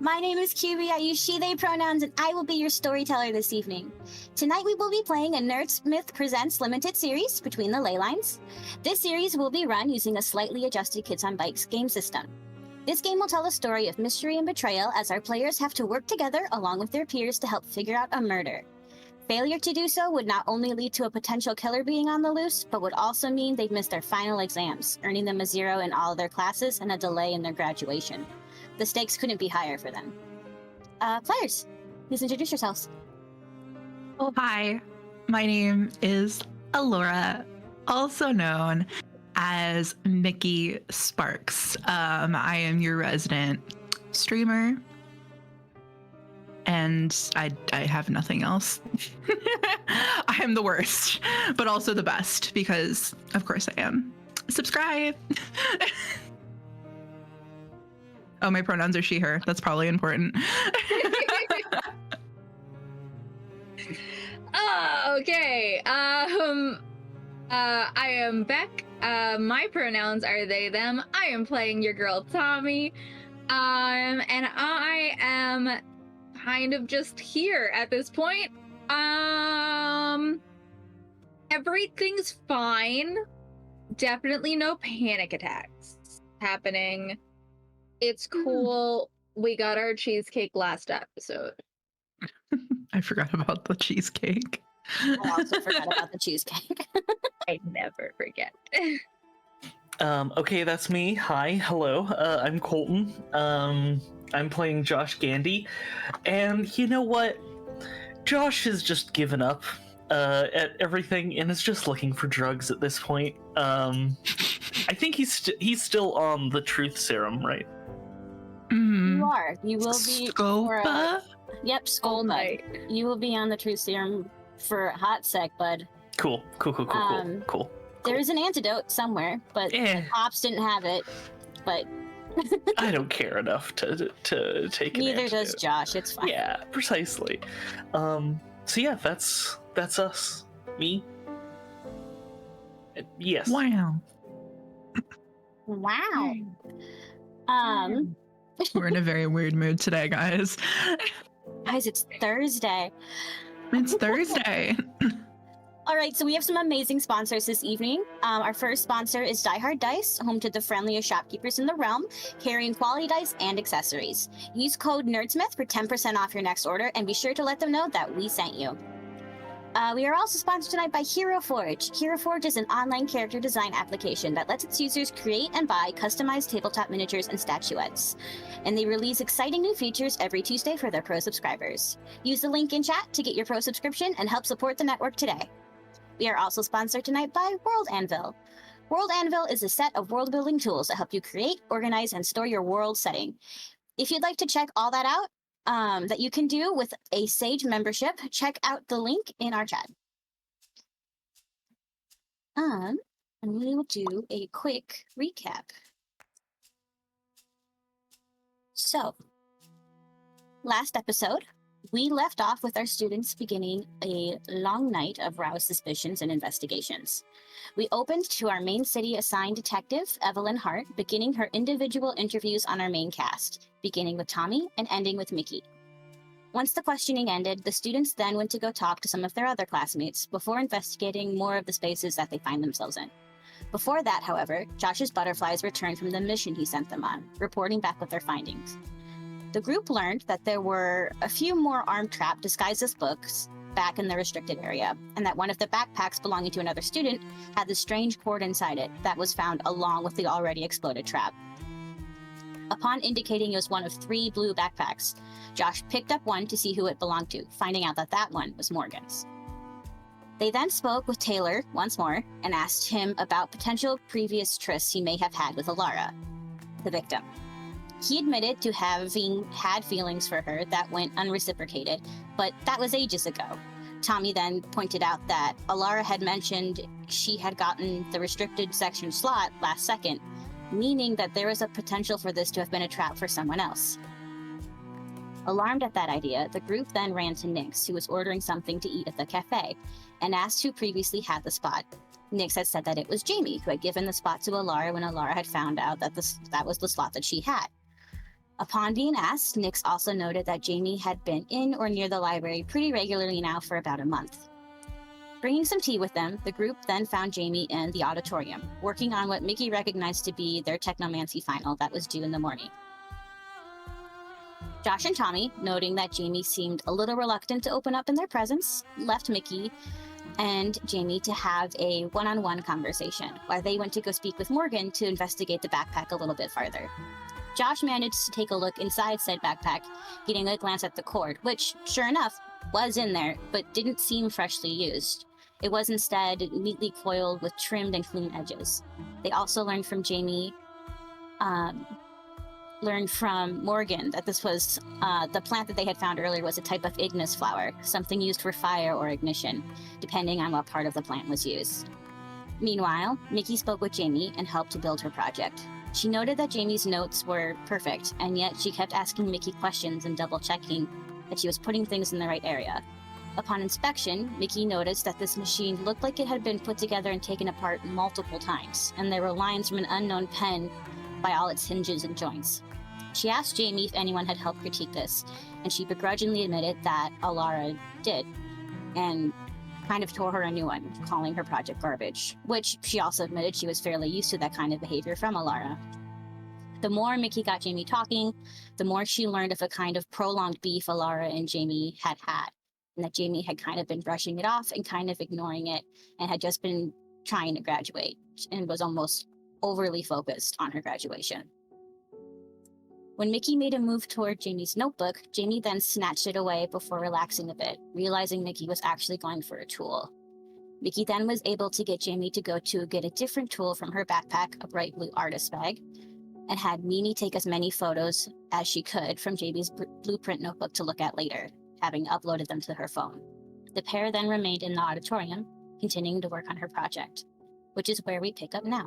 My name is QB. I use she, they pronouns, and I will be your storyteller this evening. Tonight we will be playing a Nerdsmith Presents limited series, Between the Ley Lines. This series will be run using a slightly adjusted Kids on Bikes game system. This game will tell a story of mystery and betrayal as our players have to work together along with their peers to help figure out a murder. Failure to do so would not only lead to a potential killer being on the loose, but would also mean they'd miss their final exams, earning them a 0 in all of their classes and a delay in their graduation. The stakes couldn't be higher for them. Players, please introduce yourselves. Oh, hi. My name is Allorah, also known as Mikki Sparks. I am your resident streamer, and I have nothing else. I am the worst, but also the best, because of course I am. Subscribe. Oh, my pronouns are she, her. That's probably important. Okay. I am Beck. My pronouns are they, them. I am playing your girl Tommy. And I am kind of just here at this point. Everything's fine. Definitely no panic attacks happening. It's cool. We got our cheesecake last episode. I forgot about the cheesecake. I also forgot about the cheesecake. I never forget. Okay, that's me. Hi, hello. I'm Colton. I'm playing Josh Gandy. And you know what? Josh has just given up at everything and is just looking for drugs at this point. I think he's still on the truth serum, right? You are. You will be. Scopa? Yep, Scopa. You will be on the truth serum for a hot sec, bud. Cool. There's an antidote somewhere, but the cops didn't have it. But I don't care enough to take it. Neither does Josh. It's fine. Yeah, precisely. So yeah, that's us. Me. Yes. Wow. Wow. We're in a very weird mood today, guys. Guys, it's Thursday. It's Thursday. All right, so we have some amazing sponsors this evening. Our first sponsor is Die Hard Dice, home to the friendliest shopkeepers in the realm, carrying quality dice and accessories. Use code NERDSMITH for 10% off your next order, and be sure to let them know that we sent you. We are also sponsored tonight by Hero Forge. Hero Forge is an online character design application that lets its users create and buy customized tabletop miniatures and statuettes. And they release exciting new features every Tuesday for their pro subscribers. Use the link in chat to get your pro subscription and help support the network today. We are also sponsored tonight by World Anvil. World Anvil is a set of world-building tools that help you create, organize, and store your world setting. If you'd like to check all that out, that you can do with a Sage membership, check out the link in our chat. And we will do a quick recap. So, last episode, we left off with our students beginning a long night of roused suspicions and investigations. We opened to our main city assigned detective, Evelyn Hart, beginning her individual interviews on our main cast, beginning with Tommy and ending with Mikki. Once the questioning ended, the students then went to go talk to some of their other classmates before investigating more of the spaces that they find themselves in. Before that, however, Josh's butterflies returned from the mission he sent them on, reporting back with their findings. The group learned that there were a few more armed trap disguised as books back in the restricted area, and that one of the backpacks belonging to another student had the strange cord inside it that was found along with the already exploded trap. Upon indicating it was one of 3 blue backpacks, Josh picked up one to see who it belonged to, finding out that that one was Morgan's. They then spoke with Taylor once more and asked him about potential previous trysts he may have had with Allorah, the victim. He admitted to having had feelings for her that went unreciprocated, but that was ages ago. Tommy then pointed out that Allorah had mentioned she had gotten the restricted section slot last second, meaning that there was a potential for this to have been a trap for someone else. Alarmed at that idea, the group then ran to Nix, who was ordering something to eat at the cafe, and asked who previously had the spot. Nix had said that it was Jamie, who had given the spot to Allorah when Allorah had found out that that was the slot that she had. Upon being asked, Nix also noted that Jamie had been in or near the library pretty regularly now for about a month. Bringing some tea with them, the group then found Jamie in the auditorium, working on what Mikki recognized to be their technomancy final that was due in the morning. Josh and Tommy, noting that Jamie seemed a little reluctant to open up in their presence, left Mikki and Jamie to have a one-on-one conversation, while they went to go speak with Morgan to investigate the backpack a little bit farther. Josh managed to take a look inside said backpack, getting a glance at the cord, which, sure enough, was in there, but didn't seem freshly used. It was instead neatly coiled with trimmed and clean edges. They also learned from Morgan that this was the plant that they had found earlier was a type of ignis flower, something used for fire or ignition, depending on what part of the plant was used. Meanwhile, Mikki spoke with Jamie and helped to build her project. She noted that Jamie's notes were perfect, and yet she kept asking Mikki questions and double-checking that she was putting things in the right area. Upon inspection, Mikki noticed that this machine looked like it had been put together and taken apart multiple times, and there were lines from an unknown pen by all its hinges and joints. She asked Jamie if anyone had helped critique this, and she begrudgingly admitted that Allorah did, and kind of tore her a new one, calling her project garbage, which she also admitted she was fairly used to that kind of behavior from Allorah. The more Mikki got Jamie talking, the more she learned of a kind of prolonged beef Allorah and Jamie had had, and that Jamie had kind of been brushing it off and kind of ignoring it, and had just been trying to graduate, and was almost overly focused on her graduation. When Mikki made a move toward Jamie's notebook, Jamie then snatched it away before relaxing a bit, realizing Mikki was actually going for a tool. Mikki then was able to get Jamie to go to get a different tool from her backpack, a bright blue artist bag, and had Mimi take as many photos as she could from Jamie's blueprint notebook to look at later, having uploaded them to her phone. The pair then remained in the auditorium, continuing to work on her project, which is where we pick up now.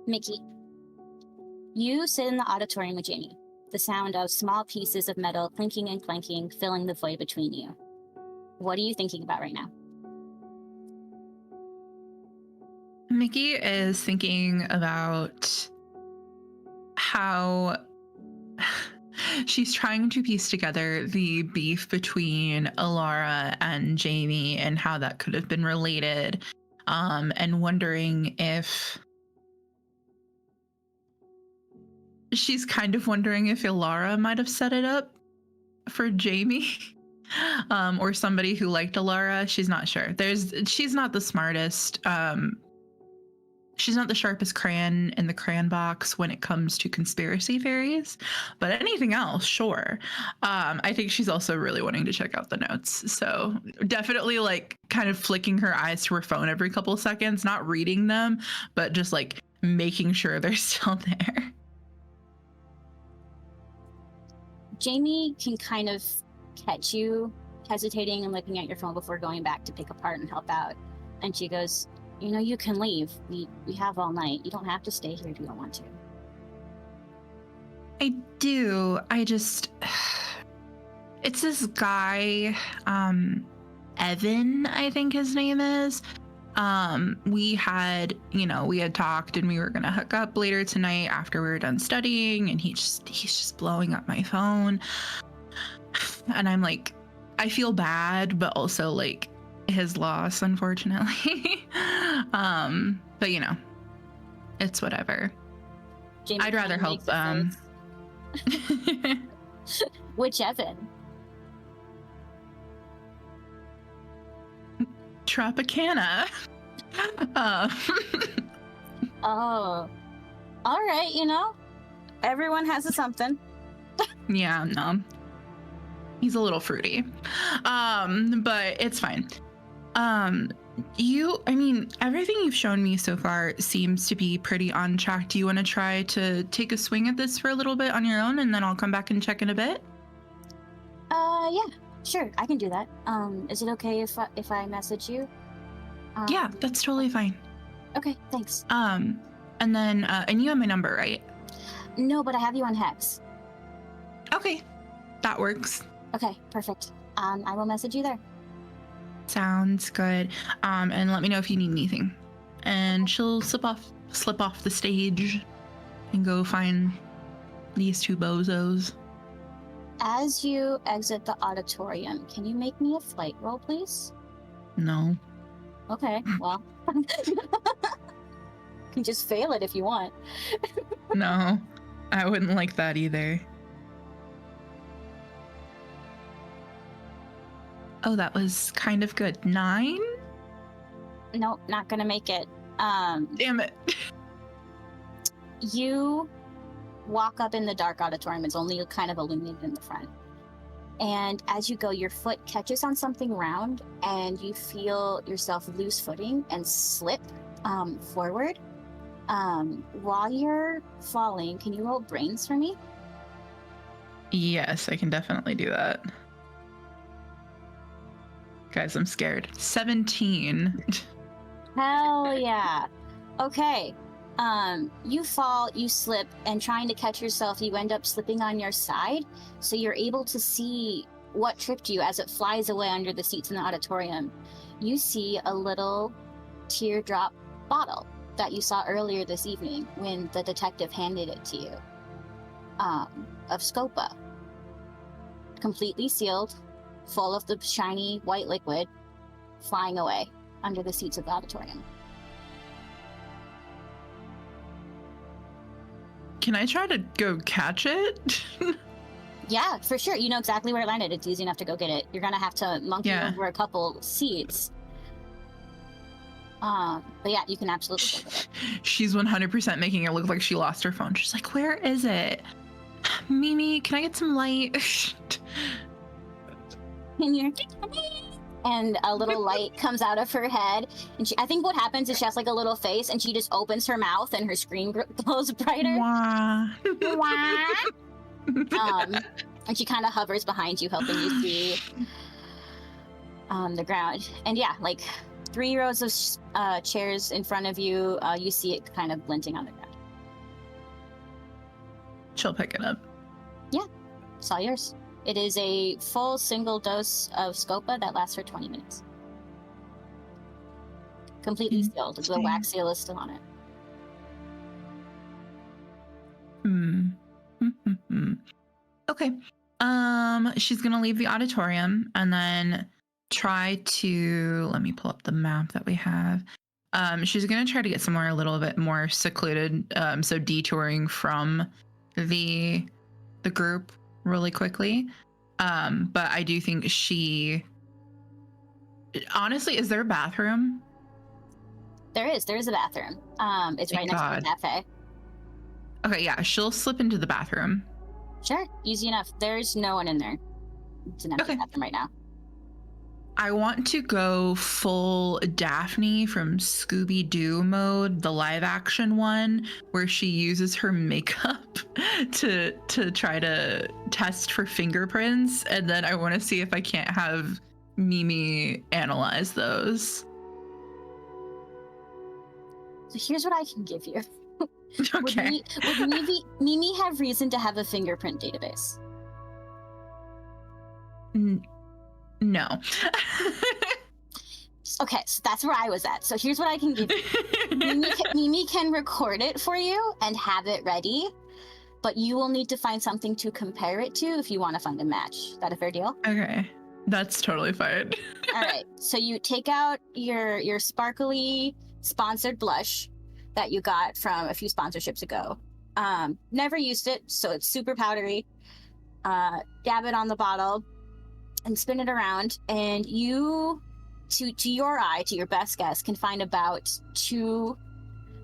Mikki, you sit in the auditorium with Jamie, the sound of small pieces of metal clinking and clanking filling the void between you. What are you thinking about right now? Mikki is thinking about how she's trying to piece together the beef between Allorah and Jamie and how that could have been related, and wondering if she's kind of wondering if Allorah might have set it up for Jamie, or somebody who liked Allorah. She's not sure. She's not the smartest. She's not the sharpest crayon in the crayon box when it comes to conspiracy theories, but anything else, sure. I think she's also really wanting to check out the notes. So definitely like kind of flicking her eyes to her phone every couple of seconds, not reading them, but just like making sure they're still there. Jamie can kind of catch you hesitating and looking at your phone before going back to pick apart and help out. And she goes, you know, you can leave. We have all night. You don't have to stay here if you don't want to. I do. It's this guy, Evan, I think his name is. We had talked and we were gonna hook up later tonight after we were done studying, and he's just blowing up my phone. And I'm like, I feel bad, but also like his loss, unfortunately. But you know, it's whatever. Jamie I'd rather help Which Evan? Tropicana. Oh, all right. You know, everyone has a something. Yeah, no, he's a little fruity, but it's fine. Everything you've shown me so far seems to be pretty on track. Do you want to try to take a swing at this for a little bit on your own, and then I'll come back and check in a bit? Yeah, sure, I can do that. Is it okay if I message you? Yeah, that's totally fine. Okay, thanks. And then, and you have my number, right? No, but I have you on Hex. Okay, that works. Okay, perfect. I will message you there. Sounds good. And let me know if you need anything. And she'll slip off the stage. and go find these two bozos. As you exit the auditorium, can you make me a flight roll, please? No. Okay, well. You can just fail it if you want. No. I wouldn't like that either. Oh, that was kind of good. 9? Nope, not gonna make it. Damn it. You walk up in the dark auditorium. It's only kind of illuminated in the front. And as you go, your foot catches on something round and you feel yourself lose footing and slip forward. While you're falling, can you roll brains for me? Yes, I can definitely do that. Guys, I'm scared. 17. Hell yeah. Okay. You fall, you slip, and trying to catch yourself, you end up slipping on your side. So you're able to see what tripped you as it flies away under the seats in the auditorium. You see a little teardrop bottle that you saw earlier this evening when the detective handed it to you. Of Scopa. Completely sealed, full of the shiny white liquid, flying away under the seats of the auditorium. Can I try to go catch it? Yeah, for sure. You know exactly where it landed. It's easy enough to go get it. You're gonna have to monkey over a couple seats. But yeah, you can absolutely go get it. She's 100% making it look like she lost her phone. She's like, where is it? Mimi, can I get some light? And you're and a little light comes out of her head, and I think what happens is she has like a little face, and she just opens her mouth, and her screen glows brighter. Wah. And she kind of hovers behind you, helping you see the ground. And yeah, like 3 rows of chairs in front of you. You see it kind of glinting on the ground. She'll pick it up. Yeah, it's all yours. It is a full single dose of Scopa that lasts for 20 minutes. Completely sealed. The wax seal is still on it. Okay. She's gonna leave the auditorium and then try to, let me pull up the map that we have. She's gonna try to get somewhere a little bit more secluded, so detouring from the group really quickly. But I do think she, honestly, is there a bathroom? There is a bathroom. It's right next to the cafe. Okay, yeah, she'll slip into the bathroom. Sure, easy enough. There's no one in there. It's an empty bathroom right now. I want to go full Daphne from Scooby-Doo mode, the live action one, where she uses her makeup to try to test for fingerprints, and then I want to see if I can't have Mimi analyze those. So here's what I can give you. Okay. Would Mimi have reason to have a fingerprint database? No. Okay, so that's where I was at. So here's what I can give you. Mimi can record it for you and have it ready, but you will need to find something to compare it to if you want to find a match. Is that a fair deal? Okay, that's totally fine. All right, so you take out your sparkly sponsored blush that you got from a few sponsorships ago. Never used it, so it's super powdery. Dab it on the bottle and spin it around, and you, to your eye, to your best guess, can find about two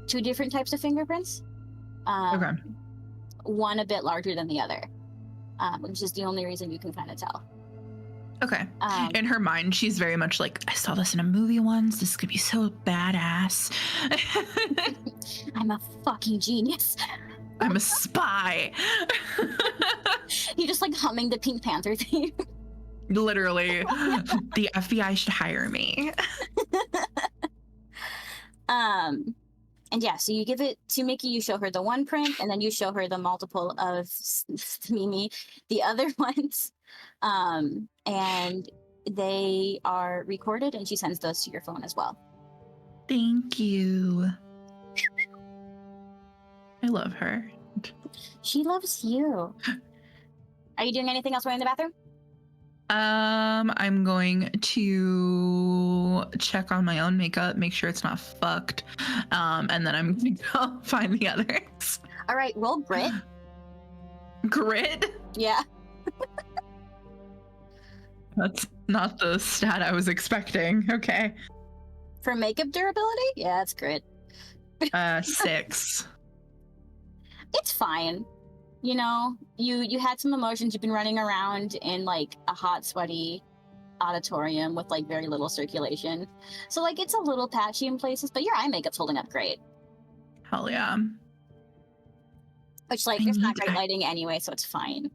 different types of fingerprints. Okay. One a bit larger than the other, which is the only reason you can kind of tell. Okay. In her mind, she's very much like, I saw this in a movie once. This could be so badass. I'm a fucking genius. I'm a spy. You're just like humming the Pink Panther theme. Literally, the FBI should hire me. And yeah, so you give it to Mikki, you show her the one print, and then you show her the multiple of Mimi, the other ones. And they are recorded, and she sends those to your phone as well. Thank you. I love her. She loves you. Are you doing anything else while in the bathroom? I'm going to check on my own makeup, make sure it's not fucked, and then I'm gonna go find the others. All right, roll grit. Grit? Yeah. That's not the stat I was expecting. Okay. For makeup durability? Yeah, it's grit. 6. It's fine. You know, you had some emotions. You've been running around in like a hot, sweaty auditorium with like very little circulation. So like it's a little patchy in places, but your eye makeup's holding up great. Hell yeah. Which like there's not great lighting anyway, so it's fine.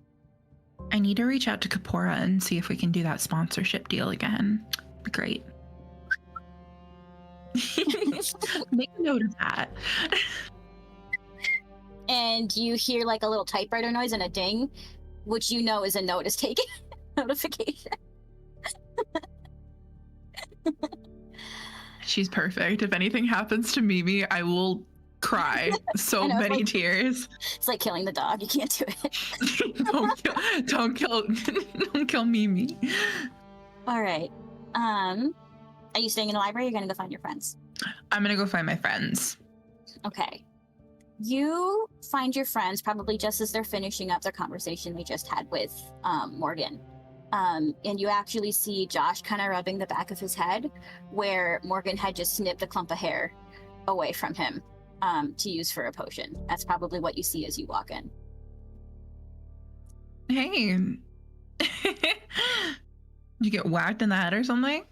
I need to reach out to Kapora and see if we can do that sponsorship deal again. Be great. Make a note of that. And you hear like a little typewriter noise and a ding, which you know is a notice taken notification. She's perfect. If anything happens to Mimi, I will cry so many like, tears. It's like killing the dog. You can't do it. don't kill Mimi. All right. Are you staying in the library? Or you're gonna go find your friends? I'm gonna go find my friends. Okay. You find your friends probably just as they're finishing up their conversation they just had with Morgan. And you actually see Josh kind of rubbing the back of his head where Morgan had just snipped a clump of hair away from him to use for a potion. That's probably what you see as you walk in. Hey. Did you get whacked in the head or something?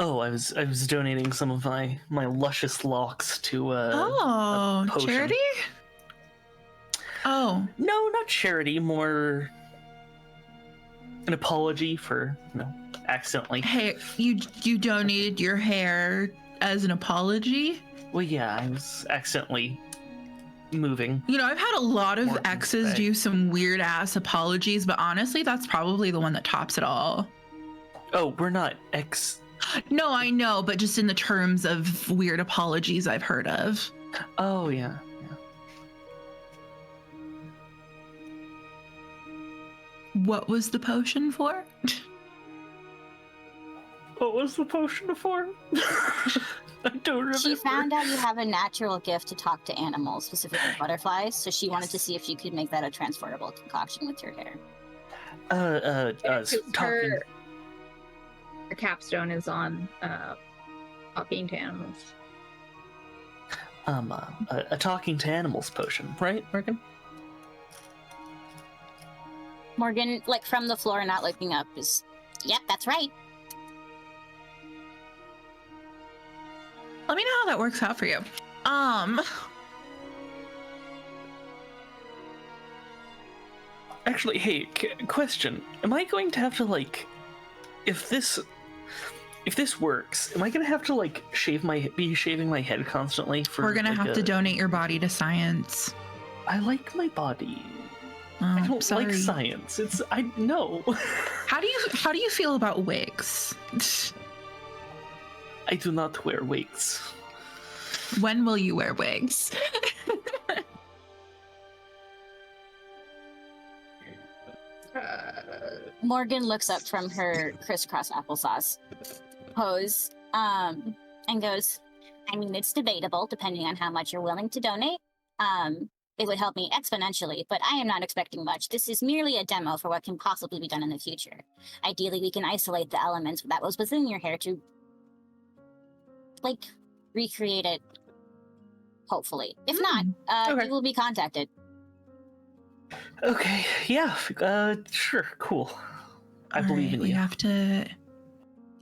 Oh, I was donating some of my luscious locks to a potion. Charity? Oh. No, not charity, more an apology for, accidentally. Hey, you donated your hair as an apology? Well, yeah, I was accidentally moving. I've had a lot of exes do some weird ass apologies, but honestly, that's probably the one that tops it all. Oh, we're not ex. No, I know, but just in the terms of weird apologies I've heard of. Oh, yeah. What was the potion for? What was the potion for? I don't remember. She found out you have a natural gift to talk to animals, specifically butterflies, so she wanted to see if you could make that a transferable concoction with your hair. Talking. Her capstone is on talking to animals. A talking to animals potion, right, Morgan? Morgan, like from the floor, not looking up, is, yep, that's right. Let me know how that works out for you. Actually, hey, question. Am I going to have to, like, if this works, am I gonna have to like be shaving my head constantly for? We're gonna have to donate your body to science. I like my body. Oh, I don't sorry. like science. No. How do you feel about wigs? I do not wear wigs. When will you wear wigs? Morgan looks up from her crisscross applesauce pose and goes, I mean, it's debatable depending on how much you're willing to donate. It would help me exponentially, but I am not expecting much. This is merely a demo for what can possibly be done in the future. Ideally, we can isolate the elements that was within your hair to, like, recreate it, hopefully. If not, okay. you will be contacted. Okay, yeah, sure, cool. I believe in you.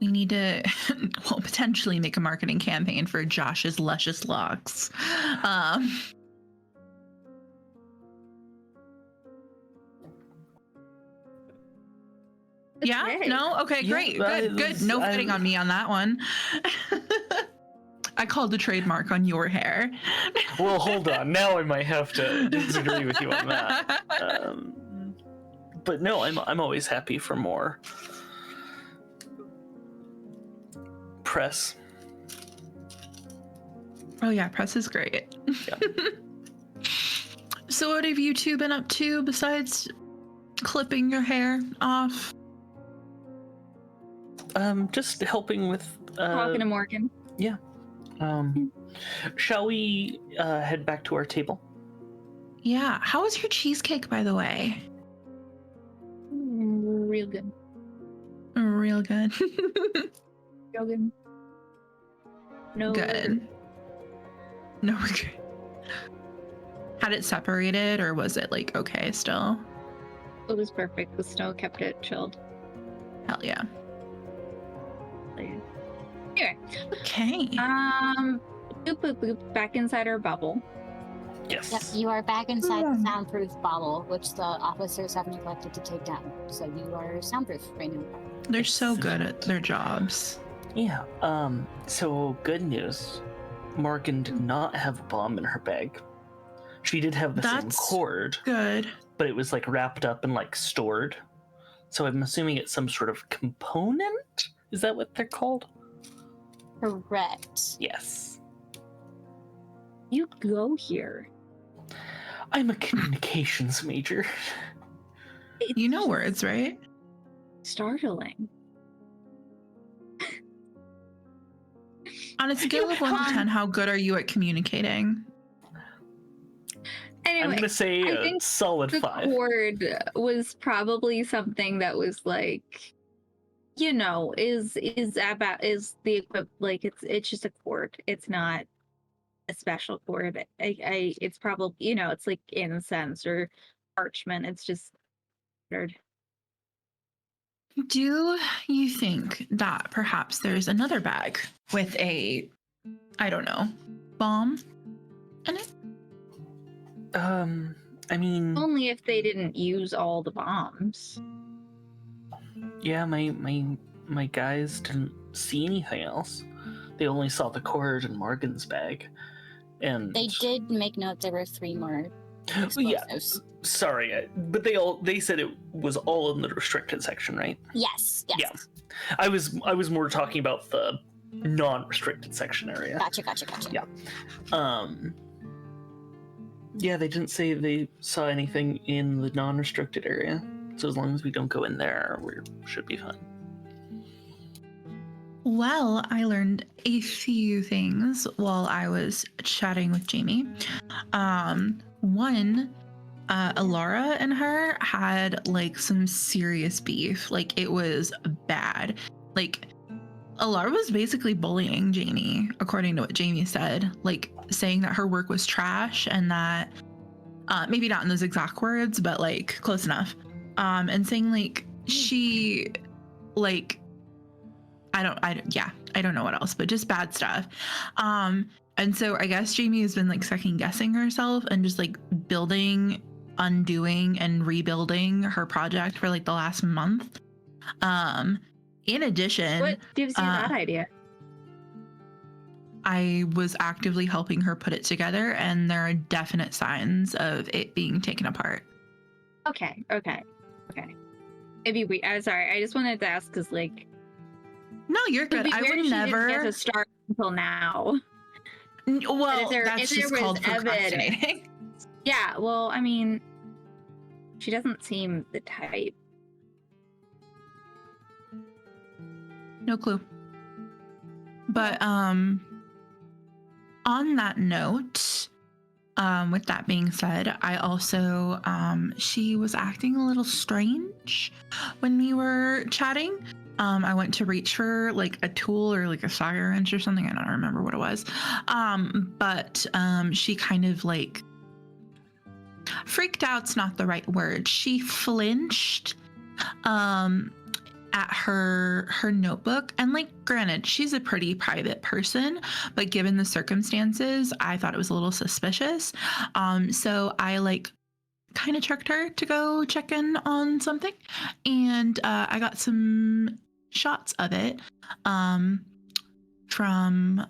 We need to, well, potentially make a marketing campaign for Josh's luscious locks. Yeah? Okay. No? Okay, great. Good. No fighting on me on that one. I called the trademark on your hair. Well, hold on. Now I might have to disagree with you on that. But no, I'm always happy for more press. Oh yeah, press is great. Yeah. So what have you two been up to besides clipping your hair off? Just helping with Talking to Morgan. Shall we head back to our table? Yeah. How was your cheesecake, by the way? Real good. Real good. Real good. No. Good. No regret. Had it separated, or was it like okay still? It was perfect. The snow kept it chilled. Hell yeah. Anyway. Okay. Boop boop boop. Back inside our bubble. Yes. Yep, you are back inside the soundproof bubble, which the officers have neglected to take down. So you are soundproof right now. They're so good at their jobs. Yeah. So good news. Morgan did not have a bomb in her bag. She did have the same cord, Good. but it was like wrapped up and like stored. So I'm assuming it's some sort of component? Is that what they're called? Correct. Yes. You go here. I'm a communications major. You know words, right? Startling. On a scale of 1 to 10, how good are you at communicating? I'm Anyway, gonna say I a think solid the 5. cord was probably something that was like, you know, is the equip, like it's just a cord. It's not a special cord. It's probably, you know, it's like incense or parchment. It's just weird. Do you think that perhaps there's another bag with a, I don't know, bomb in it? I mean, Only if they didn't use all the bombs. yeah, my guys didn't see anything else. They only saw the cord in Morgan's bag. And They did make note there were 3 more explosives. Sorry, but they said it was all in the restricted section, right? Yes. Yeah. I was more talking about the non-restricted section area. Gotcha. Yeah. Yeah, they didn't say they saw anything in the non-restricted area. So as long as we don't go in there, we should be fine. Well, I learned a few things while I was chatting with Jamie. One, Allorah and her had like some serious beef. Like it was bad. Like Allorah was basically bullying Jamie, according to what Jamie said, like saying that her work was trash and that maybe not in those exact words, but like close enough. And saying like she like I don't know what else, but just bad stuff. And so I guess Jamie has been like second guessing herself and just like undoing and rebuilding her project for like the last month. In addition, What gives you that idea? I was actively helping her put it together, and there are definite signs of it being taken apart. Okay. Maybe I'm sorry. I just wanted to ask because, like, No, you're good. I would never get to start until now. Well, If that's there just was called evidence. procrastinating. Yeah. Well, I mean, she doesn't seem the type. No clue. But on that note, with that being said, I also she was acting a little strange when we were chatting. I went to reach for like a tool or like a socket wrench or something. I don't remember what it was. But she kind of like freaked out's not the right word. She flinched at her notebook, and like granted she's a pretty private person, but given the circumstances I thought it was a little suspicious. So I like kind of checked her to go check in on something, and I got some shots of it from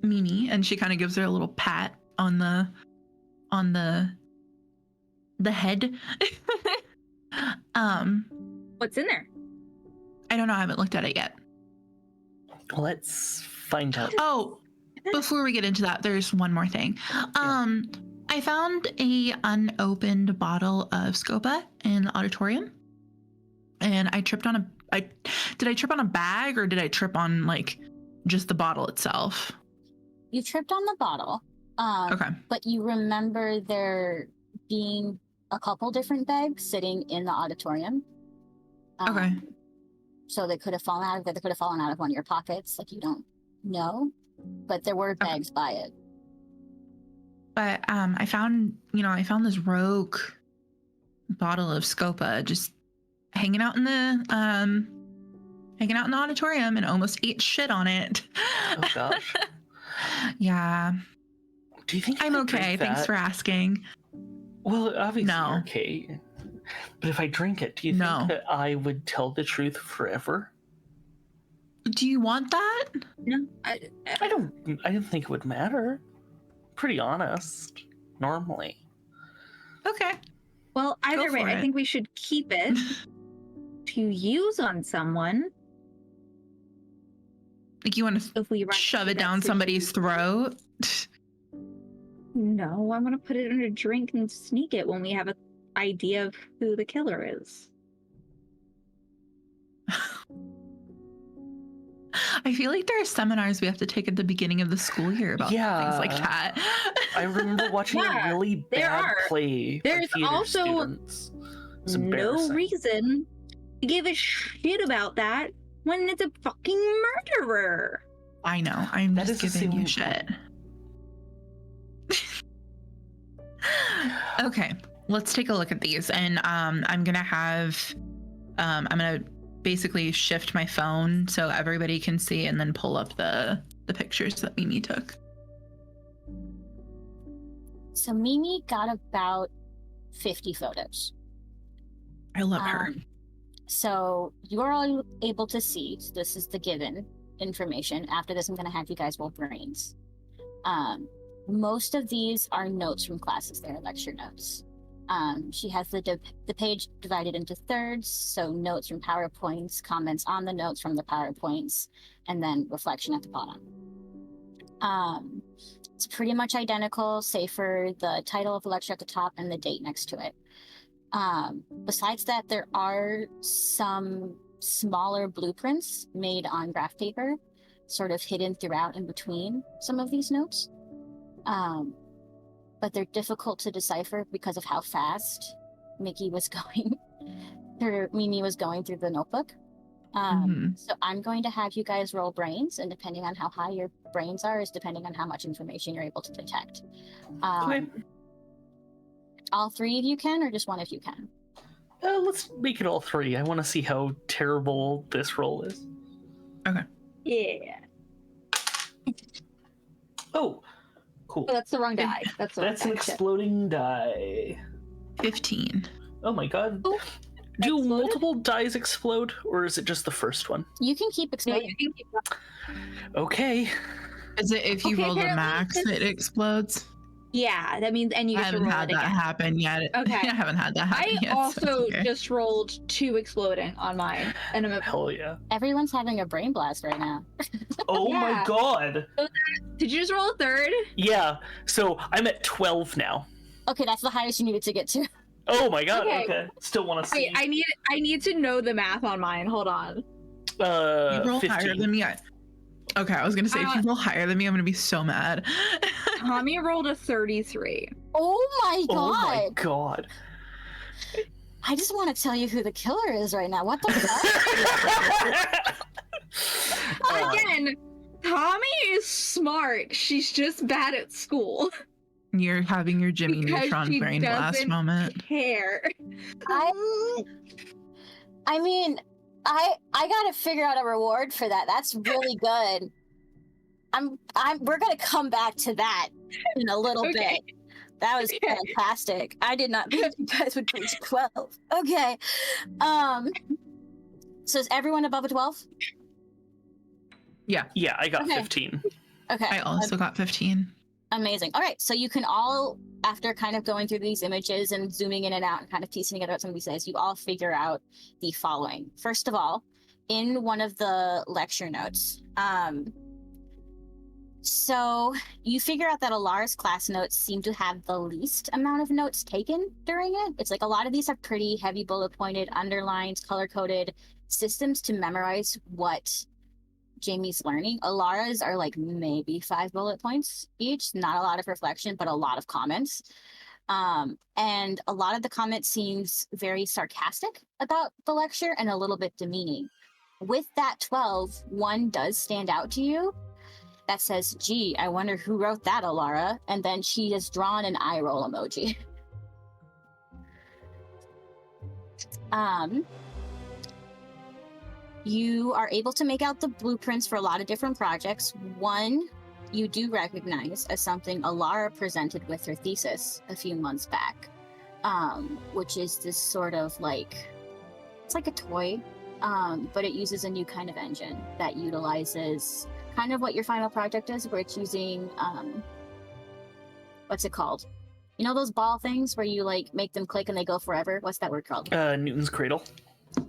Mimi, and she kind of gives her a little pat on the head. What's in there? I don't know. I haven't looked at it yet. Let's find out. Oh, before we get into that, there's one more thing. I found a unopened bottle of Scopa in the auditorium, and I tripped on did I trip on a bag, or did I trip on like just the bottle itself? You tripped on the bottle. Okay. But you remember there being a couple different bags sitting in the auditorium. Okay. So they could have fallen out of it. They could have fallen out of one of your pockets. Like, you don't know, but there were bags by it. But I found this rogue bottle of Scopa just hanging out in the auditorium, and almost ate shit on it. Oh gosh. Yeah. Do you think I'm if I okay? drink Thanks that- for asking. Well, obviously No. you're okay. But if I drink it, do you No. think that I would tell the truth forever? Do you want that? No, I don't think it would matter. Pretty honest, normally. Okay. well, either Go way, for I it. think we should keep it to use on someone Like, you want to if we run shove into it that down somebody's situation. throat? No, I want to put it in a drink and sneak it when we have an idea of who the killer is. I feel like there are seminars we have to take at the beginning of the school year about things like Yeah. that. I remember watching Yeah, a really there bad are. play by There's theater also students. It's No embarrassing. reason to give a shit about that when it's a fucking murderer. I know. I'm That just is a giving you salient shit. Okay, let's take a look at these, and I'm gonna basically shift my phone so everybody can see, and then pull up the pictures that Mimi took. So Mimi got about 50 photos. I love her. So you're all able to see, so this is the given information. After this, I'm going to have you guys roll brains. Most of these are notes from classes. They're lecture notes. She has the page divided into thirds, so notes from PowerPoints, comments on the notes from the PowerPoints, and then reflection at the bottom. It's pretty much identical, save for the title of the lecture at the top and the date next to it. Besides that, there are some smaller blueprints made on graph paper, sort of hidden throughout in between some of these notes. But they're difficult to decipher because of how fast Mimi was going through the notebook. So I'm going to have you guys roll brains, and depending on how high your brains are is depending on how much information you're able to detect. Okay. All three of you can, or just one of you can? Let's make it all three. I want to see how terrible this roll is. Yeah. Oh, cool. Oh, that's the wrong die. That's the wrong That's an die. Shit. exploding die. 15. Oh my god. Oh, Do exploded? multiple dies explode, or is it just the first one? You can keep No, exploding. you can keep going. Okay. Is it if you Okay, roll the apparently max, this- it explodes? Yeah, that means, and you I get to haven't roll had it that again. happen yet. Okay. I haven't had that happen I yet. so also it's okay. just rolled 2 exploding on mine, and I'm Hell yeah. Everyone's having a brain blast right now. Oh my Yeah. god. Did you just roll a third? Yeah. So I'm at 12 now. Okay, that's the highest you needed to get to. Oh my god. Okay. Okay. Still want to see. I need to know the math on mine. Hold on. You roll 15. higher than me. Okay, I was gonna say if you Uh, roll higher than me, I'm gonna be so mad. Tommy rolled a 33. Oh my god! Oh my god. I just want to tell you who the killer is right now. What the fuck? Again, Tommy is smart. She's just bad at school. You're having your Jimmy Because Neutron she brain blast doesn't moment. Care. I mean, I gotta figure out a reward for that. That's really good. We're gonna come back to that in a little Okay. bit. That was Okay. fantastic. I did not think you guys would reach 12. Okay. So is everyone above a 12? Yeah, I got Okay. 15. Okay. I also got 15. Amazing. All right. So you can all, after kind of going through these images and zooming in and out and kind of piecing together what somebody says, you all figure out the following. First of all, in one of the lecture notes, So you figure out that Allorah's class notes seem to have the least amount of notes taken during it. It's like a lot of these have pretty heavy bullet pointed, underlined, color coded systems to memorize what Jamie's learning. Allorah's are like maybe 5 bullet points each, not a lot of reflection, but a lot of comments. And a lot of the comments seems very sarcastic about the lecture and a little bit demeaning. With that 12, one does stand out to you that says, gee, I wonder who wrote that, Allorah. And then she has drawn an eye roll emoji. You are able to make out the blueprints for a lot of different projects. One you do recognize as something Allorah presented with her thesis a few months back, which is this sort of like, it's like a toy, but it uses a new kind of engine that utilizes kind of what your final project is, where it's using, what's it called? You know those ball things where you like make them click and they go forever? What's that word called? Newton's cradle.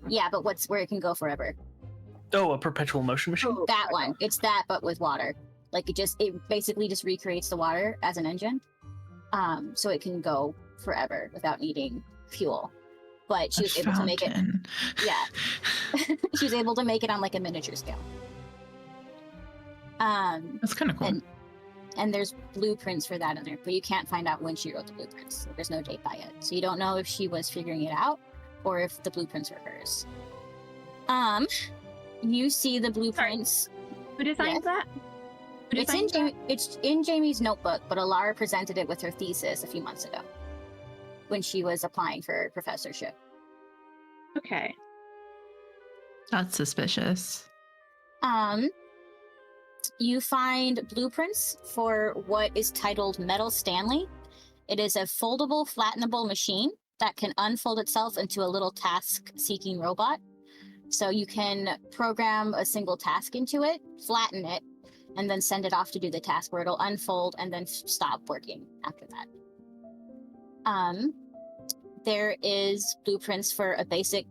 Yeah, but where it can go forever? Oh, a perpetual motion machine? That one. It's that, but with water. Like it basically just recreates the water as an engine. So it can go forever without needing fuel. But she was able to make it. Yeah. She was able to make it on like a miniature scale. That's kind of cool. And there's blueprints for that in there, but you can't find out when she wrote the blueprints. So there's no date by it. So you don't know if she was figuring it out or if the blueprints were hers. You see the blueprints. Who designs that? It's in Jamie's notebook, but Allorah presented it with her thesis a few months ago when she was applying for a professorship. Okay. That's suspicious. You find blueprints for what is titled Metal Stanley. It is a foldable, flattenable machine that can unfold itself into a little task-seeking robot. So you can program a single task into it, flatten it, and then send it off to do the task where it'll unfold and then stop working after that. There is blueprints for a basic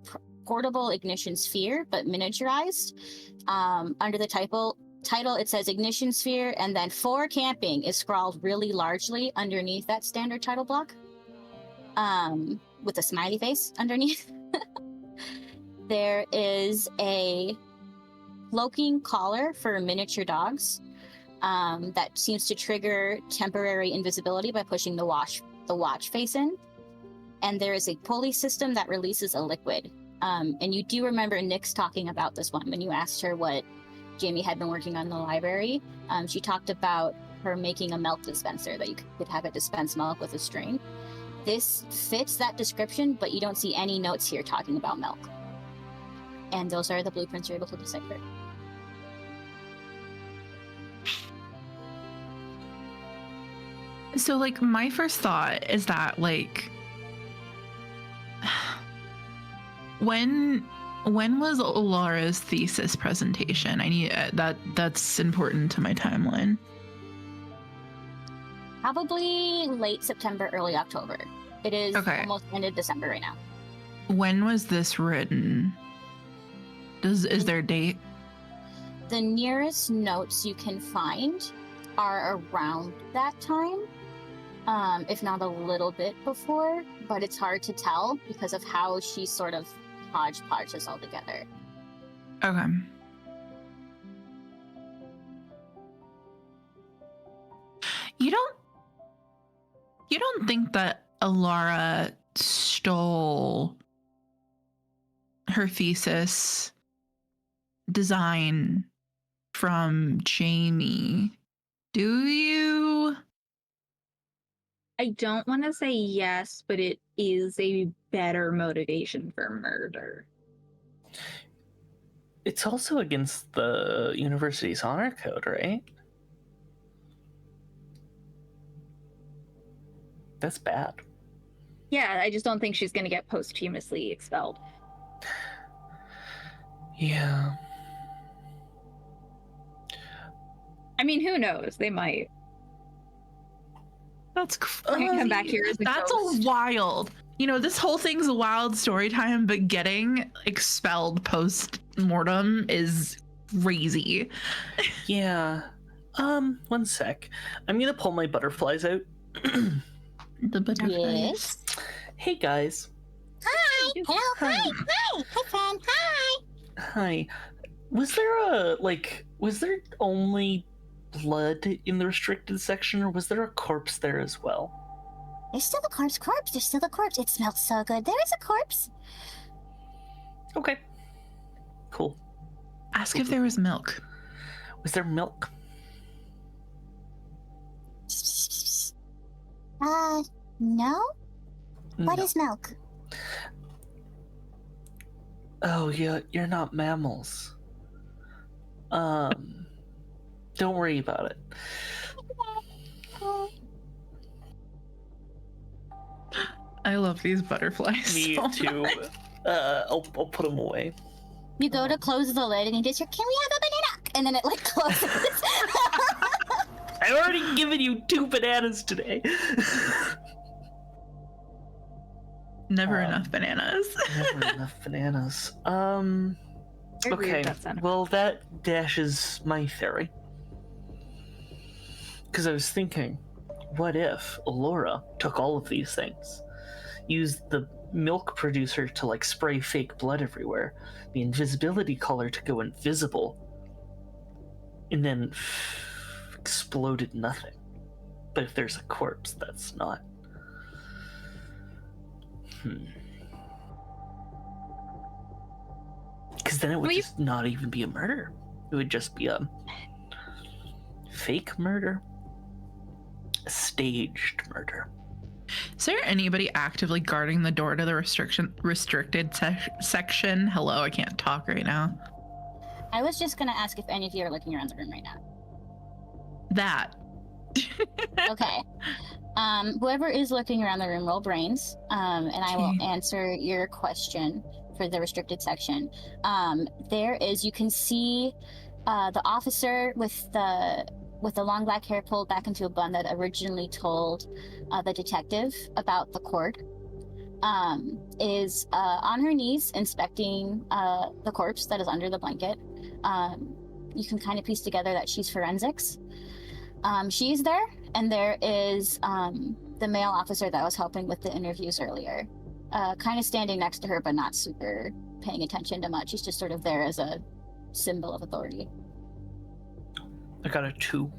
portable ignition sphere, but miniaturized. Under the title, it says ignition sphere, and then for camping is scrawled really largely underneath that standard title block, with a smiley face underneath. There is a cloaking collar for miniature dogs that seems to trigger temporary invisibility by pushing the watch face in. And there is a pulley system that releases a liquid. And you do remember Nyx talking about this one when you asked her what Jamie had been working on in the library. She talked about her making a milk dispenser that you could have it dispense milk with a string. This fits that description, but you don't see any notes here talking about milk. And those are the blueprints you're able to decipher. So, like, my first thought is that, like, when was Allorah's thesis presentation? I need that's important to my timeline. Probably late September, early October. It is almost end of December right now. When was this written? Is there a date? The nearest notes you can find are around that time, if not a little bit before, but it's hard to tell because of how she sort of hodgepodge this all together. Okay. You don't think that Allorah stole her thesis design from Jamie, do you? I don't want to say yes, but it is a better motivation for murder. It's also against the university's honor code, right? That's bad. Yeah, I just don't think she's going to get posthumously expelled. Yeah. I mean, who knows? They might. That's come back here as a That's ghost. a wild. You know, this whole thing's a wild story time, but getting expelled post mortem is crazy. Yeah. One sec. I'm gonna pull my butterflies out. The butterflies. Yes. Hey guys. Hi. Hello. Hi. Hi. Hi, friend. Hi. Hi. Was there only blood in the restricted section, or was there a corpse there as well? There's still a corpse. There's still a corpse. It smells so good. There is a corpse. Okay. Cool. Ask if there was milk. Was there milk? No? What No. is milk? Oh, yeah, you're not mammals. Don't worry about it. I love these butterflies. Me so too. much. I'll put them away. You go to close the lid and you just hear, "Can we have a banana?" And then it like closes. I've already given you 2 bananas today. Never enough bananas. Never enough bananas. I agree Okay. with that sentiment. Well, that dashes my theory. Because I was thinking, what if Allorah took all of these things, used the milk producer to like spray fake blood everywhere, the invisibility color to go invisible, and then exploded nothing. But if there's a corpse, that's not. Because then it would just not even be a murder. It would just be a fake murder. A staged murder. Is there anybody actively guarding the door to the restricted section? Hello, I can't talk right now. I was just gonna ask if any of you are looking around the room right now. That. Okay. Whoever is looking around the room, roll brains, and I will Okay. answer your question for the restricted section. You can see the officer with the long black hair pulled back into a bun that originally told the detective about the cord, is on her knees inspecting the corpse that is under the blanket. You can kind of piece together that she's forensics. She's there, and there is the male officer that was helping with the interviews earlier, kind of standing next to her, but not super paying attention to much. He's just sort of there as a symbol of authority. I got a 2.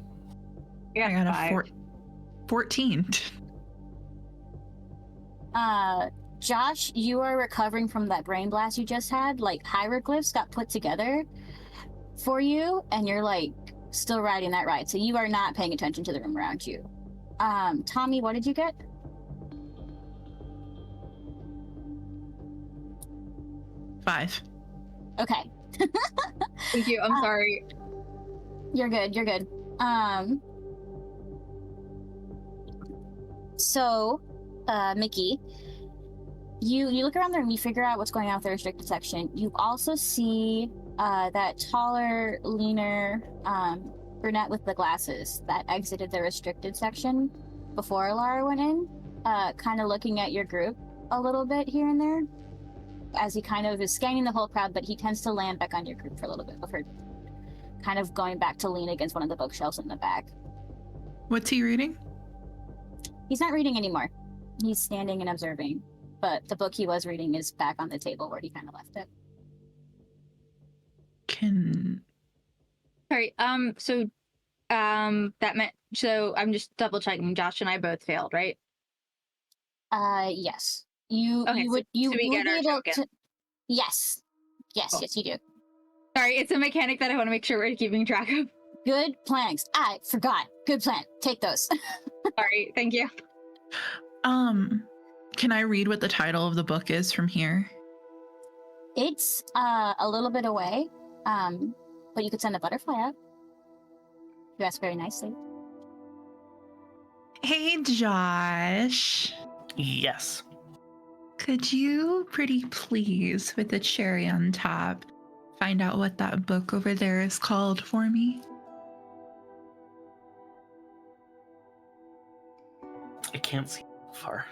I got a 5. 14. Josh, you are recovering from that brain blast you just had. Like, hieroglyphs got put together for you, and you're like still riding that ride. So you are not paying attention to the room around you. Tommy, what did you get? Five. Okay. Thank you. I'm sorry. You're good. So, Mikki, you look around the room, you figure out what's going on with the restricted section. You also see that taller, leaner brunette with the glasses that exited the restricted section before Allorah went in, kind of looking at your group a little bit here and there, as he kind of is scanning the whole crowd, but he tends to land back on your group for a little bit before kind of going back to lean against one of the bookshelves in the back. What's he reading? He's not reading anymore. He's standing and observing, but the book he was reading is back on the table where he kind of left it. Sorry. That meant, so I'm just double checking. Josh and I both failed, right? Yes. You Okay, would so we would get be our able token. to. Yes. Yes, Cool. yes, you do. Sorry, it's a mechanic that I want to make sure we're keeping track of. Good planks. I forgot. Good plan. Take those. Sorry, thank you. Can I read what the title of the book is from here? It's a little bit away, but you could send a butterfly out. You asked very nicely. Hey, Josh. Yes. Could you, pretty please, with the cherry on top, find out what that book over there is called for me? I can't see far.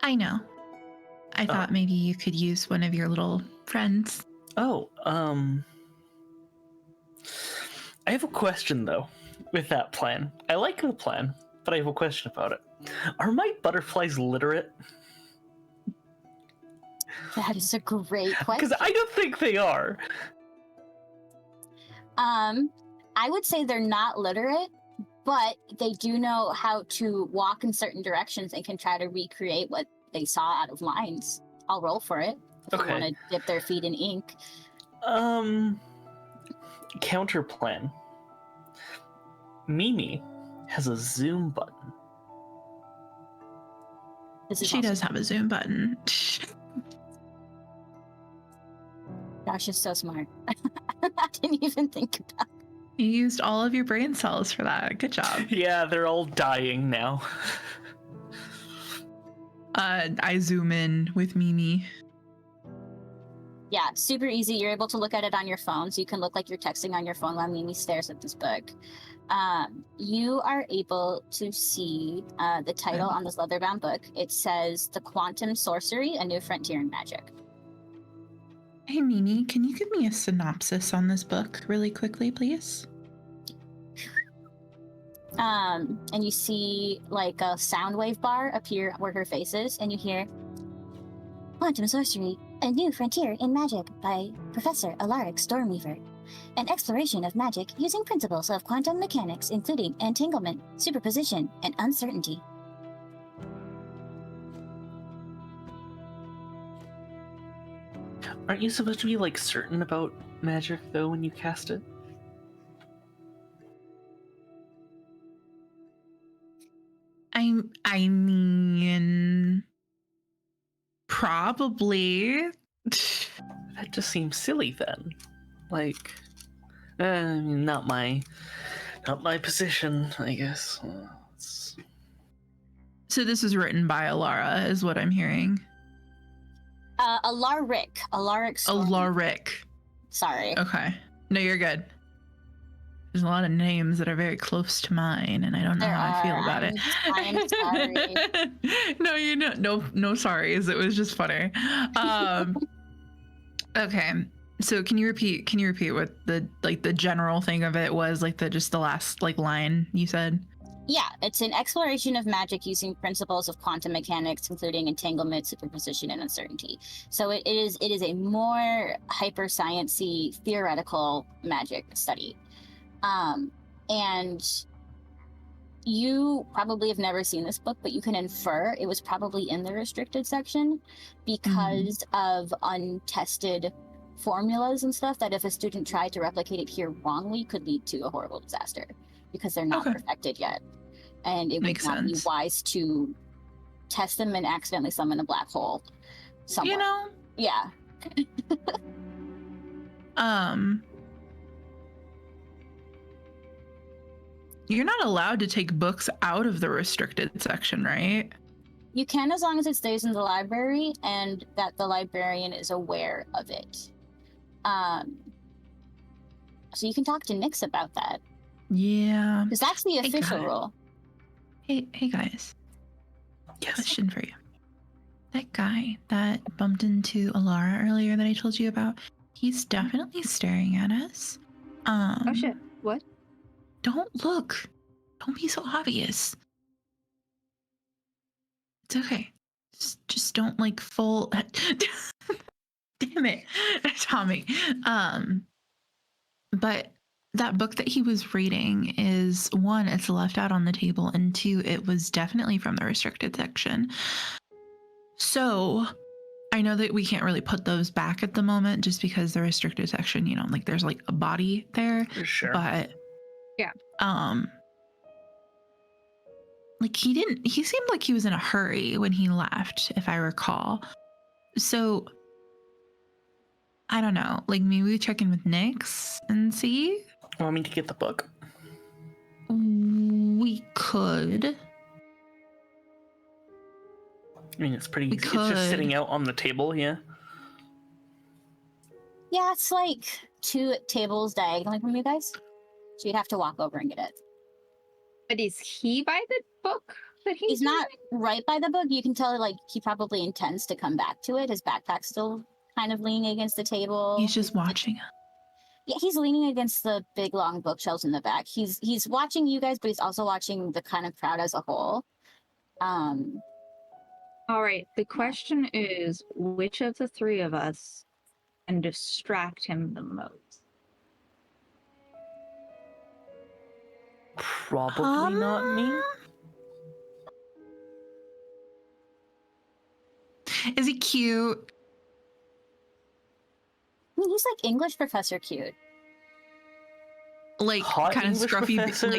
I know. I thought maybe you could use one of your little friends. Oh, I have a question though with that plan. I like the plan, but I have a question about it. Are my butterflies literate? That is a great question. Because I don't think they are. I would say they're not literate, but they do know how to walk in certain directions and can try to recreate what they saw out of lines. I'll roll for it if Okay. they want to dip their feet in ink. Counter plan. Mimi has a zoom button. This is She also- does have a zoom button. Josh is so smart. I didn't even think about it. You used all of your brain cells for that. Good job. Yeah, they're all dying now. I zoom in with Mimi. Yeah, super easy. You're able to look at it on your phone, so you can look like you're texting on your phone while Mimi stares at this book. You are able to see the title on this leather-bound book. It says The Quantum Sorcery, A New Frontier in Magic. Hey, Mimi, can you give me a synopsis on this book really quickly, please? And you see like a sound wave bar appear where her face is, and you hear Quantum Sorcery, A New Frontier in Magic by Professor Allorah Stormweaver. An exploration of magic using principles of quantum mechanics, including entanglement, superposition, and uncertainty. Aren't you supposed to be like certain about magic though when you cast it? I mean, probably. That just seems silly then. Like, I mean, not my position, I guess. So this is written by Allorah, is what I'm hearing. Allorah Stormweaver. Alaric. Sorry. Okay. No, you're good. There's a lot of names that are very close to mine, and I don't know how I feel about it. I am sorry. No, you know, no sorries. It was just funny. Okay. So can you repeat what the general thing of it was, like the last line you said? Yeah, it's an exploration of magic using principles of quantum mechanics, including entanglement, superposition, and uncertainty. So it is a more hyper sciencey theoretical magic study. And you probably have never seen this book, but you can infer it was probably in the restricted section because of untested formulas and stuff that if a student tried to replicate it here wrongly could lead to a horrible disaster because they're not perfected yet. And it would not be wise to test them and accidentally summon a black hole somewhere. You know? Yeah. You're not allowed to take books out of the restricted section, right? You can, as long as it stays in the library and that the librarian is aware of it. So you can talk to Nyx about that. Yeah. Because that's the official rule. Hey guys. Yes. Question for you. That guy that bumped into Allorah earlier that I told you about, he's definitely staring at us. Oh shit. What? Don't look. Don't be so obvious. It's okay. Just don't like full. Damn it, Tommy. But that book that he was reading is, one, it's left out on the table, and two, it was definitely from the restricted section. So I know that we can't really put those back at the moment just because the restricted section, you know, like there's like a body there. Sure. But yeah. Like he seemed like he was in a hurry when he left, if I recall. So I don't know, like maybe we check in with Nyx and see. Want me to get the book? We could. I mean, it's pretty easy. It's just sitting out on the table, yeah? Yeah, it's like 2 tables diagonally from you guys. So you'd have to walk over and get it. But is he by the book that He's not right by the book. You can tell, like, he probably intends to come back to it. His backpack's still kind of leaning against the table. He's just watching. Yeah, he's leaning against the big long bookshelves in the back. He's watching you guys, but he's also watching the kind of crowd as a whole. All right. The question is, which of the three of us can distract him the most? Probably not me. Is he cute? I mean, he's like English professor cute. Like Hot kind of English scruffy, professor,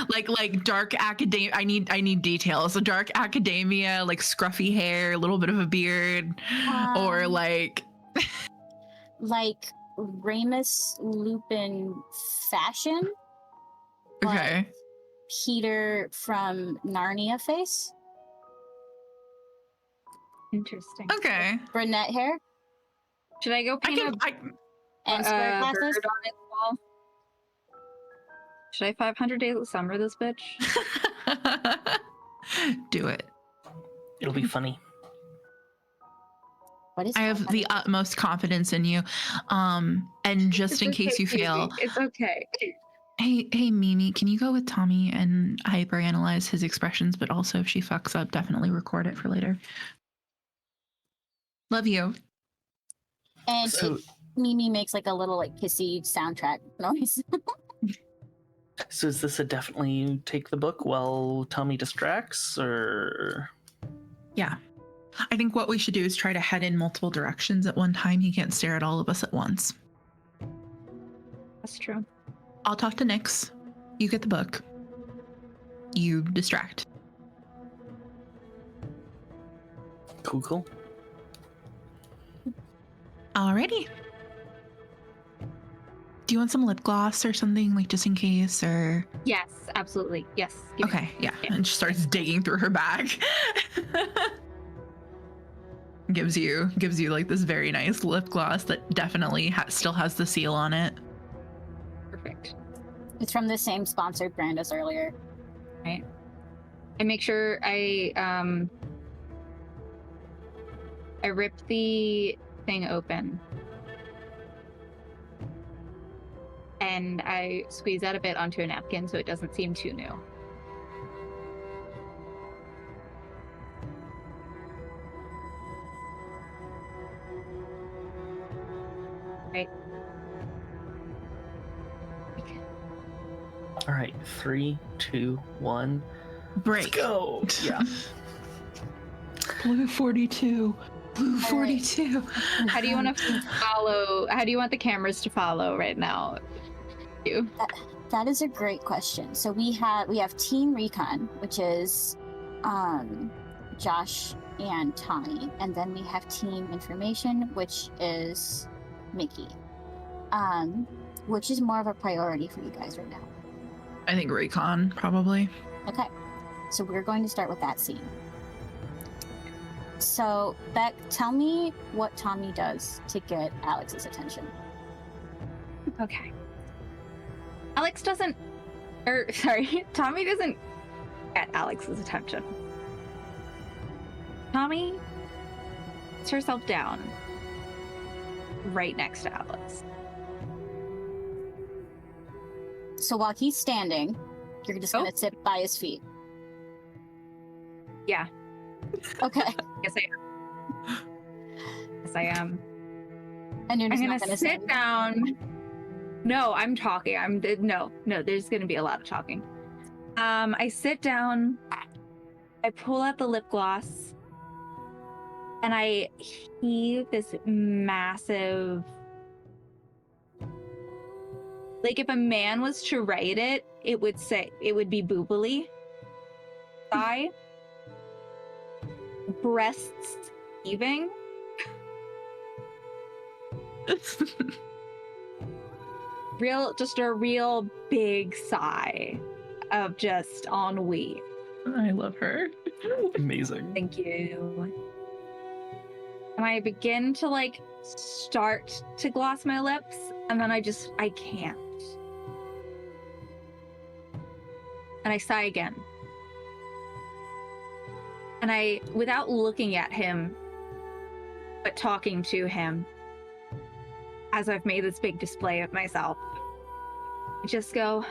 like dark academia. I need details. So dark academia, like scruffy hair, a little bit of a beard, or like Remus Lupin fashion. okay. Like Peter from Narnia face. Interesting. Okay. Brunette hair Should I go paint and square glasses. bird on his wall? Should I 500 Days of Summer this bitch? Do it. It'll be funny. What is I have the utmost confidence in you. And just in case you fail, it's okay. hey Mimi, can you go with Tommy and hyperanalyze his expressions, but also if she fucks up, definitely record it for later. Love you. And So, Mimi makes like a little like kissy soundtrack noise. so is this a definitely take the book while Tommy distracts, or? Yeah. I think what we should do is try to head in multiple directions at one time. He can't stare at all of us at once. That's true. I'll talk to Nyx. You get the book. You distract. Cool. Alrighty. Do you want some lip gloss or something, like just in case, or? Yes, absolutely. Yes. Give me- Okay, yeah. And she starts digging through her bag. gives you like this very nice lip gloss that definitely still has the seal on it. Perfect. It's from the same sponsored brand as earlier. Right. I make sure I rip the thing open. And I squeeze that a bit onto a napkin so it doesn't seem too new. Right. All right, 3, 2, 1. Break. Let's go. Yeah. Blue 42. Blue 42. How do you want to follow? How do you want the cameras to follow right now? You. That is a great question. So we have Team Recon, which is Josh and Tommy, and then we have Team Information, which is Mikki. Which is more of a priority for you guys right now? I think Recon, probably. Okay, so we're going to start with that scene. So, Beck, tell me what Tommy does to get Alex's attention. Okay. Tommy doesn't get Alex's attention. Tommy puts herself down right next to Alex. So while he's standing, you're just going to sit by his feet. Yeah. Okay. Yes, I am. Yes, I am. And you're just I'm not gonna going to sit down. No, I'm talking. No. There's gonna be a lot of talking. I sit down. I pull out the lip gloss, and I heave this massive. Like if a man was to write it, it would be boobily. Thigh. Breasts heaving. Just a real big sigh of just ennui. I love her. Amazing. Thank you. And I begin to start to gloss my lips, and then I can't. And I sigh again. And I, without looking at him, but talking to him, as I've made this big display of myself, I just go,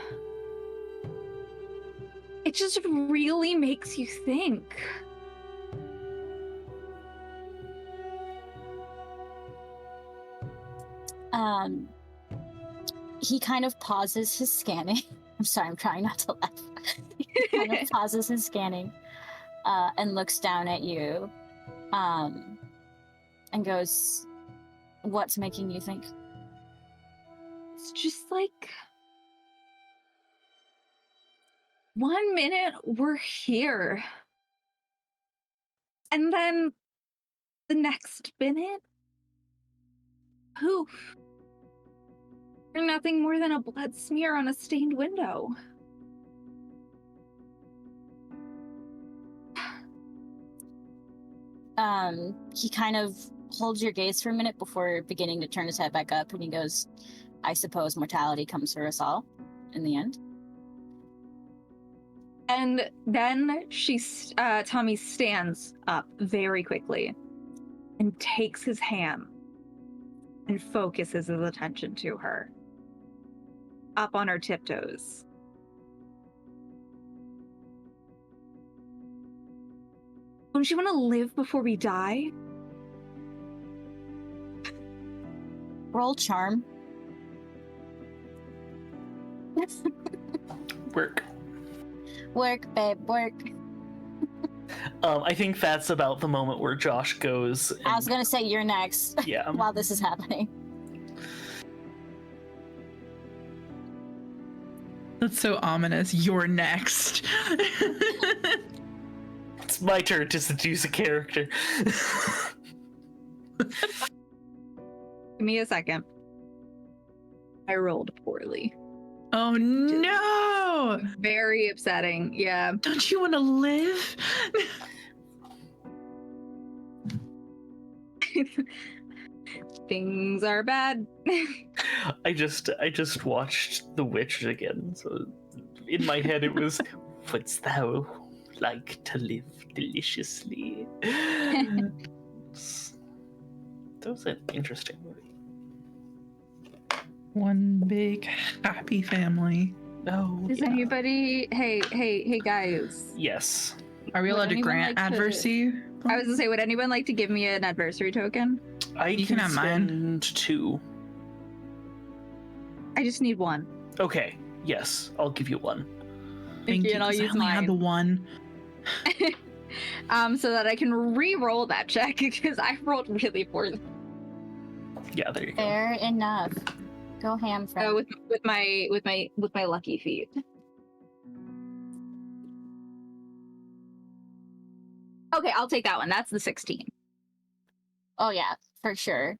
it just really makes you think. He kind of pauses his scanning. I'm sorry, I'm trying not to laugh. He kind of pauses his scanning and looks down at you and goes, what's making you think? It's just like 1 minute we're here, and then the next minute, poof. You're nothing more than a blood smear on a stained window. He kind of holds your gaze for a minute before beginning to turn his head back up, and he goes, I suppose mortality comes for us all in the end. And then Tommy stands up very quickly and takes his hand and focuses his attention to her, up on her tiptoes. Don't you want to live before we die? Roll charm. Work. Work, babe, work. I think that's about the moment where Josh goes. I was gonna say you're next. Yeah. While this is happening. That's so ominous. You're next. It's my turn to seduce a character. Give me a second. I rolled poorly. Oh no! Very upsetting. Yeah. Don't you want to live? Things are bad. I just watched The Witch again, so in my head it was, wouldst thou like to live deliciously? That was an interesting movie. One big happy family. No. Does yeah. anybody? Hey, guys. Yes. Are we Would allowed to anyone grant like to- adversity? I was gonna say, would anyone like to give me an adversary token? You can have mine. spend 2. I just need 1. Okay. Yes, I'll give you 1. Thank you, and I'll 'cause I use only had mine. the 1. So that I can re-roll that check because I rolled really poorly. Yeah, there you go. Fair enough. Go ham, friend. With my lucky feet. Okay, I'll take that one. That's the 16. Oh yeah, for sure.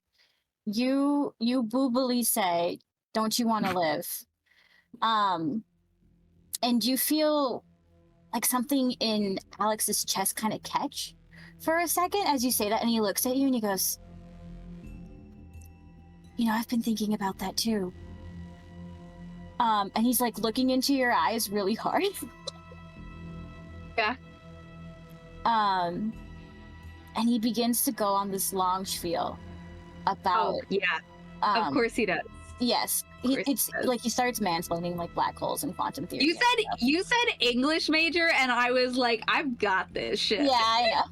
You boobily say, "Don't you want to live?" And you feel like something in Alex's chest kind of catch for a second as you say that, and he looks at you and he goes, "You know, I've been thinking about that too." And he's like looking into your eyes really hard. Yeah. And he begins to go on this long spiel about. Oh, yeah. Of Of course he does. Yes, course it's he does. like he starts mansplaining like black holes and quantum theory. You said English major, and I was like, I've got this shit. Yeah, I know.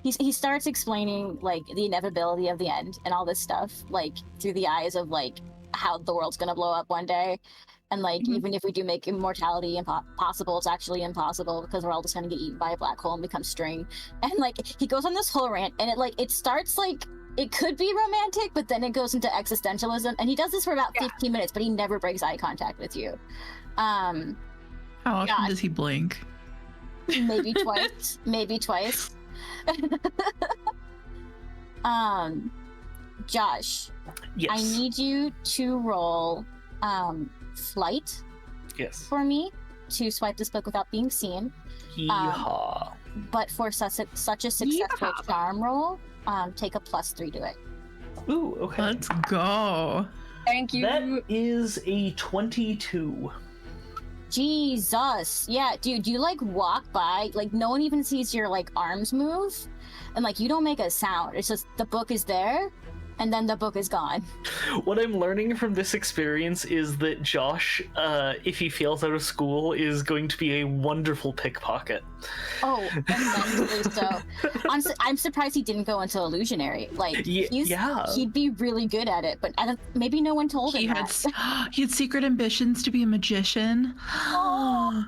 He starts explaining like the inevitability of the end and all this stuff, like through the eyes of like how the world's gonna blow up one day, and like Mhm. even if we do make immortality possible, it's actually impossible because we're all just gonna get eaten by a black hole and become string. And like he goes on this whole rant, and it starts like it could be romantic, but then it goes into existentialism, and he does this for about 15 minutes, but he never breaks eye contact with you. How often God. does he blink? Maybe twice. Maybe twice. Josh, Yes. I need you to roll flight Yes. for me to swipe this book without being seen. Yeehaw. But for such a successful Yeehaw. charm roll, take a +3 to it. Ooh, okay. Let's go. Thank you. That is a 22. Jesus. Yeah, dude, you like walk by, like no one even sees your like arms move, and like you don't make a sound. It's just the book is there, and then the book is gone. What I'm learning from this experience is that Josh, if he fails out of school, is going to be a wonderful pickpocket. Oh, immensely so. I'm surprised he didn't go into illusionary. Like, he'd be really good at it, but maybe no one told him that. He had secret ambitions to be a magician. Oh.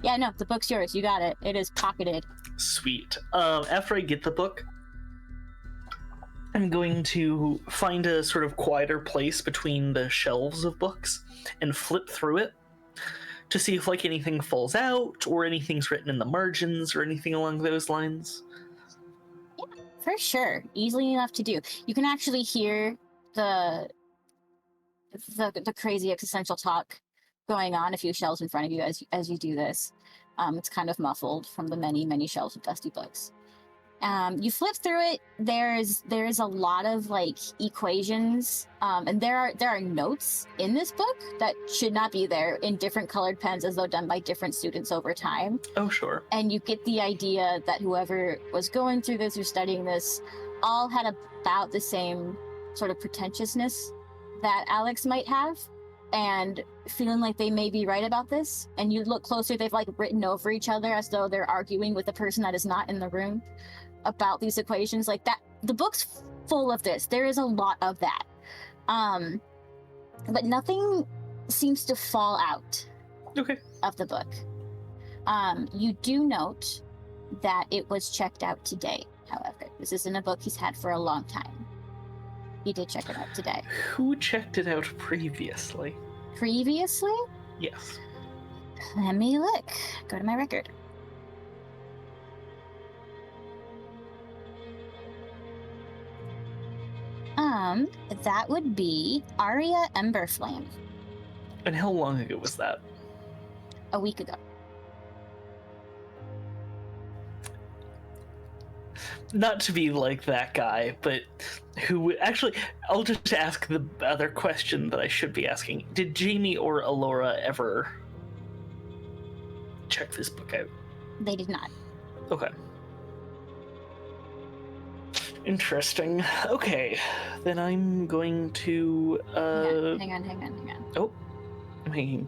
Yeah, no, the book's yours. You got it. It is pocketed. Sweet. After I get the book, I'm going to find a sort of quieter place between the shelves of books and flip through it to see if like anything falls out or anything's written in the margins or anything along those lines. Yeah, for sure. Easily enough to do. You can actually hear the crazy existential talk going on a few shelves in front of you as you do this. It's kind of muffled from the many shelves of dusty books. You flip through it. There's a lot of like equations, and there are notes in this book that should not be there in different colored pens, as though done by different students over time. Oh, sure. And you get the idea that whoever was going through this or studying this all had about the same sort of pretentiousness that Alex might have, and feeling like they may be right about this. And you look closer, they've like written over each other as though they're arguing with the person that is not in the room about these equations. Like that, the book's full of this. There is a lot of that. But nothing seems to fall out of the book. You do note that it was checked out today, however. This isn't a book he's had for a long time. He did check it out today. Who checked it out previously? Previously? Yes. Let me look. Go to my record. That would be Aria Emberflame. And how long ago was that? A week ago. Not to be like that guy, but who actually, I'll just ask the other question that I should be asking. Did Jamie or Allorah ever check this book out? They did not. Okay. Interesting. Okay, then I'm going to, Hang on. Oh, I'm hanging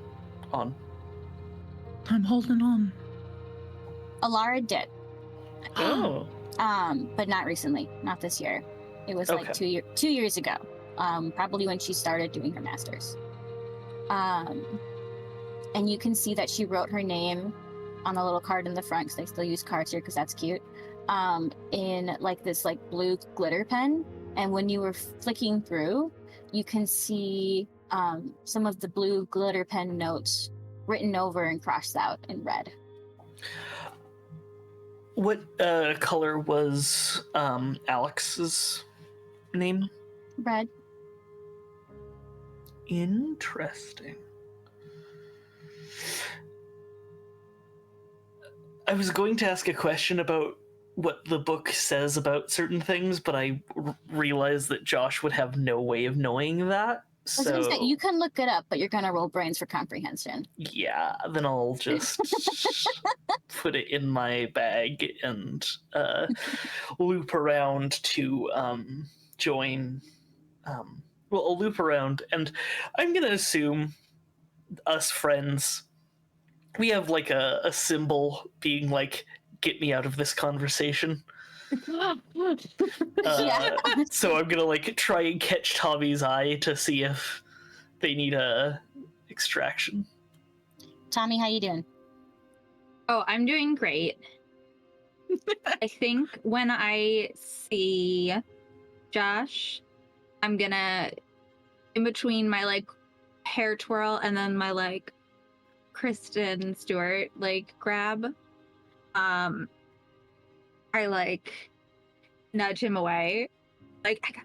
on. I'm holding on. Allorah did. Oh. But not recently, not this year. It was like 2 years ago. Probably when she started doing her master's. And you can see that she wrote her name on a little card in the front, because they still use cards here because that's cute. In like this like blue glitter pen, and when you were flicking through, you can see some of the blue glitter pen notes written over and crossed out in red. What color was Alex's name? Red. Interesting. I was going to ask a question about what the book says about certain things, but I realized that Josh would have no way of knowing that. I was gonna say, you can look it up, but you're gonna roll brains for comprehension. Yeah, then I'll just put it in my bag and loop around to join. Well, I'll loop around, and I'm gonna assume us friends, we have like a symbol being like, get me out of this conversation. Yeah. So I'm gonna like try and catch Tommy's eye to see if they need a extraction. Tommy, how you doing? Oh, I'm doing great. I think when I see Josh, I'm gonna, in between my like hair twirl and then my like Kristen Stewart like grab, I like nudge him away, like I got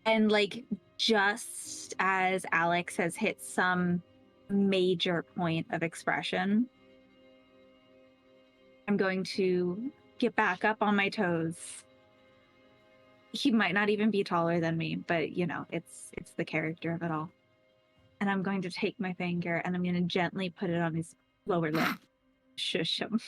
and like just as Alex has hit some major point of expression, I'm going to get back up on my toes. He might not even be taller than me, but you know, it's the character of it all. And I'm going to take my finger and I'm going to gently put it on his lower lip. shush him.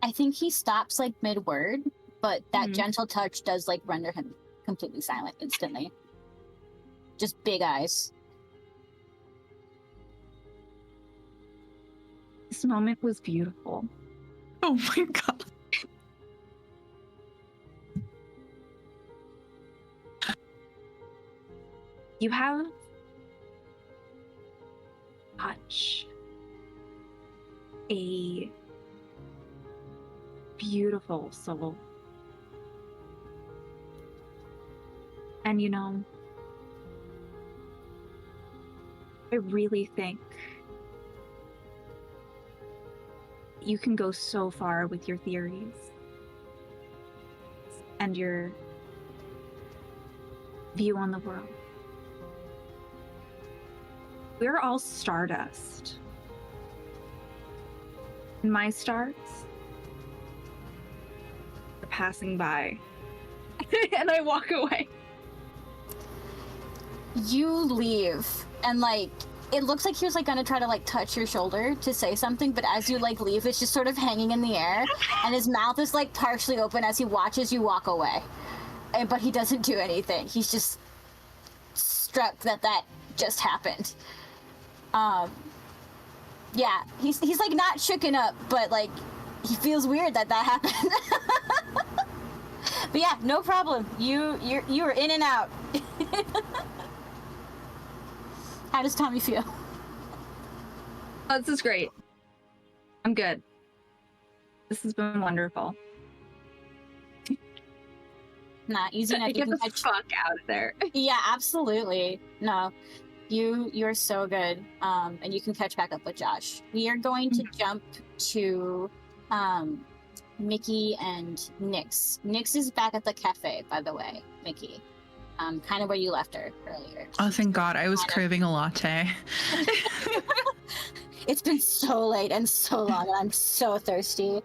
I think he stops like mid-word, but that Mhm. gentle touch does like render him completely silent instantly. Just big eyes. This moment was beautiful. Oh my god. You have such a beautiful soul. And you know, I really think you can go so far with your theories and your view on the world. We're all stardust. And my stars are passing by. And I walk away. You leave, and like it looks like he was like gonna try to like touch your shoulder to say something, but as you like leave, it's just sort of hanging in the air, and his mouth is like partially open as he watches you walk away. But he doesn't do anything. He's just struck that just happened. Yeah, he's like not shooken up, but like he feels weird that happened. But yeah, no problem. You were in and out. How does Tommy feel? Oh, this is great. I'm good. This has been wonderful. Not easy enough. Get the fuck out of there. Yeah, absolutely. No, you're so good. And you can catch back up with Josh. We are going to jump to Mikki and Nyx. Nyx is back at the cafe, by the way, Mikki. Kind of where you left her earlier. Oh, thank God. I was craving a latte. It's been so late and so long, and I'm so thirsty.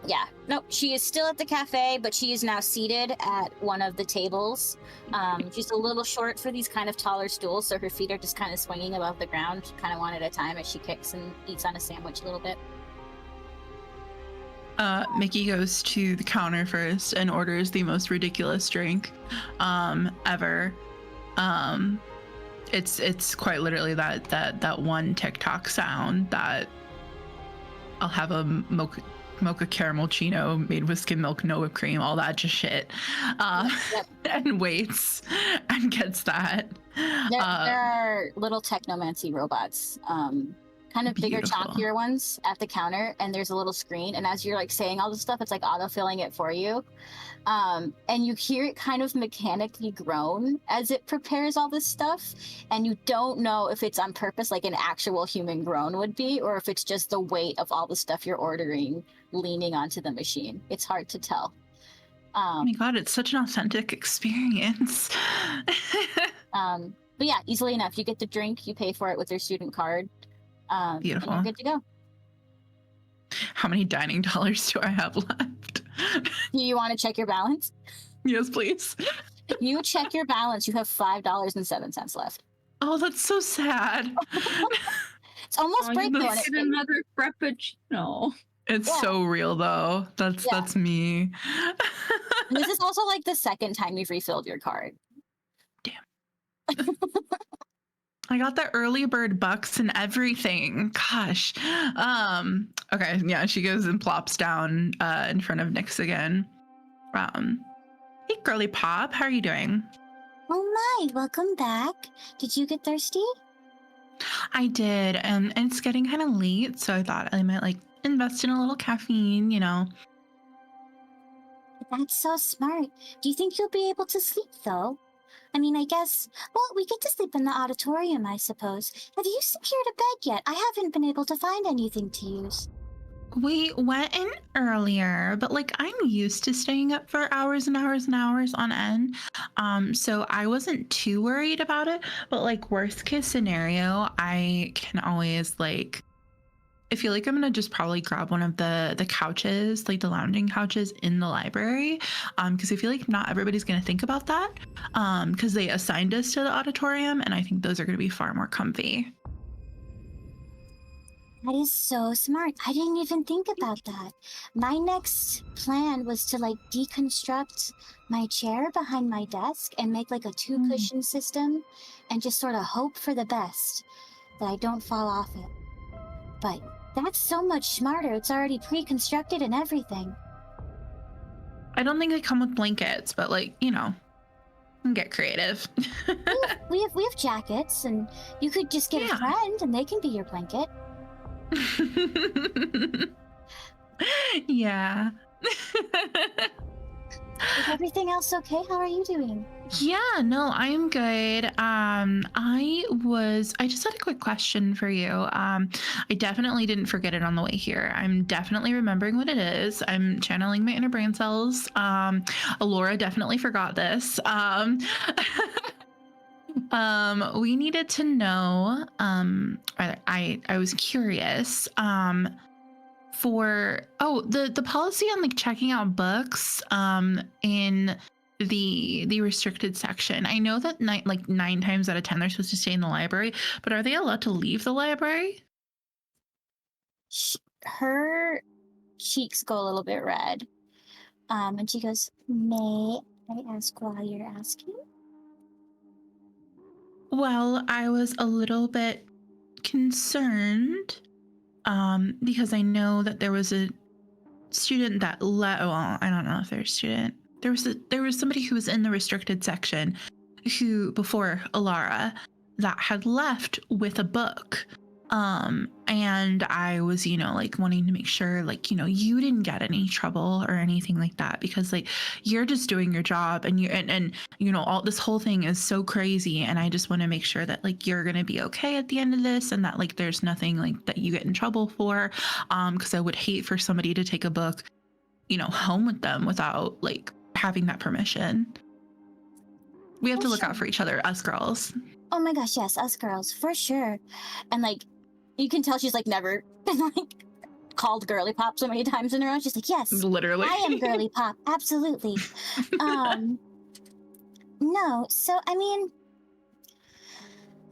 Yeah, no, she is still at the cafe, but she is now seated at one of the tables. She's a little short for these kind of taller stools, so her feet are just kind of swinging above the ground, kind of one at a time as she kicks and eats on a sandwich a little bit. Mikki goes to the counter first and orders the most ridiculous drink ever. It's quite literally that one TikTok sound that I'll have a mocha caramel chino made with skim milk, no whipped cream, all that just shit. And waits and gets that. There are little technomancy robots, kind of bigger, Beautiful. chonkier ones at the counter, and there's a little screen, and as you're like saying all this stuff, it's like auto-filling it for you. And you hear it kind of mechanically groan as it prepares all this stuff, and you don't know if it's on purpose, like an actual human groan would be, or if it's just the weight of all the stuff you're ordering leaning onto the machine. It's hard to tell. Oh my God, it's such an authentic experience. But yeah, easily enough. You get the drink, you pay for it with your student card. Beautiful. And you're good to go. How many dining dollars do I have left? Do you want to check your balance? Yes, please. You check your balance. You have $5.07 left. Oh, that's so sad. It's almost break though. Get another frappuccino. It's Yeah. so real though. That's me. This is also like the second time you've refilled your card. I got the early bird bucks and everything. Gosh. Okay, yeah, she goes and plops down in front of Nyx again. Hey girly pop, how are you doing? Oh my, welcome back. Did you get thirsty? I did, and it's getting kind of late, so I thought I might like invest in a little caffeine, you know. That's so smart. Do you think you'll be able to sleep though? I mean, I guess, well, we get to sleep in the auditorium, I suppose. Have you secured a bed yet? I haven't been able to find anything to use. We went in earlier, but like I'm used to staying up for hours and hours and hours on end. So I wasn't too worried about it, but like worst case scenario, I can always like I feel like I'm gonna just probably grab one of the couches, like the lounging couches in the library, because I feel like not everybody's gonna think about that, because they assigned us to the auditorium, and I think those are gonna be far more comfy. That is so smart. I didn't even think about that. My next plan was to like deconstruct my chair behind my desk and make like a 2-cushion system and just sort of hope for the best that I don't fall off it. But that's so much smarter. It's already pre-constructed and everything. I don't think they come with blankets, but like, you know, get creative. We have jackets, and you could just get a friend and they can be your blanket. Yeah. Is everything else okay? How are you doing? Yeah, no, I am good. I just had a quick question for you. I definitely didn't forget it on the way here. I'm definitely remembering what it is. I'm channeling my inner brain cells. Allorah definitely forgot this. We needed to know, I was curious, for the policy on like checking out books in the restricted section. I know that 9 times out of 10 they're supposed to stay in the library, but are they allowed to leave the library? Her cheeks go a little bit red, and she goes, "May I ask why you're asking?" Well, I was a little bit concerned because I know that there was a student that well, I don't know if there's a student. There was somebody who was in the restricted section who, before Allorah, that had left with a book. And I was, you know, like wanting to make sure, like, you know, you didn't get any trouble or anything like that, because like you're just doing your job, and you know, all this whole thing is so crazy, and I just want to make sure that like you're gonna be okay at the end of this, and that like there's nothing like that you get in trouble for, because I would hate for somebody to take a book, you know, home with them without like having that permission. We have to look out for each other, us girls. Oh my gosh, yes, us girls, for sure. And like, you can tell she's like never been like called girly pop so many times in a row. She's like, yes, Literally. I am girly pop, absolutely. No, so I mean,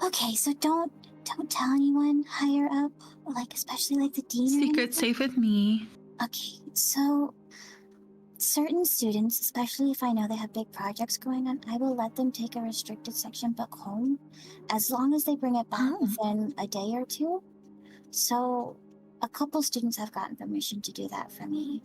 okay, so don't tell anyone higher up, like especially like the dean. Secret safe with me. Okay, so certain students, especially if I know they have big projects going on, I will let them take a restricted section book home as long as they bring it back within a day or two. So a couple students have gotten permission to do that for me.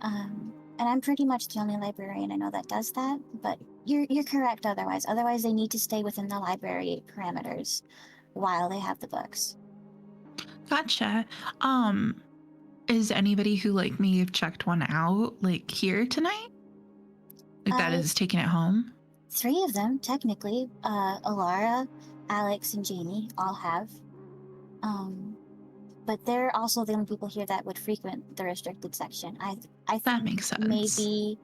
And I'm pretty much the only librarian I know that does that, but you're correct otherwise. Otherwise, they need to stay within the library parameters while they have the books. Gotcha. Is anybody who like may have checked one out like here tonight? Like that is taking it home? 3 of them, technically. Allorah, Alex, and Jamie all have. But they're also the only people here that would frequent the restricted section. I think that makes sense. Maybe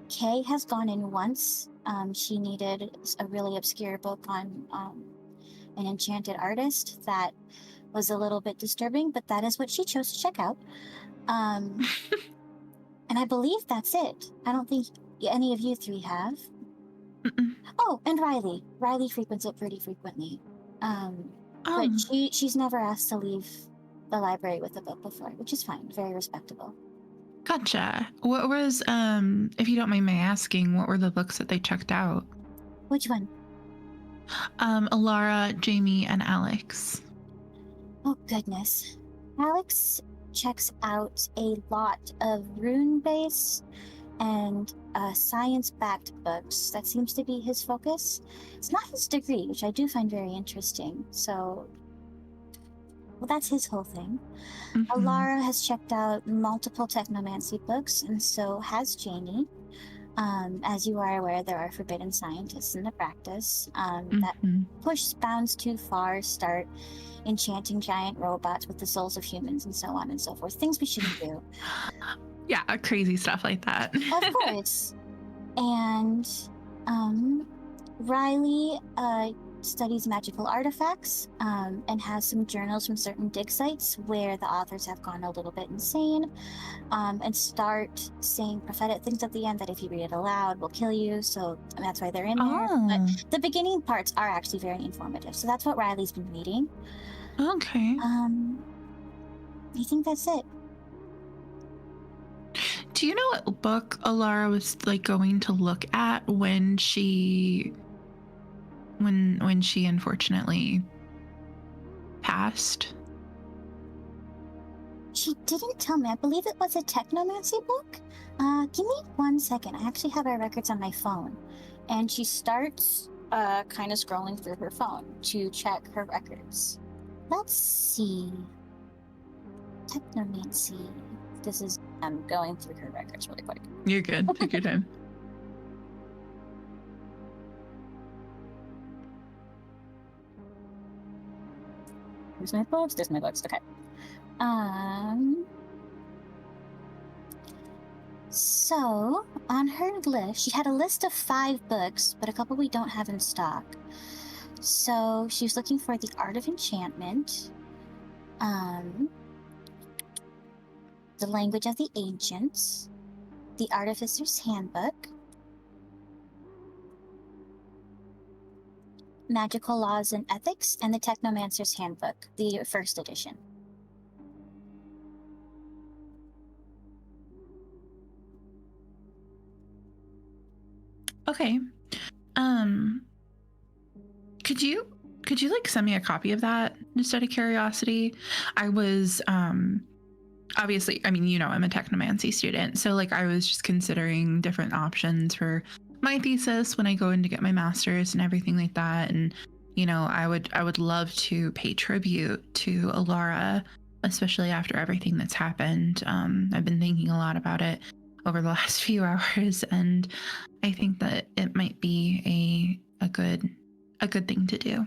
Kay has gone in once. She needed a really obscure book on an enchanted artist that was a little bit disturbing, but that is what she chose to check out. And I believe that's it. I don't think any of you 3 have. Oh, and Riley. Riley frequents it pretty frequently. But she's never asked to leave the library with a book before, which is fine. Very respectable. Gotcha. What was, if you don't mind my asking, what were the books that they checked out? Which one? Allorah, Jamie, and Alex. Oh, goodness. Alex checks out a lot of rune-based and science-backed books. That seems to be his focus. It's not his degree, which I do find very interesting. So, well, that's his whole thing. Allorah has checked out multiple technomancy books, and so has Jamie. As you are aware, there are forbidden scientists in the practice that push bounds too far, start enchanting giant robots with the souls of humans, and so on and so forth. Things we shouldn't do. Yeah, crazy stuff like that. Of course. And Riley studies magical artifacts and has some journals from certain dig sites where the authors have gone a little bit insane and start saying prophetic things at the end that if you read it aloud will kill you. So that's why they're in there. But the beginning parts are actually very informative. So that's what Riley's been reading. Okay. I think that's it. Do you know what book Allorah was like going to look at when she unfortunately passed? She didn't tell me. I believe it was a technomancy book. Give me 1 second. I actually have our records on my phone. And she starts kind of scrolling through her phone to check her records. Let's see. Technomancy. This is I'm going through her records really quick. You're good. Take your time. There's my books. There's my books. Okay. So on her list, she had a list of 5 books, but a couple we don't have in stock. So she was looking for The Art of Enchantment, The Language of the Ancients, The Artificer's Handbook, Magical Laws and Ethics, and The Technomancer's Handbook, the first edition. Okay. Could you like send me a copy of that just out of curiosity? I was obviously, I mean, you know, I'm a technomancy student, so like I was just considering different options for my thesis when I go in to get my master's and everything like that. And you know, I would love to pay tribute to Allorah, especially after everything that's happened. I've been thinking a lot about it over the last few hours, and I think that it might be a good thing to do.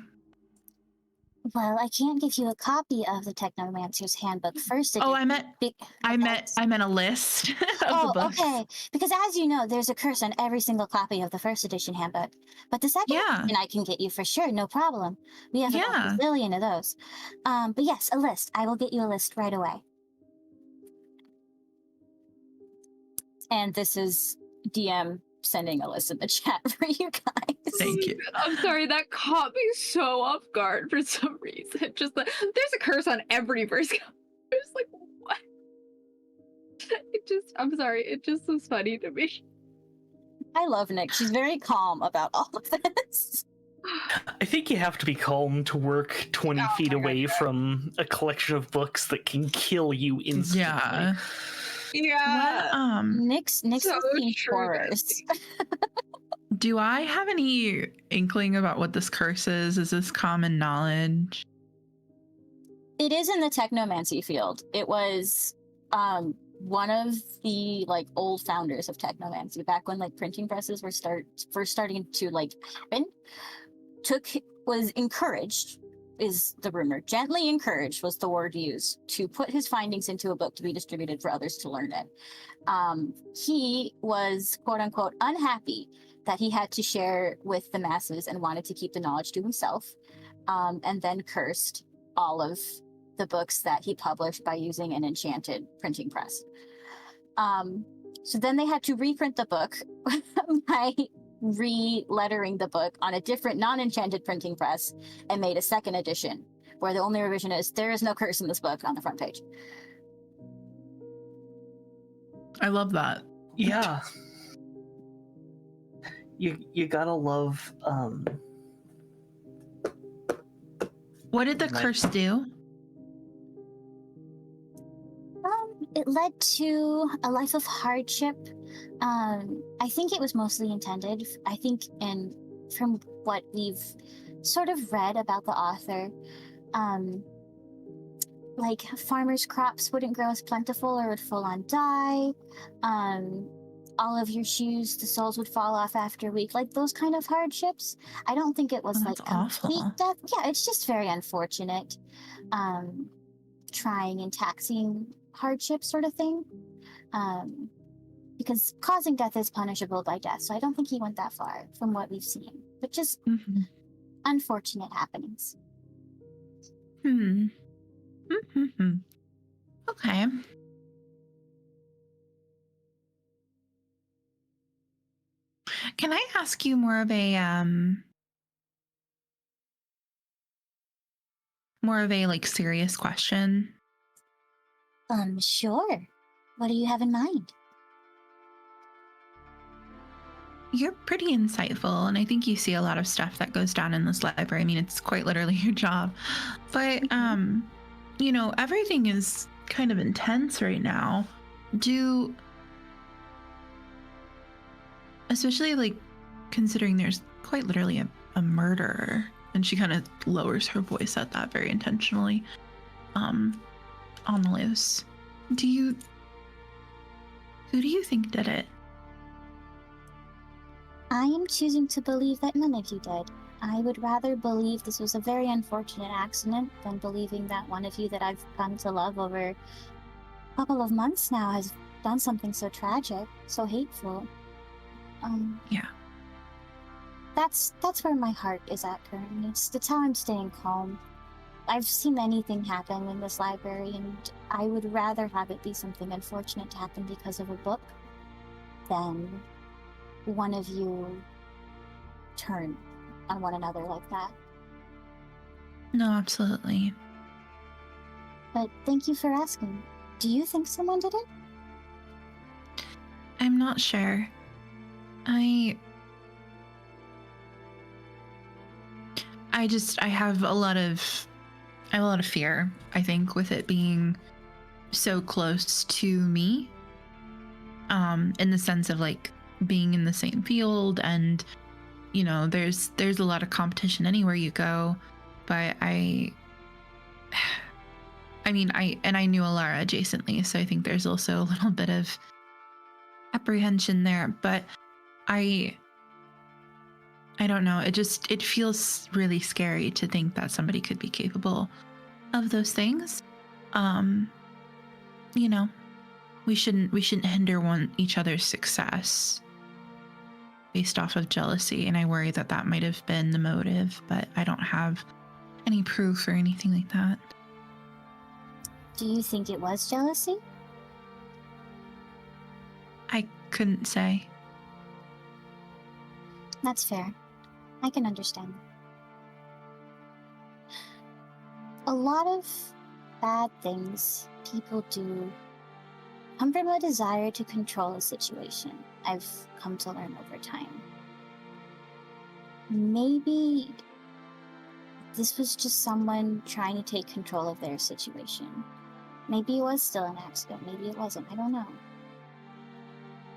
Well, I can't give you a copy of the Technomancer's Handbook first edition. Oh, I meant a list of the books. Okay. Because as you know, there's a curse on every single copy of the first edition handbook. But the second edition I can get you for sure, no problem. We have a zillion of those. But yes, a list. I will get you a list right away. And this is DM sending a list in the chat for you guys. Thank you. I'm sorry, that caught me so off guard for some reason. Just like, there's a curse on every first copy. I was like, what? I'm sorry, it just was funny to me. I love Nick. She's very calm about all of this. I think you have to be calm to work 20 feet away from a collection of books that can kill you instantly. Yeah. Nick's so looking true, horrors. Do I have any inkling about what this curse is? Is this common knowledge? It is in the technomancy field. It was one of the like old founders of technomancy back when like printing presses were first starting to like happen. Was encouraged, is the rumor. Gently encouraged was the word used, to put his findings into a book to be distributed for others to learn it. He was quote unquote unhappy that he had to share with the masses and wanted to keep the knowledge to himself, and then cursed all of the books that he published by using an enchanted printing press. So then they had to reprint the book by re-lettering the book on a different non-enchanted printing press and made a second edition where the only revision is there is no curse in this book on the front page. I love that. Yeah. You gotta love What did the curse do? It led to a life of hardship. I think it was mostly intended. I think, and from what we've sort of read about the author, like farmers' crops wouldn't grow as plentiful or would full on die. All of your shoes, the soles would fall off after a week. Like those kind of hardships. I don't think it was like complete death. Yeah, it's just very unfortunate. Trying and taxing hardship sort of thing. Because causing death is punishable by death, so I don't think he went that far from what we've seen. But just unfortunate happenings. Okay. Can I ask you more of a like serious question? Sure. What do you have in mind? You're pretty insightful, and I think you see a lot of stuff that goes down in this library. I mean, it's quite literally your job. But, everything is kind of intense right now. Especially, like, considering there's quite literally a murderer, and she kind of lowers her voice at that very intentionally, on the loose. Who do you think did it? I am choosing to believe that none of you did. I would rather believe this was a very unfortunate accident than believing that one of you that I've come to love over a couple of months now has done something so tragic, so hateful. Yeah. That's where my heart is at currently. It's how I'm staying calm. I've seen anything happen in this library, and I would rather have it be something unfortunate to happen because of a book than one of you turn on one another like that. No, absolutely. But thank you for asking. Do you think someone did it? I'm not sure. I have a lot of fear, I think, with it being so close to me. In the sense of like being in the same field, and there's a lot of competition anywhere you go. But I knew Allorah adjacently, so I think there's also a little bit of apprehension there. But I don't know. It feels really scary to think that somebody could be capable of those things. We shouldn't hinder each other's success based off of jealousy, and I worry that might have been the motive, but I don't have any proof or anything like that. Do you think it was jealousy? I couldn't say. That's fair. I can understand. A lot of bad things people do come from a desire to control a situation. I've come to learn over time. Maybe this was just someone trying to take control of their situation. Maybe it was still an accident, maybe it wasn't, I don't know.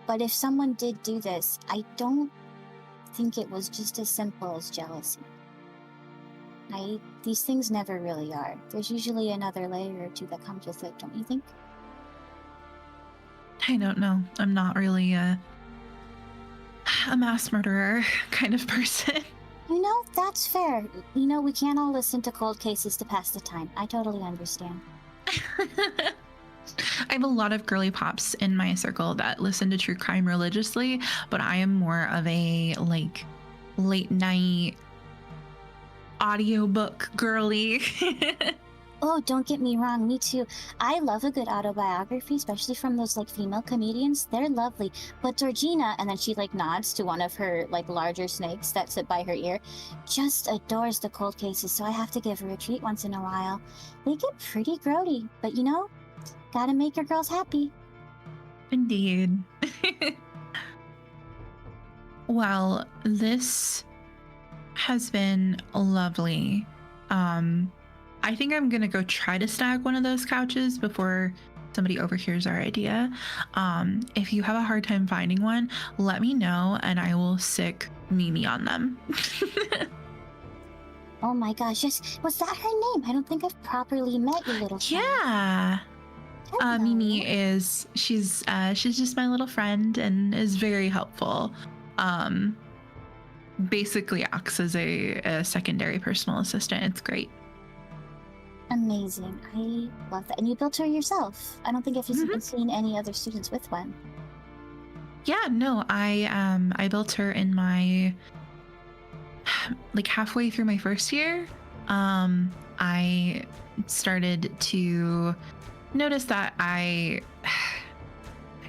But if someone did do this, I don't think it was just as simple as jealousy. These things never really are. There's usually another layer or two that comes with it, don't you think? I don't know. I'm not really a mass murderer kind of person. That's fair. We can't all listen to cold cases to pass the time. I totally understand. I have a lot of girly pops in my circle that listen to true crime religiously, but I am more of a like late night audiobook girly. Oh, don't get me wrong, me too. I love a good autobiography, especially from those like female comedians. They're lovely. But Georgina, and then she like nods to one of her like larger snakes that sit by her ear, just adores the cold cases, so I have to give her a treat once in a while. They get pretty grody, but gotta make your girls happy. Indeed. Well, this has been lovely. I think I'm gonna go try to snag one of those couches before somebody overhears our idea. If you have a hard time finding one, let me know and I will sick Mimi on them. Oh my gosh, yes. Was that her name? I don't think I've properly met your little friend. Yeah. Hello. Mimi she's just my little friend and is very helpful. Basically acts as a secondary personal assistant. It's great. Amazing. I love that. And you built her yourself. I don't think I've seen any other students with one. Yeah, no, I built her in my like halfway through my first year. I started to notice that I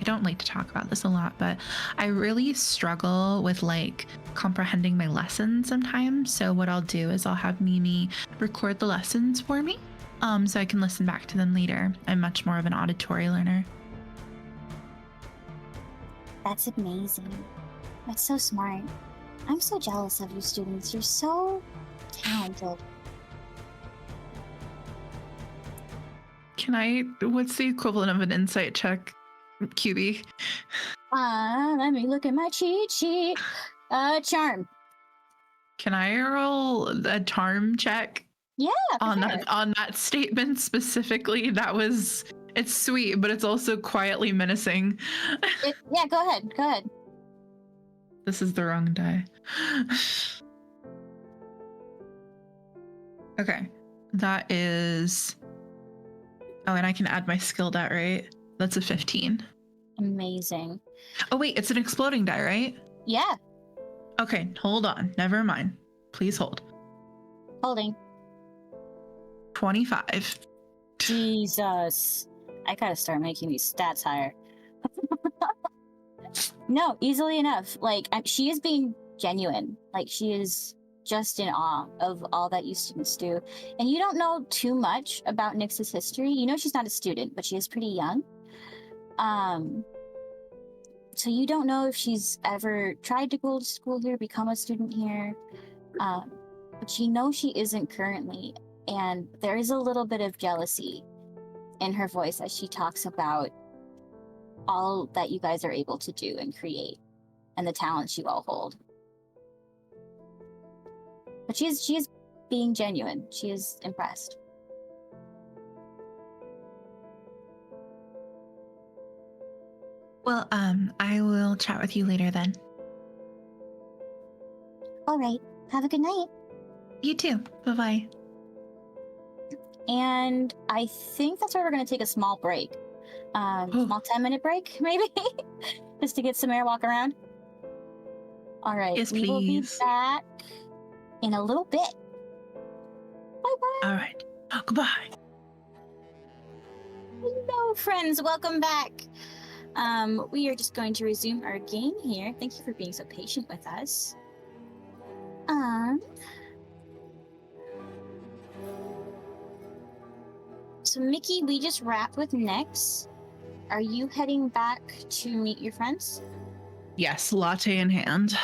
don't like to talk about this a lot, but I really struggle with like comprehending my lessons sometimes. So what I'll do is I'll have Mimi record the lessons for me. so I can listen back to them later. I'm much more of an auditory learner. That's amazing. That's so smart. I'm so jealous of you students. You're so talented. What's the equivalent of an insight check, QB? Let me look at my cheat sheet. Charm. Can I roll a charm check Yeah, on sure. that statement specifically? It's sweet, but it's also quietly menacing. Yeah, go ahead. Go ahead. This is the wrong die. Okay, that is. Oh, and I can add my skill die, right? That's a 15. Amazing. Oh wait, it's an exploding die, right? Yeah, Okay, hold on. Never mind. Please hold. holding. 25. Jesus. I gotta start making these stats higher. No, easily enough. Like, she is being genuine. Like, she is just in awe of all that you students do. And you don't know too much about Nyx's history. You know she's not a student, but she is pretty young. So you don't know if she's ever tried to go to school here, become a student here. But you know she isn't currently. And there is a little bit of jealousy in her voice as she talks about all that you guys are able to do and create and the talents you all hold. But she is being genuine. She is impressed. Well, I will chat with you later then. All right. Have a good night. You too. Bye-bye. And I think that's where we're going to take a small break. Small 10-minute break, maybe? Just to get some air, walk around. All right. Yes, we will be please. back in a little bit. Bye-bye. All right. Oh, goodbye. Hello, friends. Welcome back. We are just going to resume our game here. Thank you for being so patient with us. So Mikki, we just wrapped with Nyx. Are you heading back to meet your friends? Yes, latte in hand.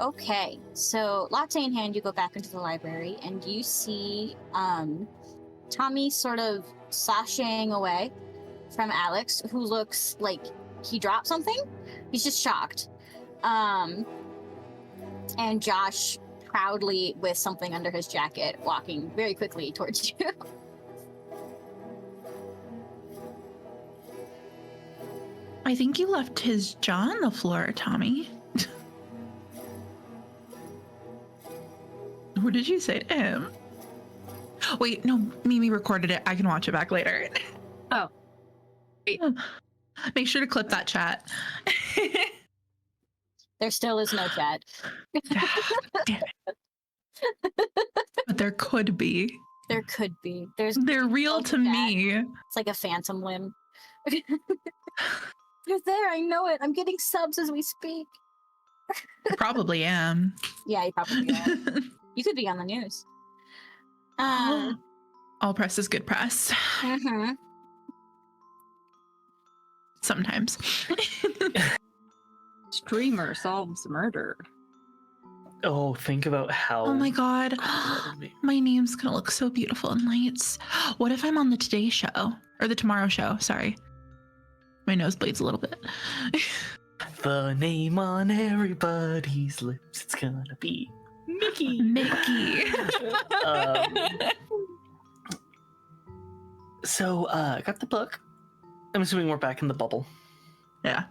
Okay, so latte in hand, you go back into the library and you see Tommy sort of sashaying away from Alex, who looks like he dropped something. He's just shocked. And Josh proudly with something under his jacket, walking very quickly towards you. I think you left his jaw on the floor, Tommy. What did you say to him? Wait, no, Mimi recorded it. I can watch it back later. Oh. Wait. Make sure to clip that chat. There still is no chat. Damn it. But there could be. There could be. They're real to chat. me. It's like a phantom limb. They're there, I know it. I'm getting subs as we speak. I probably am. Yeah, you probably are. You could be on the news. All press is good press. Mhm. Sometimes. Streamer solves murder. Oh, think about how. Oh my god. My name's gonna look so beautiful in lights. What if I'm on the Today Show? Or the Tomorrow Show, sorry. My nose bleeds a little bit. The name on everybody's lips, it's gonna be Mikki. Mikki. So, I got the book. I'm assuming we're back in the bubble. Yeah.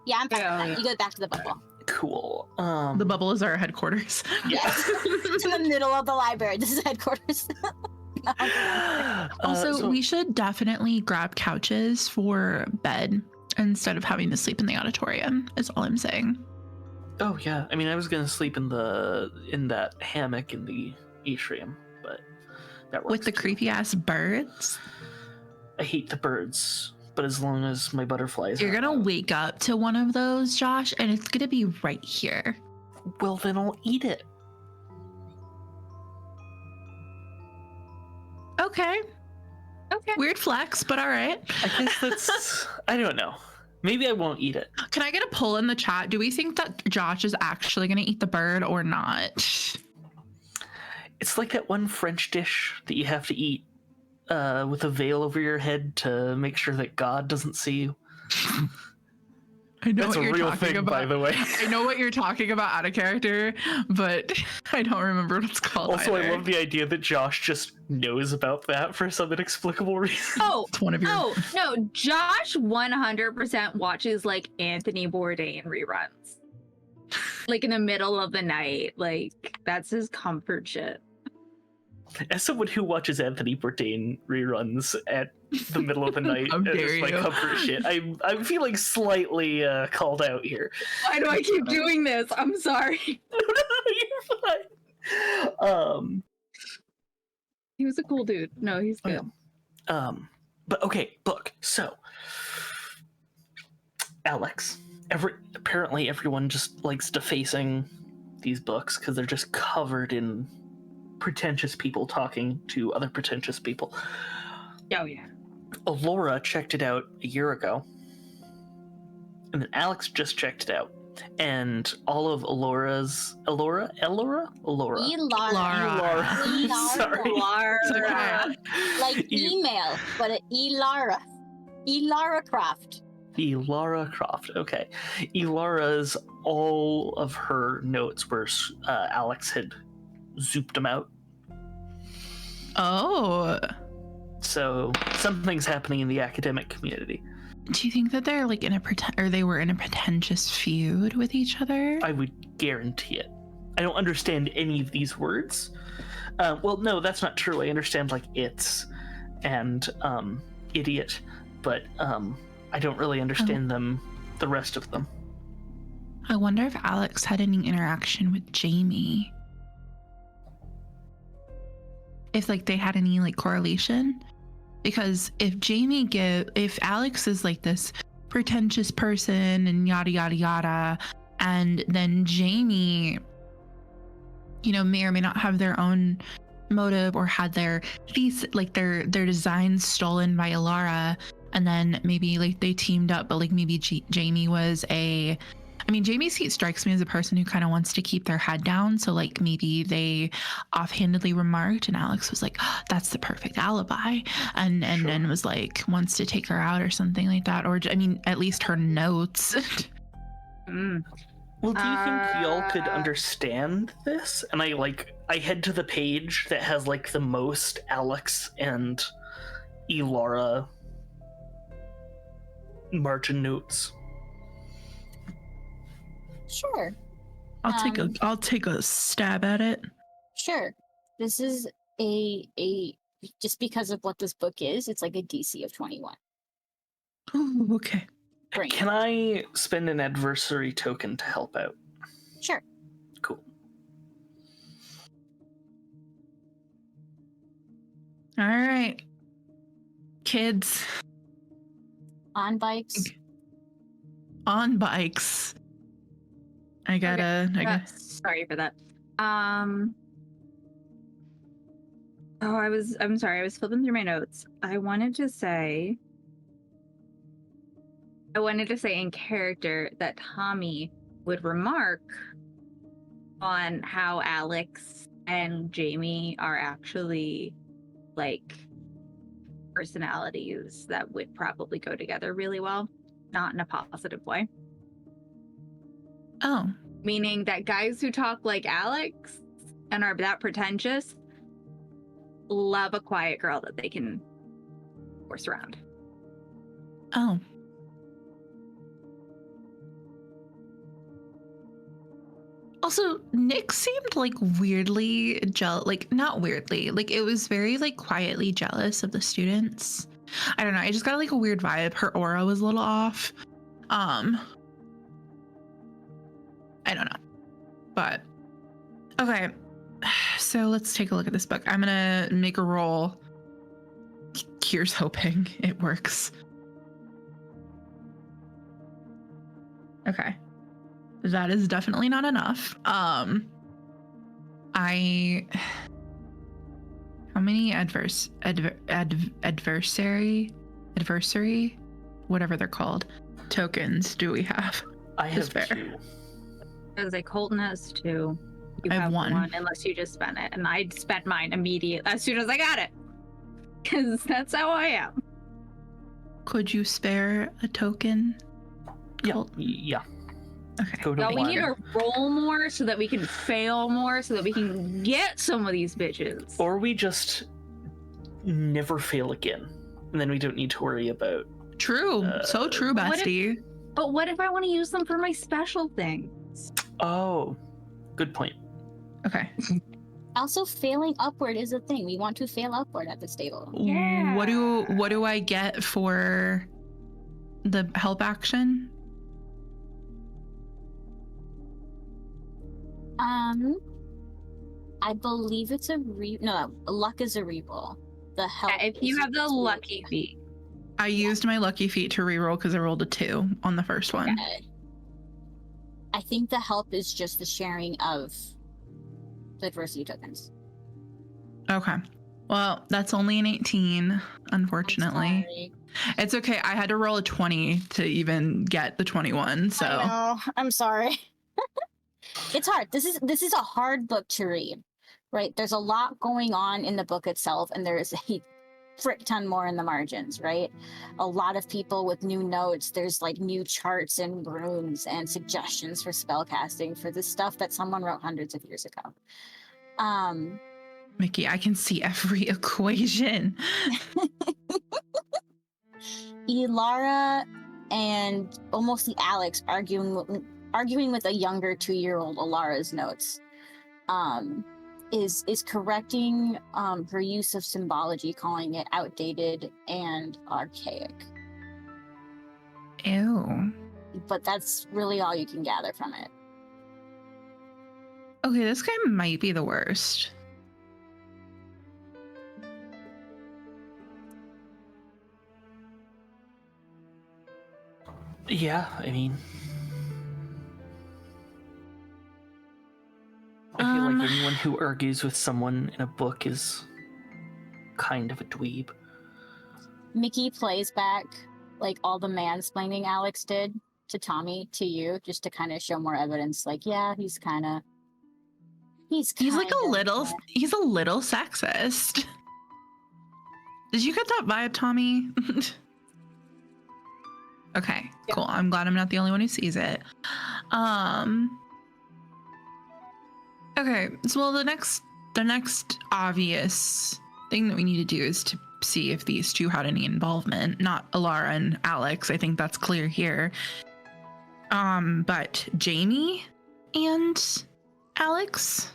Yeah, I'm back. Yeah, You go back to the bubble. Cool. The bubble is our headquarters. Yes. It's in the middle of the library. This is headquarters. Also, we should definitely grab couches for bed instead of having to sleep in the auditorium, is all I'm saying. Oh yeah, I mean, I was gonna sleep in that hammock in the atrium, but that works. With the too. creepy ass birds. I hate the birds, but as long as my butterflies, You're are gonna out- wake up to one of those, Josh, and it's gonna be right here. Well, then I'll eat it. Okay. Okay. Weird flex, but all right. I guess that's. I don't know. Maybe I won't eat it. Can I get a poll in the chat? Do we think that Josh is actually going to eat the bird or not? It's like that one French dish that you have to eat with a veil over your head to make sure that God doesn't see you. I know That's what a you're real talking thing, about. by the way. I know what you're talking about out of character, but I don't remember what it's called. Also, either. I love the idea that Josh just knows about that for some inexplicable reason. Oh, It's one of your. oh no! Josh 100% watches like Anthony Bourdain reruns, like in the middle of the night. Like that's his comfort shit. As someone who watches Anthony Bourdain reruns at the middle of the night How dare as my you. comfort shit, I'm feeling slightly called out here. Why do I keep doing this? I'm sorry. You're fine. He was a cool dude. No, he's good. But okay, look. So, Alex. Apparently, everyone just likes defacing these books because they're just covered in pretentious people talking to other pretentious people. Oh yeah. Allorah checked it out a year ago, and then Alex just checked it out, and all of Allorah's Allorah. Sorry. Lara. Like email, but an Lara Croft. Lara Croft. Okay. Elara's, all of her notes were Alex had zooped them out. Oh. So something's happening in the academic community. Do you think that they're like they were in a pretentious feud with each other? I would guarantee it. I don't understand any of these words. Well, no, that's not true. I understand like it's and idiot, but I don't really understand the rest of them. I wonder if Alex had any interaction with Jamie. If like they had any like correlation, because if Alex is like this pretentious person and yada yada yada, and then Jamie, may or may not have their own motive or had their designs stolen by Allorah, and then maybe like they teamed up, but like maybe Jamie was Jamie strikes me as a person who kind of wants to keep their head down. So like maybe they offhandedly remarked and Alex was like, oh, that's the perfect alibi. And Sure. then was like, wants to take her out or something like that. Or at least her notes. Mm. Well, do you think y'all could understand this? And I head to the page that has like the most Alex and Allorah margin notes. Sure. I'll take a stab at it. Sure. This is a just because of what this book is, it's like a DC of 21. Oh, okay. Great. Can I spend an adversary token to help out? Sure. Cool. All right. Kids On bikes. on bikes. I guess. Sorry for that. I'm sorry, I was flipping through my notes. I wanted to say in character that Tommy would remark on how Alex and Jamie are actually like personalities that would probably go together really well, not in a positive way. Oh. Meaning that guys who talk like Alex and are that pretentious love a quiet girl that they can force around. Oh. Also, Nick seemed like weirdly jealous, like not weirdly, like it was very like quietly jealous of the students. I don't know. I just got like a weird vibe. Her aura was a little off. I don't know. But okay. So let's take a look at this book. I'm gonna make a roll. Here's hoping it works. Okay. That is definitely not enough. How How many adversary, whatever they're called, tokens do we have? I have spare. 2. I was like, Colton has 2. You I have have one. unless you just spent it. And I spent mine immediately as soon as I got it. Because that's how I am. Could you spare a token? Yeah. Colt? Yeah. Okay. Go to No, we one. need to roll more so that we can fail more so that we can get some of these bitches. Or we just never fail again. And then we don't need to worry about. True. So true, what if- bestie. But what if I want to use them for my special things? Oh, good point. Okay. Also, failing upward is a thing. We want to fail upward at this table. Yeah. What do I get for the help action? I believe it's no, luck is a reroll. The help. If you is have the a lucky reroll. feet. I used my lucky feet to reroll because I rolled a 2 on the first one. Okay. I think the help is just the sharing of the adversity tokens. Okay. Well, that's only an 18, I'm unfortunately. sorry. It's okay. I had to roll a 20 to even get the 21, so. I know. I'm sorry. It's hard. This is a hard book to read, right? There's a lot going on in the book itself, and there's a frick ton more in the margins, right? A lot of people with new notes. There's like new charts and runes and suggestions for spellcasting for this stuff that someone wrote hundreds of years ago. Mikki, I can see every equation. Allorah and mostly Alex arguing with a younger 2-year-old Allorah's notes, is correcting her use of symbology, calling it outdated and archaic. Ew. But that's really all you can gather from it. Okay, this guy might be the worst. Yeah, I mean, I feel like anyone who argues with someone in a book is kind of a dweeb. Mikki plays back like all the mansplaining Alex did to Tommy to you, just to kind of show more evidence. Like, yeah, he's like He's a little sexist. Did you get that vibe, Tommy? Okay, Yeah. cool. I'm glad I'm not the only one who sees it. Okay, so well, the next obvious thing that we need to do is to see if these two had any involvement. Not Allorah and Alex. I think that's clear here. But Jamie and Alex.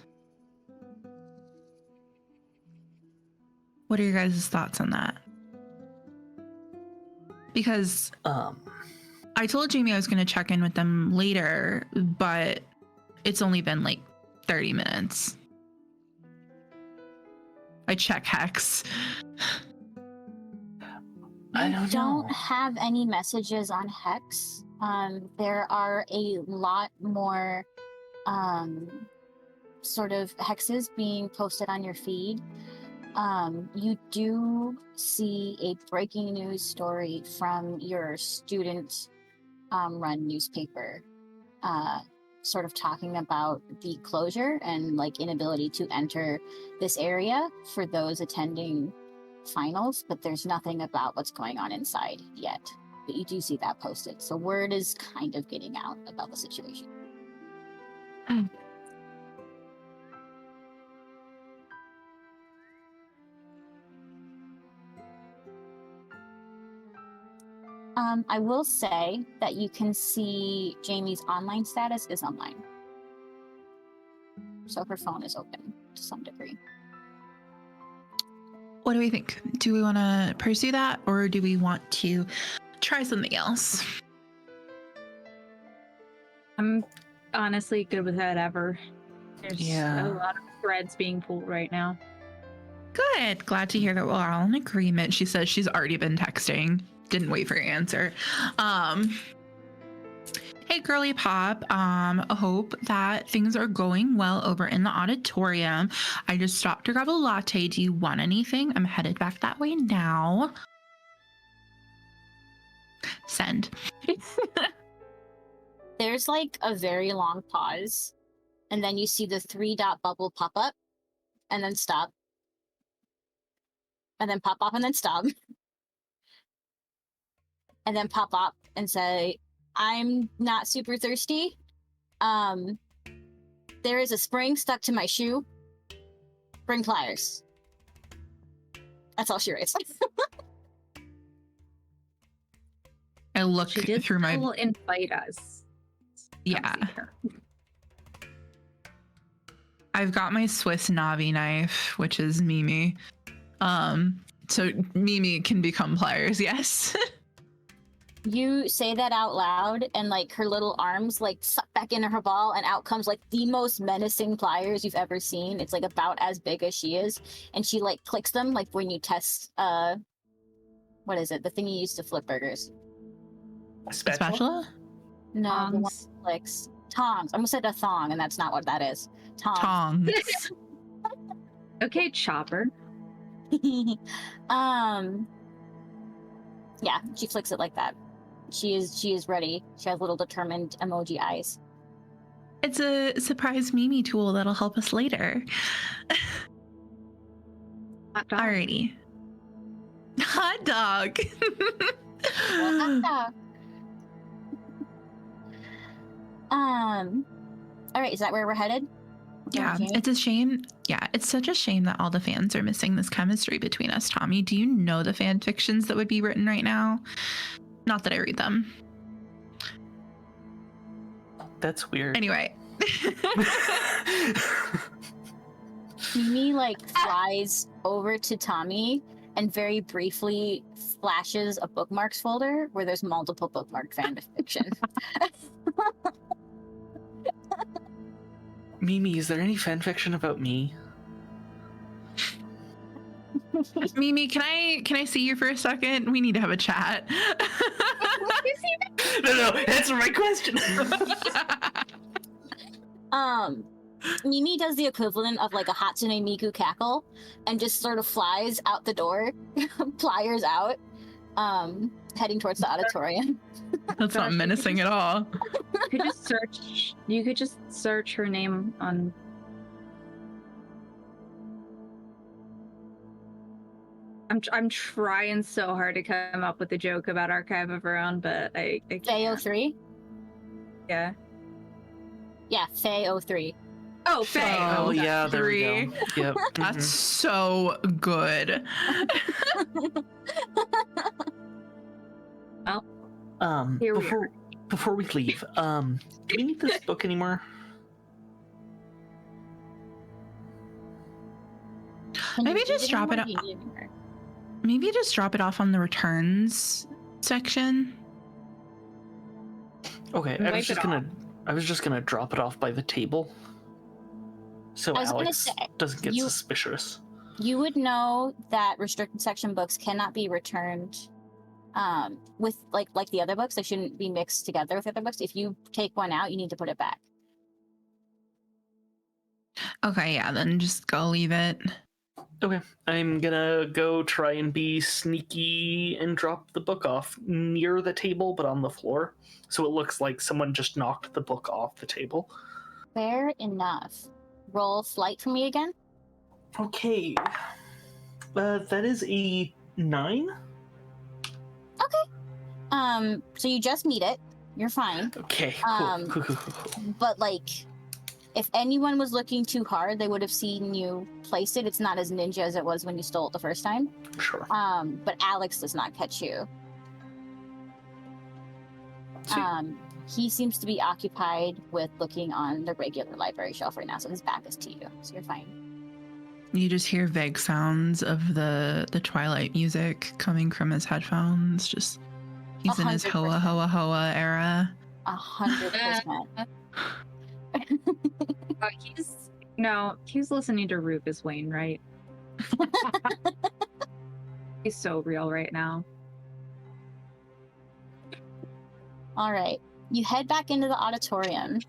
What are your guys' thoughts on that? Because I told Jamie I was going to check in with them later, but it's only been like 30 minutes. I check Hex. I don't know. have any messages on Hex. There are a lot more sort of hexes being posted on your feed. You do see a breaking news story from your student run newspaper, sort of talking about the closure and like inability to enter this area for those attending finals, but there's nothing about what's going on inside yet. But you do see that posted, so word is kind of getting out about the situation. I will say that you can see Jamie's online status is online. So her phone is open to some degree. What do we think? Do we want to pursue that, or do we want to try something else? I'm honestly good with whatever. There's Yeah. a lot of threads being pulled right now. Good. Glad to hear that we're all in agreement. She says she's already been texting. Didn't wait for your answer. Hey, Hey, girly pop. Hope that things are going well over in the auditorium. I just stopped to grab a latte. Do you want anything? I'm headed back that way now. Send. There's like a very long pause, and then you see the 3-dot bubble pop up, and then stop, and then pop up, and then stop, and then pop up and say, "I'm not super thirsty. There is a spring stuck to my shoe. Bring pliers." That's all she writes. I look She did through my. still invite us. Yeah. Come see her. I've got my Swiss Navi knife, which is Mimi. So Mimi can become pliers, yes. You say that out loud, and like her little arms like suck back into her ball, and out comes like the most menacing pliers you've ever seen. It's like about as big as she is, and she like clicks them like when you test what is it? The thing you use to flip burgers. Spatula? No, the one Tongs. that clicks. Tongs. I almost said a thong, and that's not what that is. Tongs. Tongs. Okay, Chopper. Yeah, she flicks it like that. She is ready. She has little determined emoji eyes. It's a surprise Mimi tool that'll help us later. Hot dog. Alrighty. Hot dog. All right, is that where we're headed? Yeah, Okay. it's a shame. Yeah, it's such a shame that all the fans are missing this chemistry between us, Tommy. Do you know the fan fictions that would be written right now? Not that I read them. That's weird. Anyway. Mimi like flies over to Tommy and very briefly flashes a bookmarks folder where there's multiple bookmarked fan fiction. Mimi, is there any fanfiction about me? Mimi, can I see you for a second? We need to have a chat. No, answer my question. Mimi does the equivalent of like a Hatsune Miku cackle and just sort of flies out the door, pliers out, heading towards the auditorium. That's not menacing at all. You could just search her name on. I'm trying so hard to come up with a joke about Archive of Our Own, but I can't. Faye03? Yeah. Yeah, Faye03. Oh, Faye. Oh, yeah, there we Three. go. Yep. That's so good. Here we before we leave, do we need this book anymore? Can you Maybe read just drop it anymore? up. Do you need it more? Maybe just drop it off on the returns section. Okay, Wipe I was just gonna drop it off by the table, so I was gonna Alex say, doesn't get you- suspicious. You would know that restricted section books cannot be returned with like the other books. They shouldn't be mixed together with the other books. If you take one out, you need to put it back. Okay, yeah, then just go leave it. Okay, I'm gonna go try and be sneaky and drop the book off near the table, but on the floor, so it looks like someone just knocked the book off the table. Fair enough. Roll flight for me again. Okay, that is a 9. So you just meet it. You're fine. Okay, Um, cool. But like, if anyone was looking too hard, they would have seen you place it. It's not as ninja as it was when you stole it the first time. Sure. But Alex does not catch you. Sweet. He seems to be occupied with looking on the regular library shelf right now, so his back is to you, so you're fine. You just hear vague sounds of the Twilight music coming from his headphones. Just he's in his 100%. hoa hoa hoa era. 100%. He's listening to Rufus Wainwright. He's so real right now. All right. You head back into the auditorium,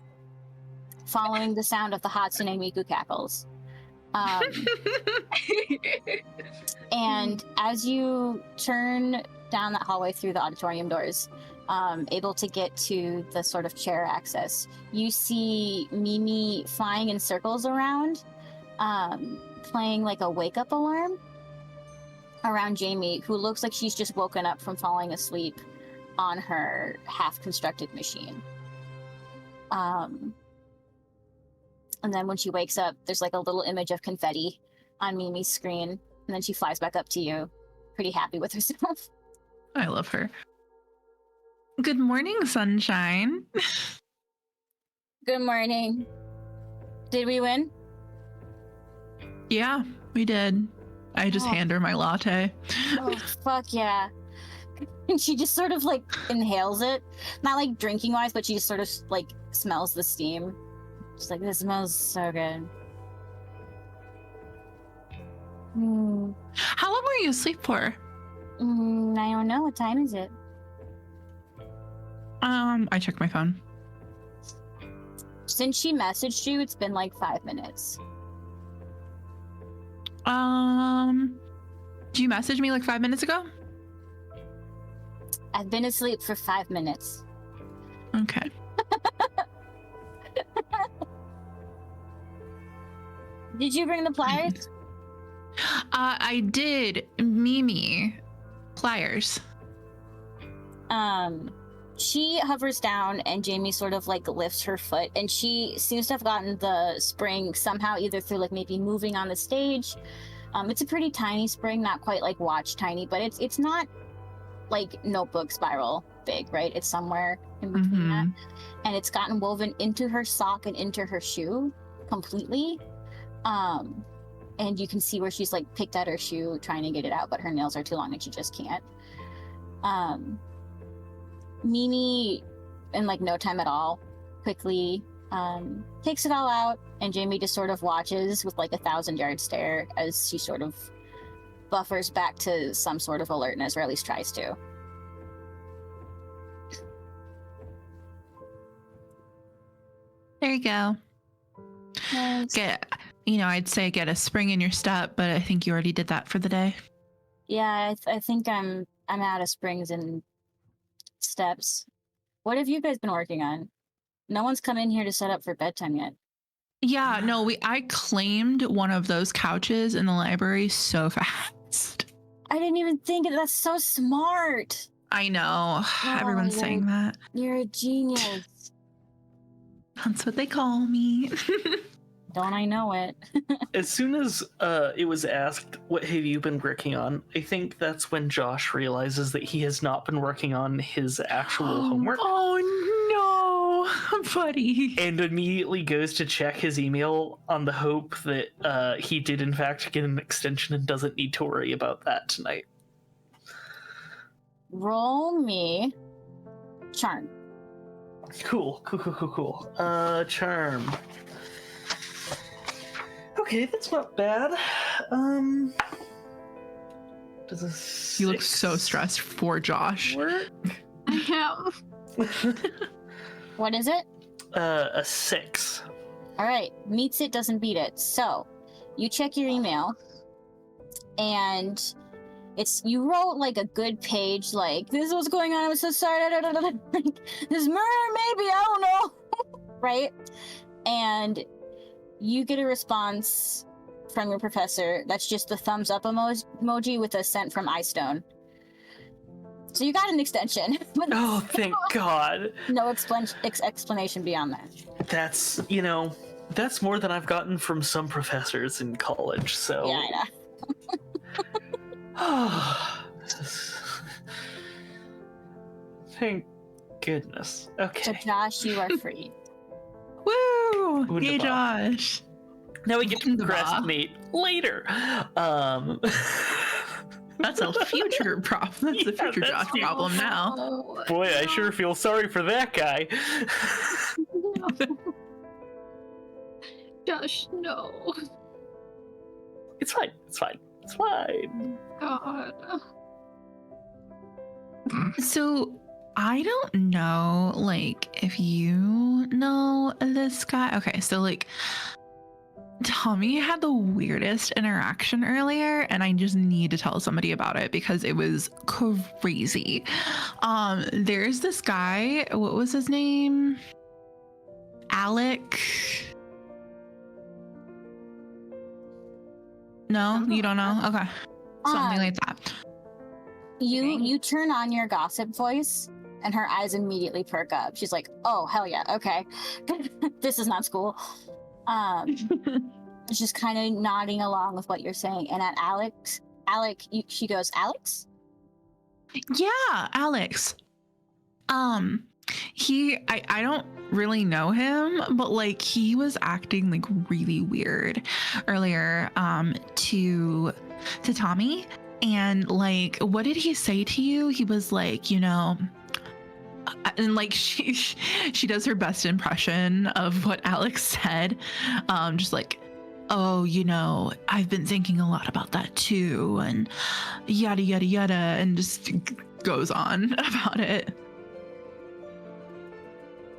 following the sound of the Hatsune Miku cackles. And as you turn down that hallway through the auditorium doors, able to get to the sort of chair access, you see Mimi flying in circles around, playing like a wake-up alarm around Jamie, who looks like she's just woken up from falling asleep on her half-constructed machine. And then when she wakes up, there's like a little image of confetti on Mimi's screen, and then she flies back up to you, pretty happy with herself. I love her. Good morning, sunshine. Good morning. Did we win? Yeah, we did. I just hand her my latte. Oh, fuck yeah. And she just sort of like inhales it. Not like drinking wise, but she just sort of like smells the steam. She's like, this smells so good. How long were you asleep for? I don't know. What time is it? I checked my phone. Since she messaged you, it's been like 5 minutes. Did you message me like 5 minutes ago? I've been asleep for 5 minutes. Okay. Did you bring the pliers? I did. Mimi. Pliers. She hovers down and Jamie sort of like lifts her foot, and she seems to have gotten the spring somehow, either through like maybe moving on the stage. It's a pretty tiny spring, not quite like watch tiny, but it's not like notebook spiral big, right? It's somewhere in between that. And it's gotten woven into her sock and into her shoe completely. And you can see where she's like picked at her shoe trying to get it out, but her nails are too long and she just can't. Mimi, in like no time at all, quickly takes it all out, and Jamie just sort of watches with like 1,000-yard stare as she sort of buffers back to some sort of alertness, or at least tries to. There you go. Nice. I'd say get a spring in your step, but I think you already did that for the day. Yeah, I think I'm out of springs and steps. What have you guys been working on? No one's come in here to set up for bedtime yet. Yeah, no, I claimed one of those couches in the library so fast. I didn't even think that's so smart. I know. Everyone's saying that. You're a genius. That's what they call me. Don't I know it? As soon as it was asked, what have you been working on? I think that's when Josh realizes that he has not been working on his actual homework. Oh no, buddy. And immediately goes to check his email on the hope that he did in fact get an extension and doesn't need to worry about that tonight. Roll me charm. Cool. Charm. Okay, that's not bad. Does a You look so stressed for Josh. work? I am. What is it? A 6. All right, meets it, doesn't beat it. So, you check your email, and you wrote like a good page, like, this is what's going on, I'm so sorry, like, this murder, maybe, I don't know, right? And you get a response from your professor that's just the thumbs up emoji with a sent from iStone. So you got an extension. But Oh, thank God. no explanation beyond that. That's more than I've gotten from some professors in college, so... Yeah, I know. Thank goodness. Okay. So Josh, you are free. Woo! Yay, Wunderbar. Josh. Now we get to Wunderbar. procrastinate later. That's a future problem. That's a future that's Josh you. problem now. Oh, Boy, I sure feel sorry for that guy. no. Josh, no. It's fine. God. So, I don't know, like, if you know this guy. Okay, so like Tommy had the weirdest interaction earlier, and I just need to tell somebody about it because it was crazy. There's this guy, what was his name? Alec. No, you don't know? Okay. Something like that. You turn on your gossip voice, and her eyes immediately perk up. She's like, "Oh hell yeah, okay, this is not school." Just kind of nodding along with what you're saying. And at Alec, she goes, "Alex." Yeah, Alex. I don't really know him, but like he was acting like really weird earlier to Tommy. And like, what did he say to you? He was like, you know, and like she does her best impression of what Alex said. Just like, oh, you know, I've been thinking a lot about that too, and yada yada yada, and just goes on about it.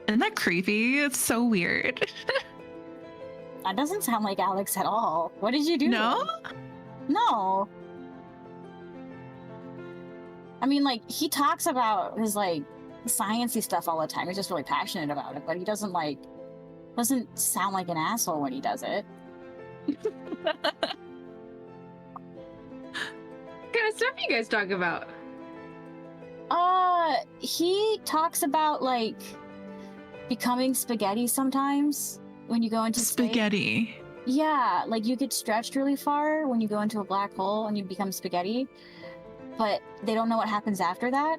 Isn't that creepy? It's so weird. That doesn't sound like Alex at all. What did you do? No? No. I mean, like, he talks about his, like, sciencey stuff all the time. He's just really passionate about it, but he doesn't sound like an asshole when he does it. What kind of stuff you guys talk about? He talks about, like, becoming spaghetti sometimes when you go into space. Spaghetti. Yeah, like you get stretched really far when you go into a black hole and you become spaghetti, but they don't know what happens after that.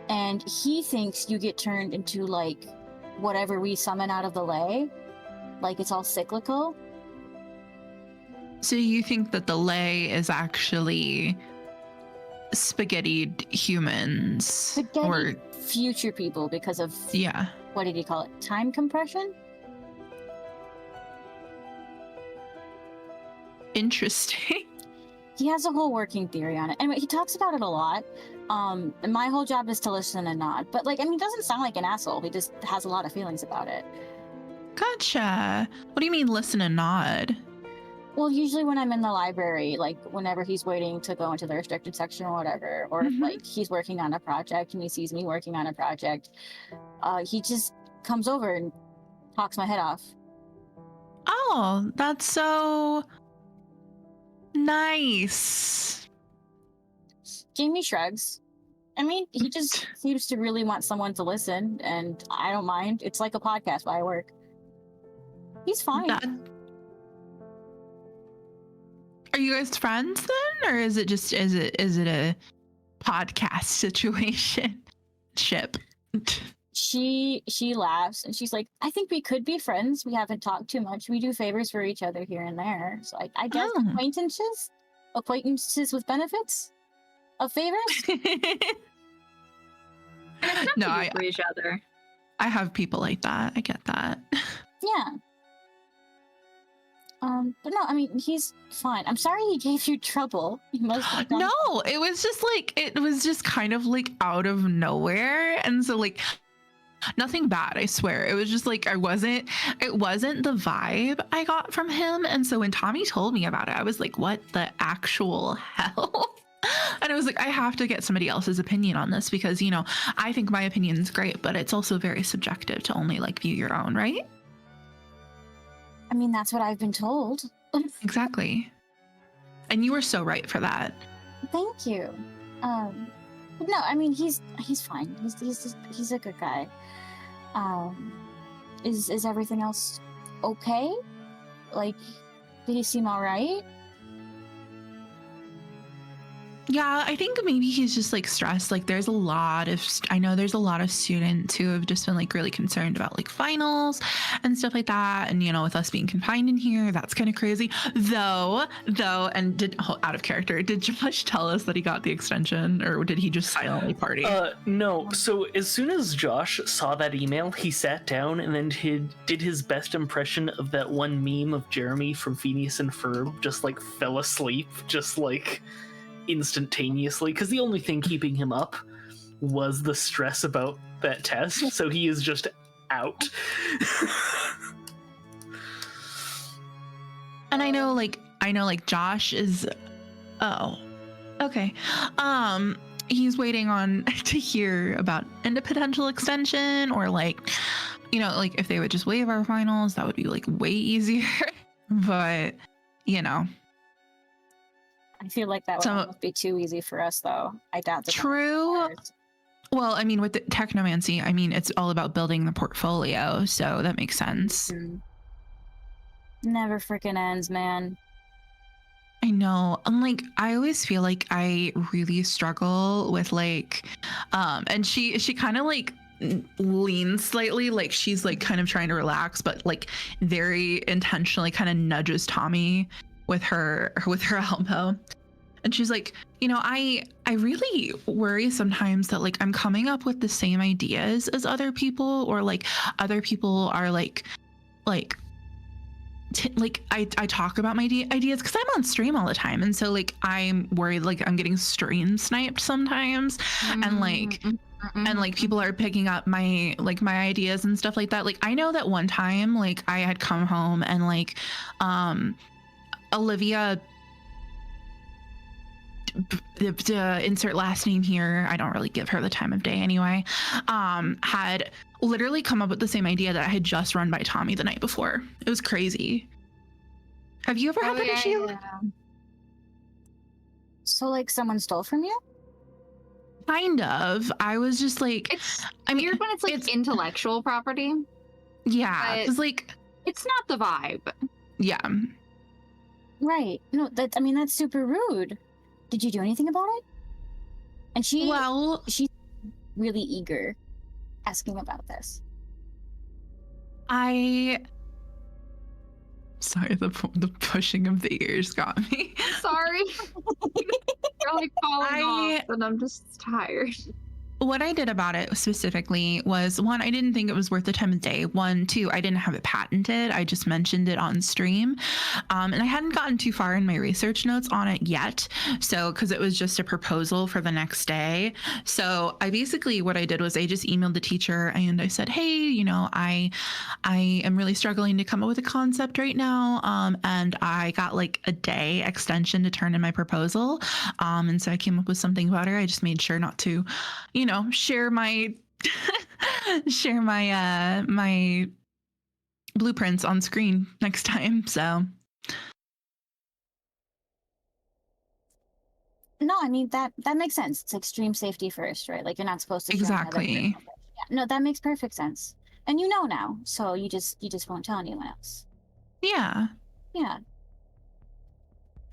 And he thinks you get turned into like whatever we summon out of the lay, like it's all cyclical. So you think that the lay is actually spaghettied humans? Spaghetti or future people because of, yeah. what did he call it? Time compression? Interesting. He has a whole working theory on it. Anyway, he talks about it a lot. And my whole job is to listen and nod. But like, I mean, he doesn't sound like an asshole. He just has a lot of feelings about it. Gotcha. What do you mean listen and nod? Well, usually when I'm in the library, like whenever he's waiting to go into the restricted section or whatever, or if, like he's working on a project and he sees me working on a project, he just comes over and talks my head off. Oh, that's so nice. Jamie shrugs. I mean, he just seems to really want someone to listen, and I don't mind. It's like a podcast while I work. He's fine. Are you guys friends then, or is it a podcast situation? Ship. She laughs and she's like, I think we could be friends. We haven't talked too much. We do favors for each other here and there. So I guess acquaintances with benefits of favors. No, I for each other. I have people like that. I get that. Yeah. But no, I mean, he's fine. I'm sorry he gave you trouble. He must have done. No, it was just kind of like out of nowhere. And so like nothing bad, I swear. It was just like it wasn't the vibe I got from him. And so when Tommy told me about it, I was like, what the actual hell? And I was like, I have to get somebody else's opinion on this because, you know, I think my opinion is great, but it's also very subjective to only like view your own, right? I mean, that's what I've been told. Exactly. And you were so right for that. Thank you. But no, I mean, he's fine. He's a good guy. Is everything else okay? Like, did he seem all right? Yeah, I think maybe he's just like stressed. Like I know there's a lot of students who have just been like really concerned about like finals and stuff like that. And, you know, with us being confined in here, that's kind of crazy. Though, and out of character, did Josh tell us that he got the extension or did he just silently party? No. So as soon as Josh saw that email, he sat down and then did his best impression of that one meme of Jeremy from Phineas and Ferb, just like fell asleep, just like instantaneously, because the only thing keeping him up was the stress about that test, so he is just out. And I know like Josh is, oh, okay. He's waiting on to hear about any potential extension, or like, like if they would just waive our finals, that would be like way easier. But, I feel like that would almost be too easy for us, though. I doubt that. True. Well, I mean, with the technomancy, I mean, it's all about building the portfolio, so that makes sense. Mm-hmm. Never freaking ends, man. I know. And like, I always feel like I really struggle with like, and she kind of like leans slightly, like she's like kind of trying to relax, but like very intentionally kind of nudges Tommy with her elbow. And she's like, I really worry sometimes that like I'm coming up with the same ideas as other people, or like other people are like I talk about my ideas because I'm on stream all the time, and so like I'm worried like I'm getting stream sniped sometimes, and like people are picking up my ideas and stuff like that. Like I know that one time like I had come home and like Olivia, insert last name here, I don't really give her the time of day anyway, had literally come up with the same idea that I had just run by Tommy the night before. It was crazy. Have you ever had that issue? Yeah. So like someone stole from you? Kind of. I was just like, It's weird when it's like intellectual property. Yeah, but it's like, it's not the vibe. Yeah. Right. No, that's super rude. Did you do anything about it? And she's really eager, asking about this. Sorry, the pushing of the ears got me. Sorry. You're like falling off, and I'm just tired. What I did about it specifically was, one, I didn't think it was worth the time of day. One, two, I didn't have it patented. I just mentioned it on stream. And I hadn't gotten too far in my research notes on it yet. So, because it was just a proposal for the next day. So what I did was I just emailed the teacher and I said, hey, I am really struggling to come up with a concept right now. And I got like a day extension to turn in my proposal. And so I came up with something better. I just made sure not to, share my my blueprints on screen next time. So no, that makes sense. It's extreme safety first, right? Like you're not supposed to exactly. Yeah, no, that makes perfect sense. And now, so you just won't tell anyone else. Yeah.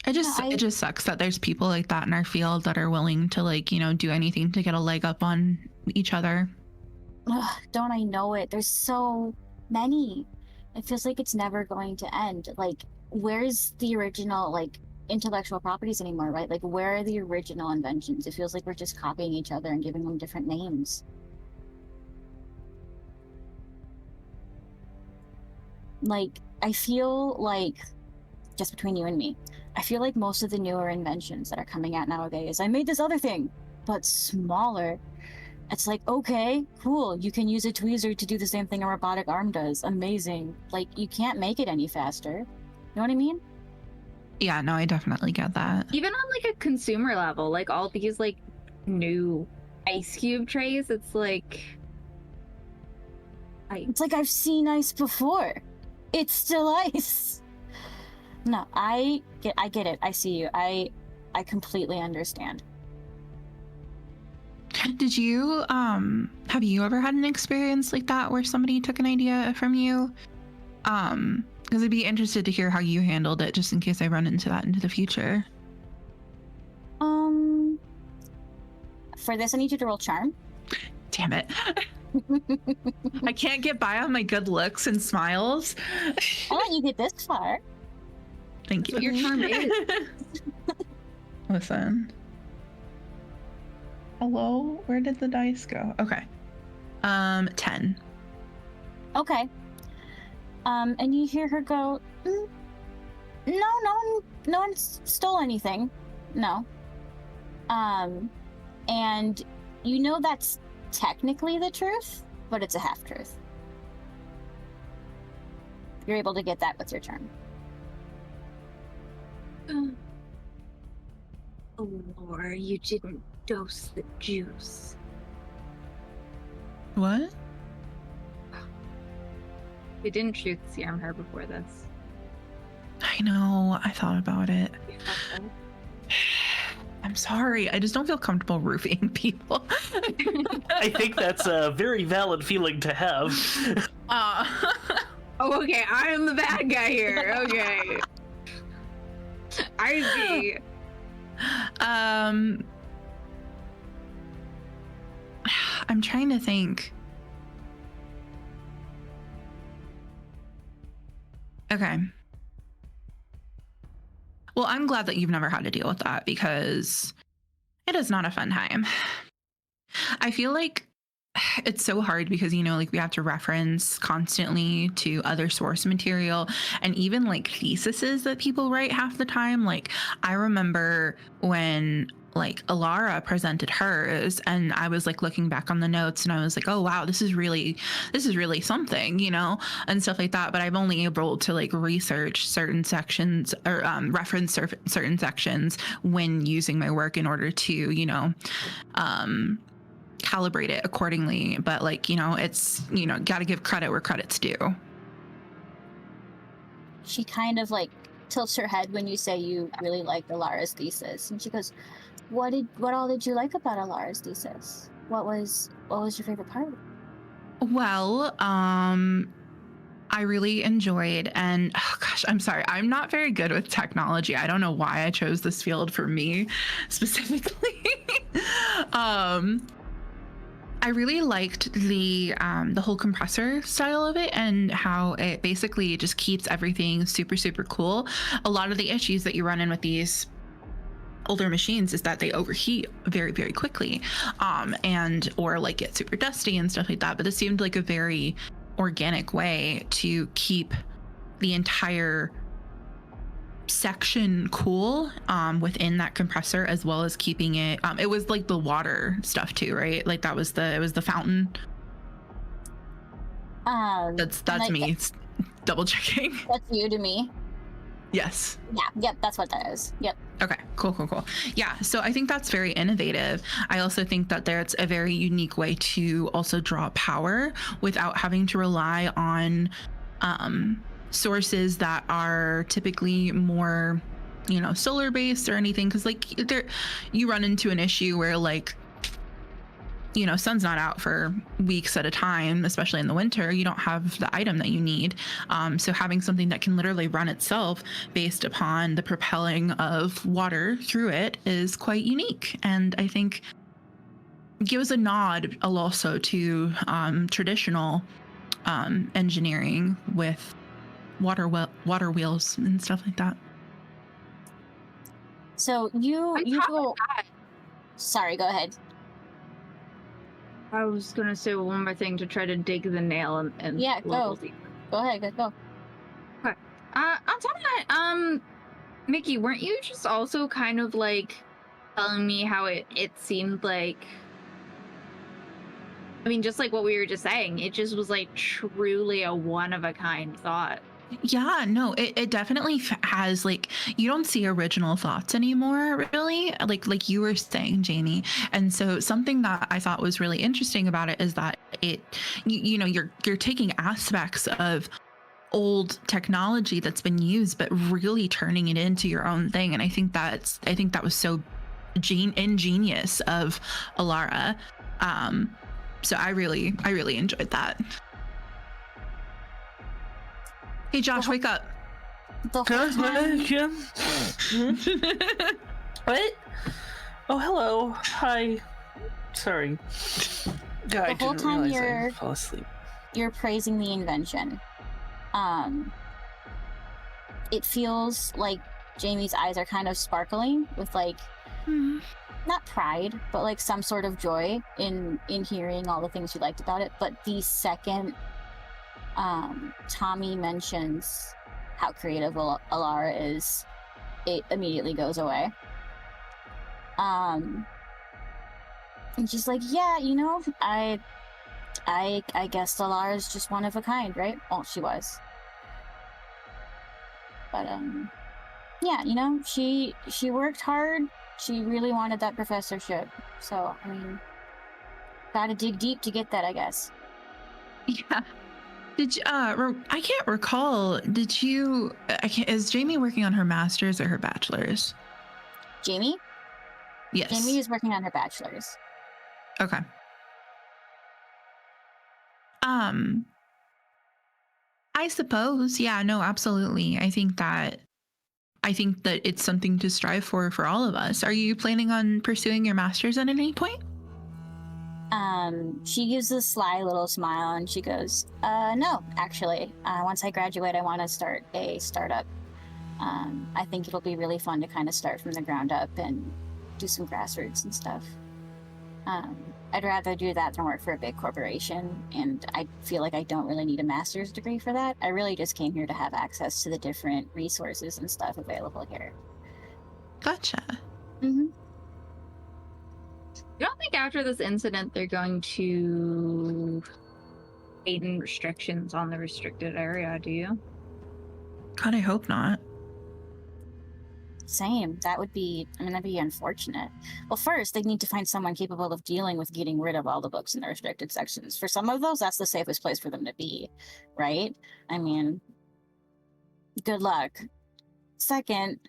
It just sucks that there's people like that in our field that are willing to do anything to get a leg up on each other. Ugh, don't I know it? There's so many. It feels like it's never going to end. Like, where's the original intellectual properties anymore, right? Like, where are the original inventions? It feels like we're just copying each other and giving them different names. Like, I feel like, just between you and me, I feel like most of the newer inventions that are coming out nowadays, I made this other thing, but smaller. It's like, okay, cool. You can use a tweezer to do the same thing a robotic arm does. Amazing. Like, you can't make it any faster. You know what I mean? Yeah, no, I definitely get that. Even on a consumer level, all these new ice cube trays, it's like it's like I've seen ice before. It's still ice. No, I get it. I see you. I completely understand. Did you have you ever had an experience like that where somebody took an idea from you? Because I'd be interested to hear how you handled it, just in case I run into that into the future. For this, I need you to roll charm. Damn it. I can't get by on my good looks and smiles. I'll let you get this far. Thank you. what your charm is. Listen. Hello? Where did the dice go? Okay. 10. Okay. And you hear her go, no one stole anything. No. And You know that's technically the truth, but it's a half-truth. You're able to get that with your turn. Or you didn't dose the juice. What? We didn't shoot the serum her before this. I know. I thought about it. We fucked up. I'm sorry. I just don't feel comfortable roofing people. I think that's a very valid feeling to have. Oh, okay. I am the bad guy here. Okay. I see. I'm trying to think. Okay. Well, I'm glad that you've never had to deal with that because it is not a fun time. I feel like it's so hard because, you know, like we have to reference constantly to other source material and even like theses that people write half the time. Like I remember when like Allorah presented hers and I was like looking back on the notes and I was like, oh wow, this is really something, you know, and stuff like that. But I'm only able to like research certain sections or reference certain sections when using my work in order to, you know, calibrate it accordingly. But like, you know, it's, you know, got to give credit where credit's due. She kind of like tilts her head when you say you really liked Allorah's thesis, and she goes, what all did you like about Allorah's thesis? What was your favorite part? Well, I really enjoyed, and oh gosh, I'm sorry, I'm not very good with technology. I don't know why I chose this field for me specifically. I really liked the whole compressor style of it and how it basically just keeps everything super, super cool. A lot of the issues that you run in with these older machines is that they overheat very, very quickly, and or like get super dusty and stuff like that. But this seemed like a very organic way to keep the entire section cool within that compressor, as well as keeping it. It was like the water stuff too, right? Like it was the fountain. That's like, me. It's double checking. That's you to me. Yes. Yeah. Yep. That's what that is. Yep. Okay, cool. Yeah, so I think that's very innovative. I also think that there's a very unique way to also draw power without having to rely on sources that are typically more, you know, solar based or anything. Because like you run into an issue where like, you know, sun's not out for weeks at a time, especially in the winter. You don't have the item that you need. So having something that can literally run itself based upon the propelling of water through it is quite unique. And I think gives a nod also to traditional engineering with water wheels and stuff like that. So you go. Sorry, go ahead. I was gonna say one more thing to try to dig the nail and Yeah, go. Go ahead, go. Okay. On top of that, Mikki, weren't you just also kind of like telling me how it seemed like, I mean, just like what we were just saying, it just was like truly a one-of-a-kind thought. Yeah, no, it definitely has, like, you don't see original thoughts anymore, really, like you were saying, Jamie. And so something that I thought was really interesting about it is that you know, you're taking aspects of old technology that's been used, but really turning it into your own thing. And I think that was so ingenious of Allorah. So I really enjoyed that. Hey, Josh, wake up. The whole time, What? Oh, hello. Hi. Sorry. God, I the whole didn't time realize I fell asleep. you're praising the invention. It feels like Jamie's eyes are kind of sparkling with like not pride, but like some sort of joy in hearing all the things you liked about it. But the second Tommy mentions how creative Allorah is, it immediately goes away. And she's like, yeah, you know, I guess Allorah's just one of a kind, right? Well, she was. But yeah, you know, she worked hard. She really wanted that professorship. So, I mean, gotta dig deep to get that, I guess. Yeah. Did you, I can't recall. Did you? Is Jamie working on her master's or her bachelor's? Jamie? Yes. Jamie is working on her bachelor's. Okay. I suppose, yeah, no, absolutely. I think that it's something to strive for all of us. Are you planning on pursuing your master's at any point? She gives a sly little smile and she goes, no, actually. Once I graduate, I want to start a startup. I think it'll be really fun to kind of start from the ground up and do some grassroots and stuff. I'd rather do that than work for a big corporation, and I feel like I don't really need a master's degree for that. I really just came here to have access to the different resources and stuff available here. Gotcha. Mm-hmm. You don't think after this incident they're going to tighten restrictions on the restricted area, do you? God, I hope not. Same. That'd be unfortunate. Well, first, they need to find someone capable of dealing with getting rid of all the books in the restricted sections. For some of those, that's the safest place for them to be, right? I mean, good luck. Second,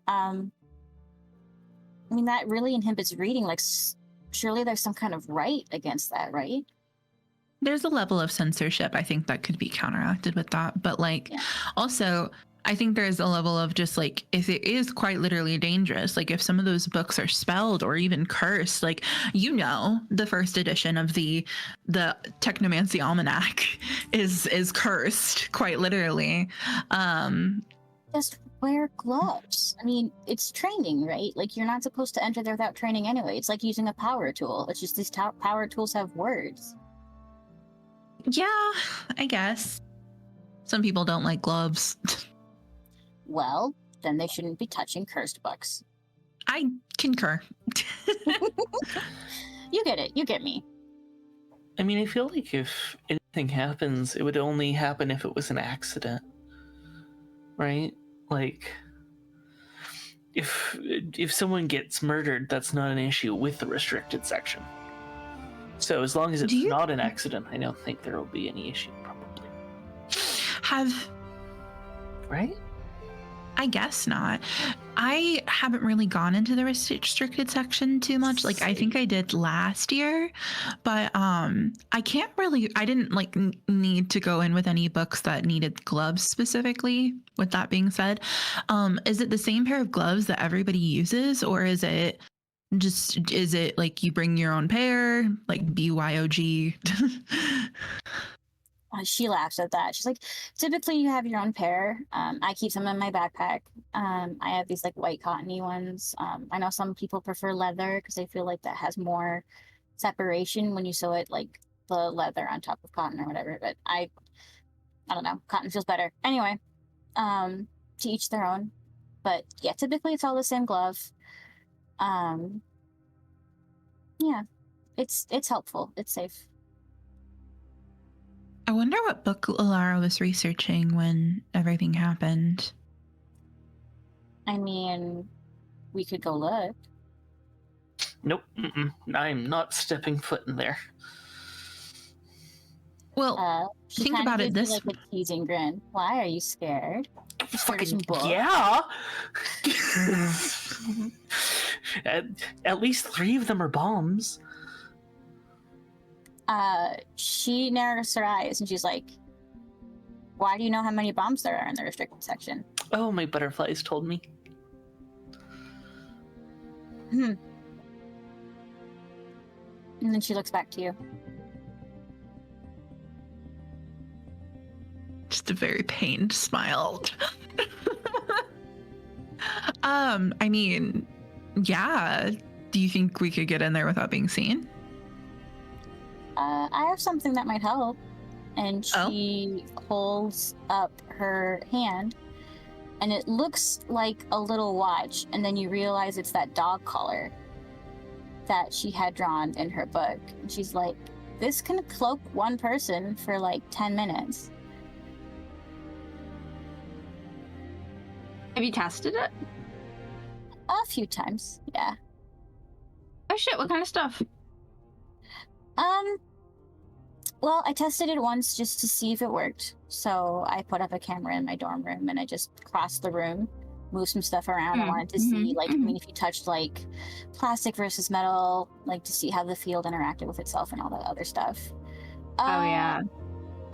that really inhibits reading. Like, surely there's some kind of right against that, right? There's a level of censorship I think that could be counteracted with that. But also, I think there's a level of just if it is quite literally dangerous, if some of those books are spelled or even cursed, the first edition of the Technomancy Almanac is cursed quite literally. Just wear gloves. I mean, it's training, right? You're not supposed to enter there without training anyway. It's like using a power tool. It's just these power tools have words. Yeah, I guess. Some people don't like gloves. Well, then they shouldn't be touching cursed books. I concur. You get it. You get me. I mean, I feel like if anything happens, it would only happen if it was an accident, right? If someone gets murdered, that's not an issue with the restricted section. So as long as it's not an accident, I don't think there will be any issue, probably. Right? I guess not. I haven't really gone into the restricted section too much. I think I did last year, but I didn't need to go in with any books that needed gloves specifically. With that being said, is it the same pair of gloves that everybody uses, or is it you bring your own pair, BYOG? She laughs at that. She's like, typically you have your own pair. I keep some in my backpack. I have these white cottony ones. I know some people prefer leather because they feel like that has more separation when you sew it, the leather on top of cotton or whatever. But I don't know. Cotton feels better. Anyway, to each their own. But yeah, typically it's all the same glove. Yeah, it's helpful. It's safe. I wonder what book Allorah was researching when everything happened. I mean, we could go look. Nope. I'm not stepping foot in there. Well, think about it this way. A teasing grin. Why are you scared? Fucking yeah. At least 3 of them are bombs. She narrows her eyes and she's like, why do you know how many bombs there are in the restricted section? Oh, my butterflies told me. And then she looks back to you. Just a very pained smile. I mean, yeah. Do you think we could get in there without being seen? I have something that might help. And she holds up her hand, and it looks like a little watch, and then you realize it's that dog collar. that she had drawn in her book. And she's like, this can cloak one person for like 10 minutes. Have you tested it? A few times, yeah. Oh shit, what kind of stuff? Well, I tested it once just to see if it worked. So I put up a camera in my dorm room and I just crossed the room, moved some stuff around. I wanted to see, like, I mean, if you touched, like, plastic versus metal, like, to see how the field interacted with itself and all that other stuff. Oh, yeah.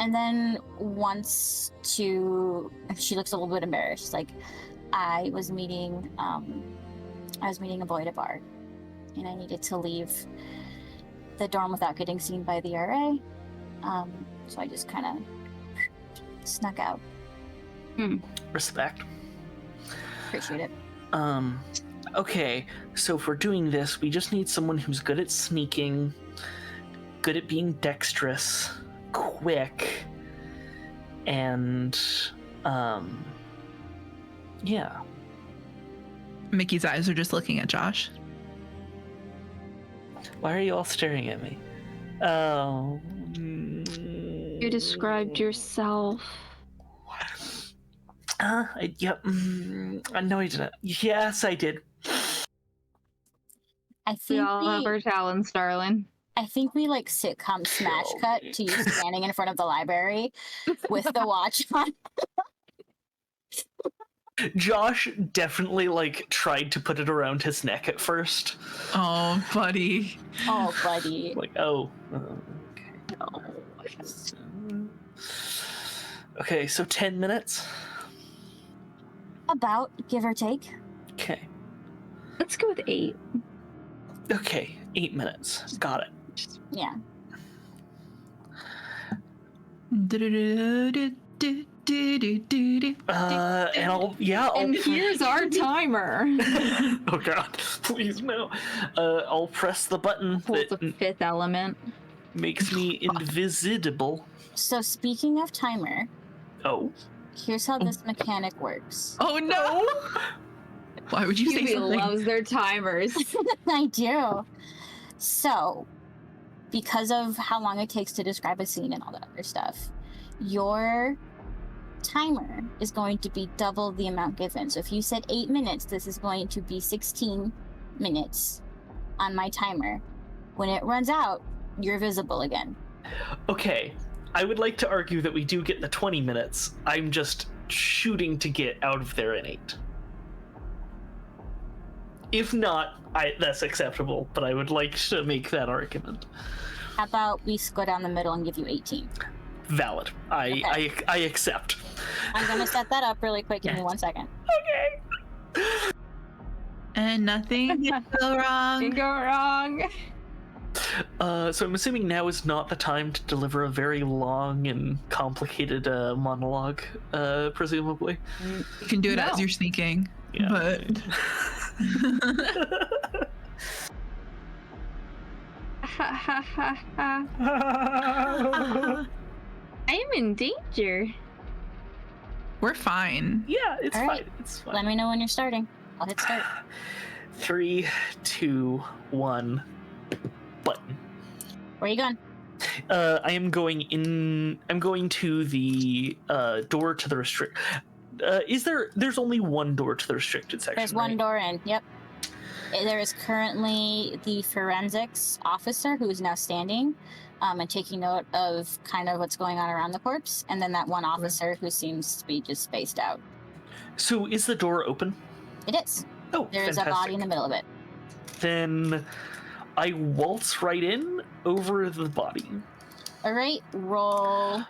And then once she looks a little bit embarrassed. Like, I was meeting a boy at a bar, and I needed to leave the dorm without getting seen by the RA. So I just kind of snuck out. Respect. Appreciate it. Okay, so if we're doing this, we just need someone who's good at sneaking, good at being dexterous, quick, and yeah. Mickey's eyes are just looking at Josh. Why are you all staring at me? Oh. You described yourself. Yep. No, I didn't. Yes, I did. I We think all have our talents, darling. I think we like sitcom smash cut to you standing in front of the library with the watch on. Josh definitely like tried to put it around his neck at first. Oh, buddy. Oh, buddy. Like, oh. Okay, so 10 minutes. About, give or take. Okay. Let's go with 8. Okay, 8 minutes. Got it. Yeah. And I'll And here's our timer. Oh god, please no. I'll press the button Pulls the that Fifth Element. makes me invisible. So speaking of timer, Oh. here's how this mechanic works. Oh no! Why would you say Yubi something? loves their timers. I do. So, because of how long it takes to describe a scene and all that other stuff, your timer is going to be double the amount given. So if you said 8 minutes, this is going to be 16 minutes on my timer. When it runs out, you're visible again. Okay, I would like to argue that we do get the 20 minutes. I'm just shooting to get out of there in 8. If not, that's acceptable, but I would like to make that argument. How about we go down the middle and give you 18? Valid. I accept. I'm going to set that up really quick. Give me 1 second. Okay. And nothing can go wrong. Can go wrong. So I'm assuming now is not the time to deliver a very long and complicated monologue, presumably. You can do it No. as you're sneaking. Yeah. But Ha ha ha ha. I am in danger. we're fine. Yeah, it's All fine. right. It's fine. Let me know when you're starting. I'll hit start. 3, 2, 1. Button. Where are you going? I am going in. I'm going to the door to the restrict. There's only one door to the restricted section. There's one right? door in. Yep. There is currently the forensics officer who is now standing and taking note of kind of what's going on around the corpse, and then that one officer who seems to be just spaced out. So is the door open? It is. Oh, There is a body in the middle of it. Then I waltz right in over the body. All right, roll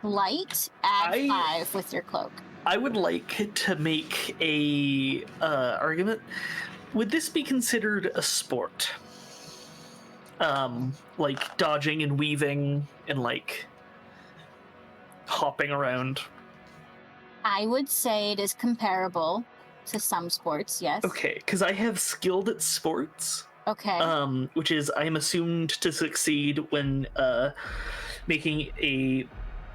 flight, add 5 with your cloak. I would like to make a argument. Would this be considered a sport? Like dodging and weaving and like hopping around. I would say it is comparable to some sports, yes. Okay, because I have skilled at sports. Okay. Which is I am assumed to succeed when making a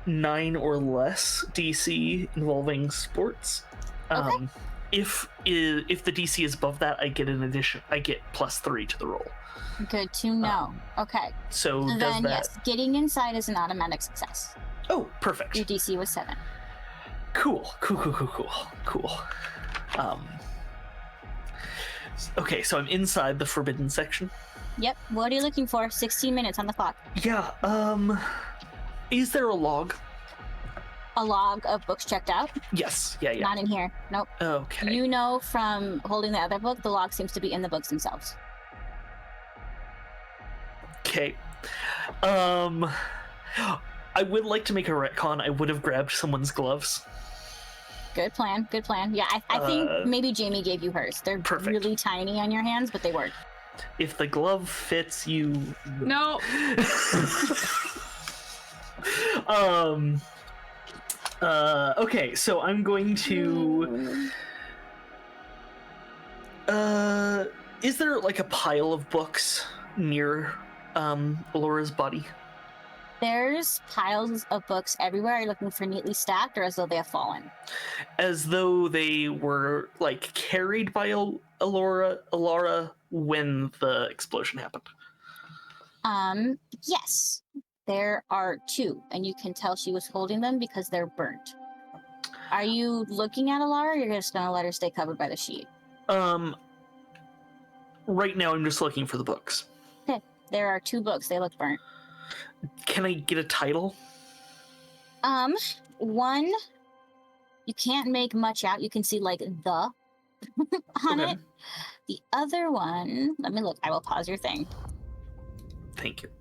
9 or less DC involving sports. Okay. if the DC is above that, I get I get +3 to the roll. Good to know. Okay. So So does then, that? yes, getting inside is an automatic success. Oh, perfect. Your DC was 7. Cool. Okay, so I'm inside the forbidden section. Yep. What are you looking for? 16 minutes on the clock. Yeah. Is there a log? A log of books checked out? Yes. Yeah. Not in here. Nope. Okay. You know from holding the other book, the log seems to be in the books themselves. Okay. I would like to make a retcon. I would have grabbed someone's gloves. Good plan. Yeah, I think maybe Jamie gave you hers. They're Perfect. really tiny on your hands, but they work. If the glove fits you. No. Okay, so I'm going to. Is there like a pile of books near Allorah's body? There's piles of books everywhere. Are you looking for neatly stacked or as though they have fallen? As though they were like carried by Allorah when the explosion happened. Yes. There are 2, and you can tell she was holding them because they're burnt. Are you looking at Allorah, or you're just gonna let her stay covered by the sheet? Right now I'm just looking for the books. Okay. There are 2 books. They look burnt. Can I get a title? One, you can't make much out. You can see like the on Okay. it. The other one, let me look. I will pause your thing. Thank you.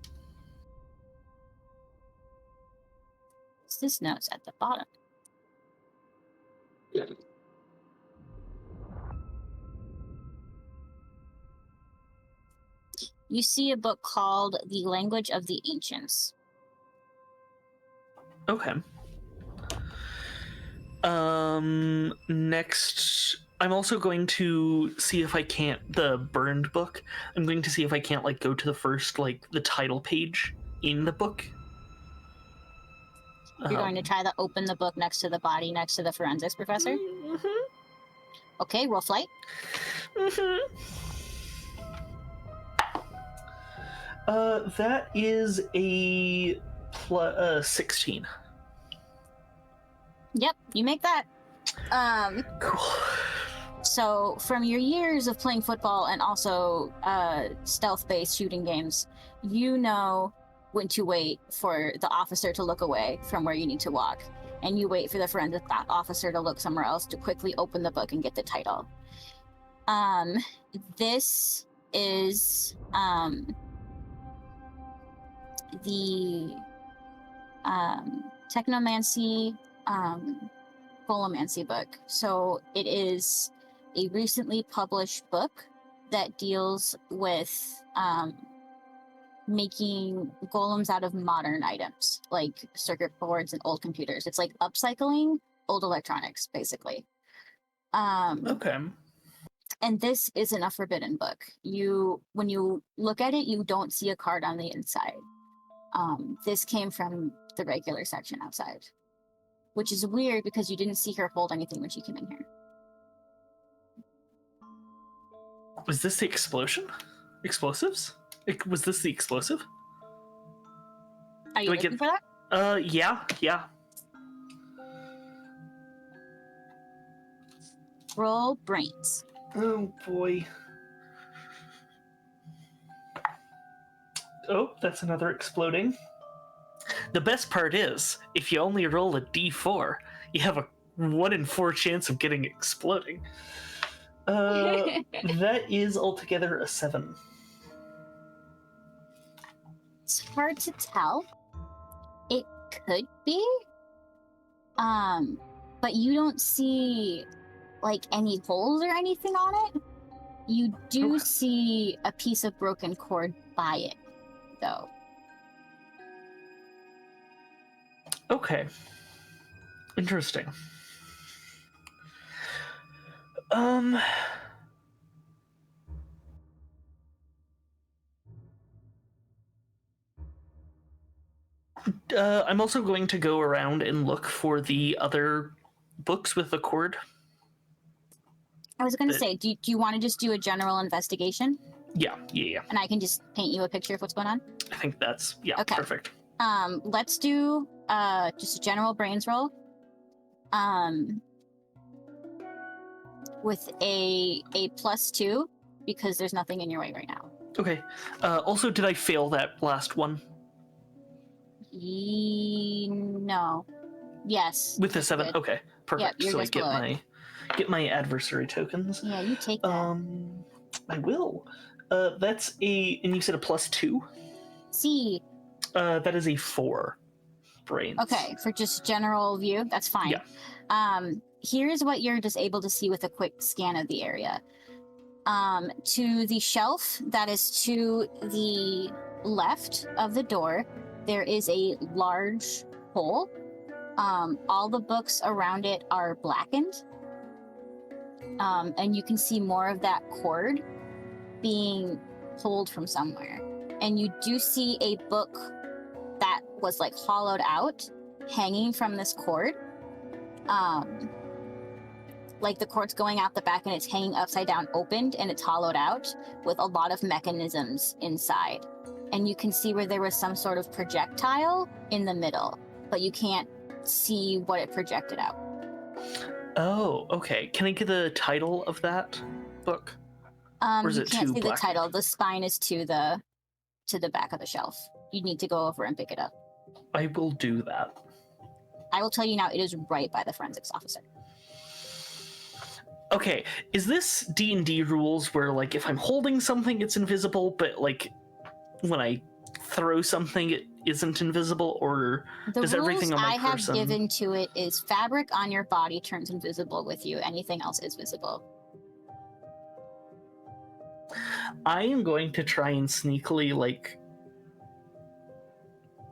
This note's at the bottom. You see a book called The Language of the Ancients. Okay. Next, I'm also going to see if I can't, the burned book, I'm going to see if I can't, like, go to the first, like, the title page in the book. You're going to try to open the book next to the body, next to the forensics professor? Mm-hmm. Okay, roll flight. Mm-hmm. That is a 16. Yep, you make that. Cool. So from your years of playing football and also stealth-based shooting games, you know when to wait for the officer to look away from where you need to walk, and you wait for the forensic officer to look somewhere else to quickly open the book and get the title. This is the Technomancy Golomancy book. So it is a recently published book that deals with making golems out of modern items, like circuit boards and old computers. It's like upcycling old electronics, basically. Okay. And this isn't a forbidden book. When you look at it, you don't see a card on the inside. This came from the regular section outside, which is weird because you didn't see her hold anything when she came in here. Was this the explosion? Explosives? Was this the explosive? Are you looking for that? Yeah. Roll brains. Oh boy. Oh, that's another exploding. The best part is, if you only roll a d4, you have a 1 in 4 chance of getting exploding. That is altogether a 7. It's hard to tell. It could be. But you don't see like any holes or anything on it. You do see a piece of broken cord by it, though. Okay. Interesting. I'm also going to go around and look for the other books with the cord. I was going to But- say, do you want to just do a general investigation? Yeah. And I can just paint you a picture of what's going on? I think that's Okay. perfect. Let's do just a general brains roll. With a +2 because there's nothing in your way right now. Okay. Also, did I fail that last one No. Yes. with the 7? good. Okay, perfect. you're So I just get below my adversary tokens. Yeah, you take that. I will. That's and you said a +2. See. That is a 4 brains. Okay, for just general view, that's fine. Yeah. Here's what you're just able to see with a quick scan of the area. To the shelf that is to the left of the door, there is a large hole. All the books around it are blackened. And you can see more of that cord being pulled from somewhere. And you do see a book that was like hollowed out, hanging from this cord. Like the cord's going out the back and it's hanging upside down, opened, and it's hollowed out with a lot of mechanisms inside. And you can see where there was some sort of projectile in the middle, but you can't see what it projected out. Oh, okay. Can I get the title of that book? Or is You it can't too see the black? title. The spine is to the back of the shelf. You need to go over and pick it up. I will do that. I will tell you now, it is right by the forensics officer. Okay, is this D&D rules where, like, if I'm holding something, it's invisible, but, like, when I throw something, it isn't invisible, or The does rules everything on my I have person... given to it is fabric on your body turns invisible with you. Anything else is visible. I am going to try and sneakily, like,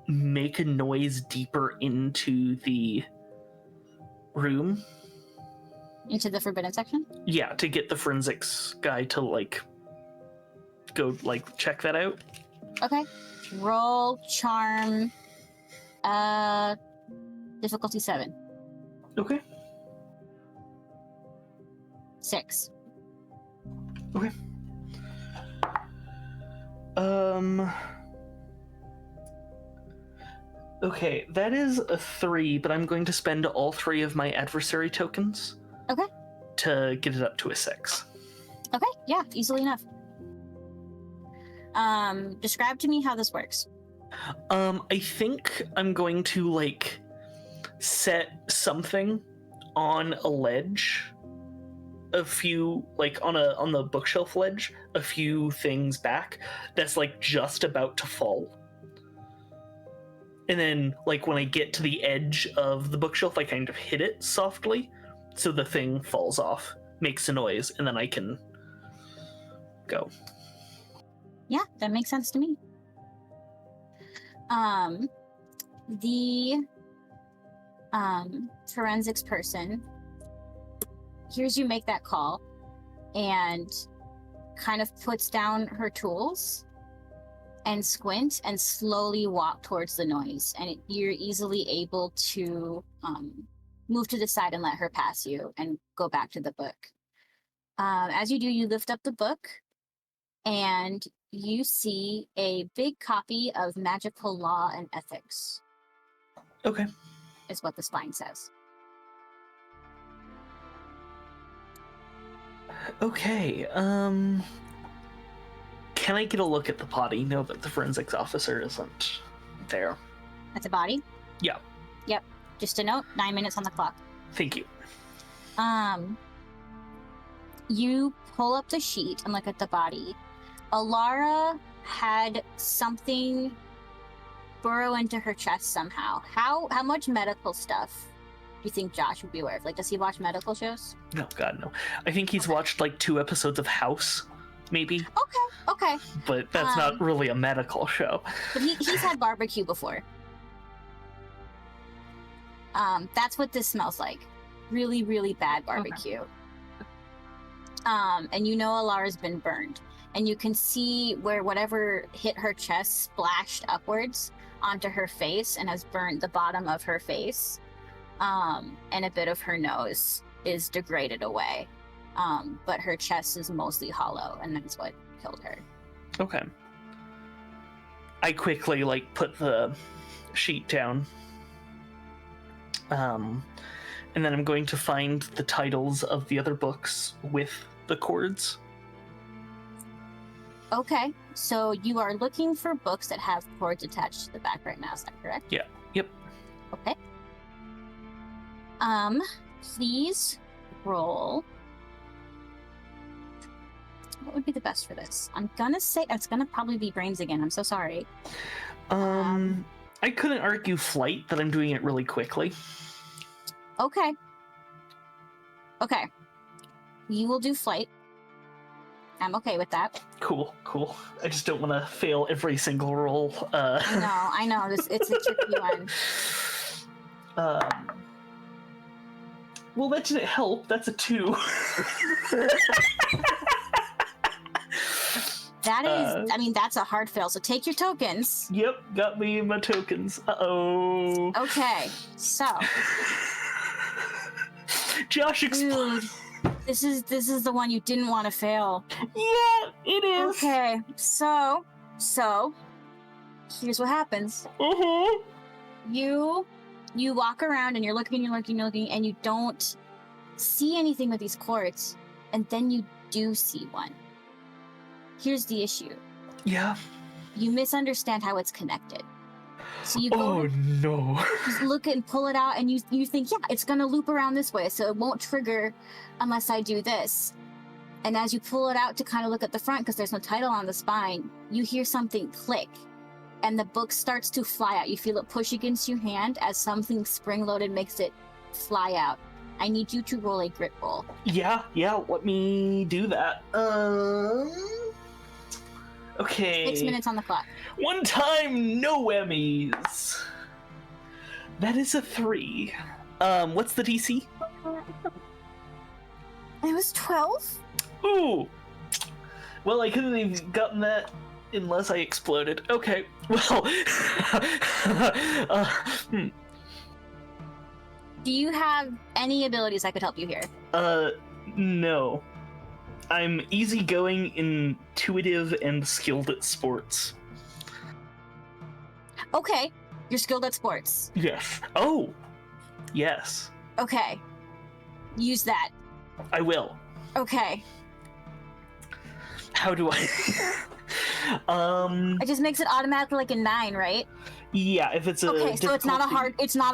make a noise deeper into the room. Into the forbidden section? Yeah, to get the forensics guy to, like, go, like, check that out. Okay. Roll charm. Difficulty 7. Okay. 6. Okay. Okay, that is a 3, but I'm going to spend all 3 of my adversary tokens. Okay. To get it up to a 6. Okay, yeah, easily enough. Describe to me how this works. I think I'm going to, like, set something on a ledge, a few, like, on the bookshelf ledge, a few things back, that's, like, just about to fall. And then, like, when I get to the edge of the bookshelf, I kind of hit it softly, so the thing falls off, makes a noise, and then I can go. Yeah, that makes sense to me. The forensics person hears you make that call and kind of puts down her tools and squint and slowly walk towards the noise. And you're easily able to move to the side and let her pass you and go back to the book. As you do, you lift up the book and you see a big copy of Magical Law and Ethics. Okay. Is what the spine says. Okay, can I get a look at the body now that the forensics officer isn't there? That's a body? Yeah. Yep. Just a note, 9 minutes on the clock. Thank you. You pull up the sheet and look at the body. Allorah had something burrow into her chest somehow. How much medical stuff do you think Josh would be aware of? Like, does he watch medical shows? No, God, no. I think he's watched like 2 episodes of House, maybe. Okay. But that's not really a medical show. But he's had barbecue before. That's what this smells like. Really, really bad barbecue. And you know Allorah's been burned. And you can see where whatever hit her chest splashed upwards onto her face and has burned the bottom of her face. And a bit of her nose is degraded away. but her chest is mostly hollow, and that's what killed her. Okay. I quickly put the sheet down. And then I'm going to find the titles of the other books with the cords. Okay, so you are looking for books that have cords attached to the back right now, is that correct? Yeah. Yep. Okay. Please roll. What would be the best for this? I'm gonna say it's gonna probably be brains again. I'm so sorry. I couldn't argue flight, that I'm doing it really quickly. Okay. Okay. You will do flight. I'm okay with that. Cool. I just don't want to fail every single roll. I know. It's a tricky one. Well, that didn't help. That's a 2. That is, that's a hard fail. So take your tokens. Yep, got me my tokens. Uh-oh. Okay, so. Josh exploded. Dude, this is the one you didn't want to fail. Yeah, it is. Okay, so here's what happens. Uh-huh. You walk around and you're looking, and you don't see anything with these cords, and then you do see one. Here's the issue. Yeah. You misunderstand how it's connected. So you go Oh no. just look and pull it out, and you think, yeah, it's gonna loop around this way, so it won't trigger unless I do this. And as you pull it out to kind of look at the front, because there's no title on the spine, you hear something click, and the book starts to fly out. You feel it push against your hand as something spring-loaded makes it fly out. I need you to roll a grit roll. Yeah, let me do that. Okay. 6 minutes on the clock. One time, no Emmys. That is a 3. What's the DC? It was 12? Ooh. Well, I couldn't have even gotten that unless I exploded. Okay. Well. Do you have any abilities that could help you here? No. I'm easygoing, intuitive, and skilled at sports. Okay, you're skilled at sports. Yes. Oh. Yes. Okay. Use that. I will. Okay. How do I? It just makes it automatically like a 9, right? Yeah, if it's a okay, so it's not a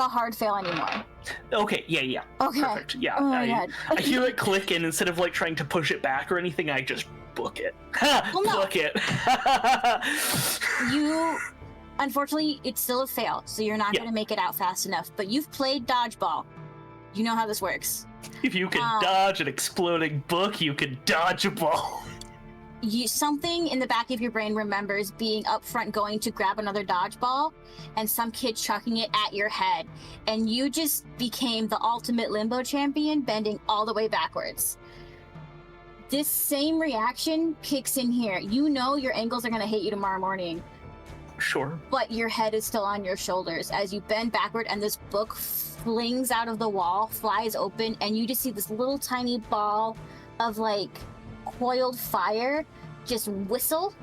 hard fail anymore. Okay, yeah. Okay. Perfect. Yeah. Oh my God. I hear it click, and instead of trying to push it back or anything, I just book it. Well, no. Book it. Unfortunately, it's still a fail, so you're not going to make it out fast enough. But you've played dodgeball. You know how this works. If you can dodge an exploding book, you can dodge a ball. Something in the back of your brain remembers being up front going to grab another dodgeball and some kid chucking it at your head, and you just became the ultimate limbo champion, bending all the way backwards. This same reaction kicks in here. You know your ankles are going to hit you tomorrow morning. Sure. But your head is still on your shoulders as you bend backward, and this book flings out of the wall, flies open, and you just see this little tiny ball of coiled fire just whistle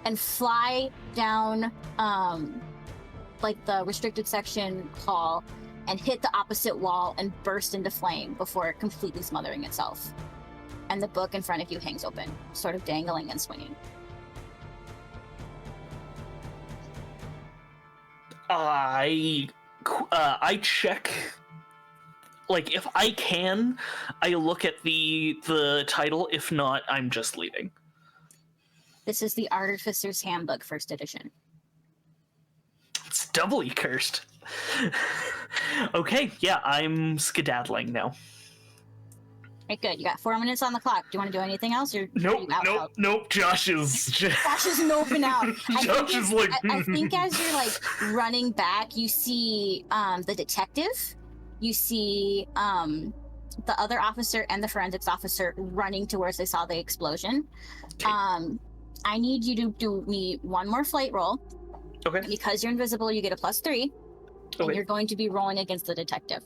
and fly down the restricted section hall and hit the opposite wall and burst into flame before completely smothering itself. And the book in front of you hangs open, sort of dangling and swinging. I check. If I can, I look at the title. If not, I'm just leaving. This is the Artificer's Handbook, 1st edition. It's doubly cursed. Okay, yeah, I'm skedaddling now. Right, good. You got 4 minutes on the clock. Do you want to do anything else? Or Nope. Josh is noping out. Josh is I think as you're running back, you see the detective. You see the other officer and the forensics officer running towards they saw the explosion. Okay. I need you to do me one more flight roll. Okay. Because you're invisible, you get a +3. And Okay. you're going to be rolling against the detective.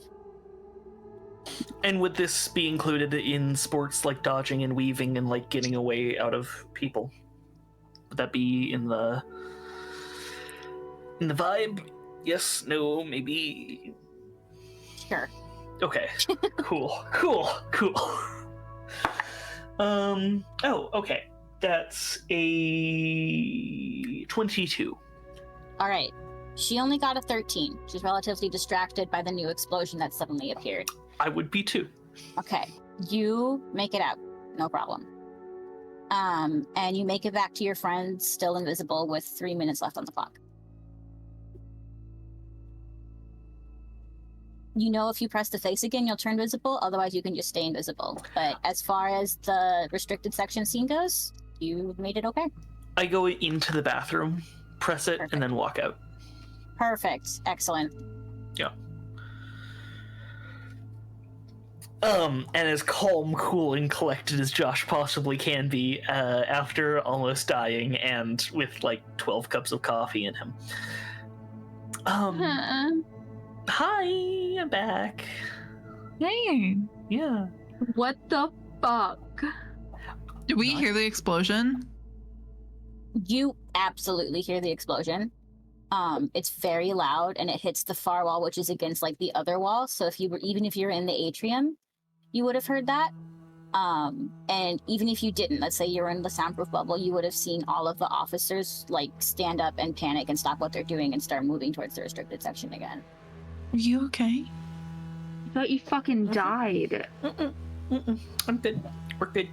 And would this be included in sports like dodging and weaving and like getting away out of people? Would that be in the vibe? Yes, no, maybe. Sure. Okay. Cool. Oh, okay. That's a 22. All right. She only got a 13. She's relatively distracted by the new explosion that suddenly appeared. I would be too. Okay. You make it out. No problem. And you make it back to your friends, still invisible, with 3 minutes left on the clock. You know, if you press the face again, you'll turn visible. Otherwise, you can just stay invisible. But as far as the restricted section scene goes, you made it okay. I go into the bathroom, press it, Perfect. and then walk out. Perfect. Excellent. Yeah. And as calm, cool, and collected as Josh possibly can be, after almost dying and with like 12 cups of coffee in him. Hi, I'm back. Hey. Yeah. What the fuck? Did we hear the explosion? You absolutely hear the explosion. It's very loud and it hits the far wall, which is against like the other wall. So even if you're in the atrium, you would have heard that. And even if you didn't, let's say you're in the soundproof bubble, you would have seen all of the officers like stand up and panic and stop what they're doing and start moving towards the restricted section again. Are you okay? I thought you fucking died. I'm good. We're good.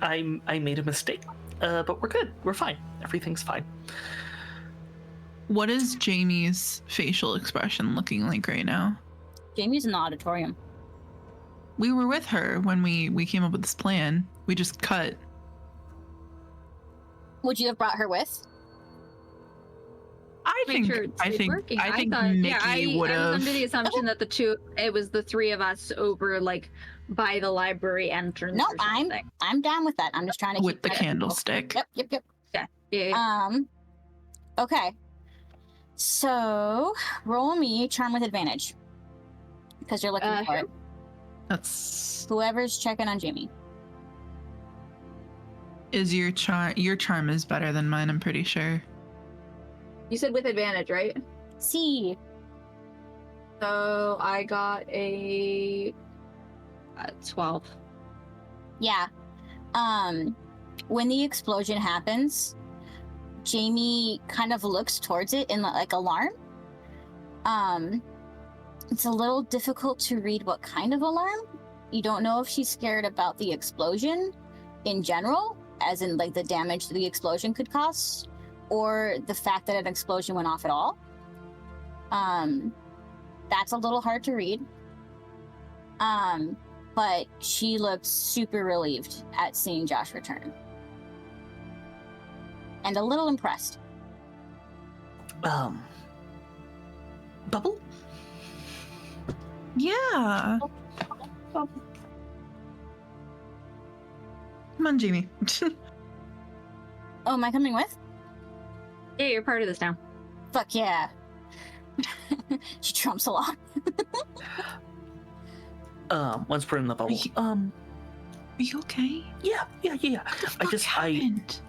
I made a mistake. But we're good. We're fine. Everything's fine. What is Jamie's facial expression looking like right now? Jamie's in the auditorium. We were with her when we came up with this plan. We just cut. Would you have brought her with? I Make think sure it's working. I think thought, Mikki would I was have. under the assumption that it was the three of us over like by the library entrance. No, or something. I'm down with that. I'm just trying to With keep the track of people. candlestick. Yep. Yeah. Okay. So roll me charm with advantage. Because you're looking for who? it. That's Whoever's checking on Jamie. is your charm. Your charm is better than mine. I'm pretty sure. You said with advantage, right? See. So I got a 12. Yeah. When the explosion happens, Jamie kind of looks towards it in like alarm. It's a little difficult to read what kind of alarm. You don't know if she's scared about the explosion in general, as in like the damage the explosion could cause, or the fact that an explosion went off at all. That's a little hard to read. But she looks super relieved at seeing Josh return. And a little impressed. Bubble? Yeah. Come on, Jamie. Oh, am I coming with? Yeah, you're part of this now. Fuck yeah. She trumps a lot. Once we're in the bubble. Are you okay? Yeah. What the fuck happened?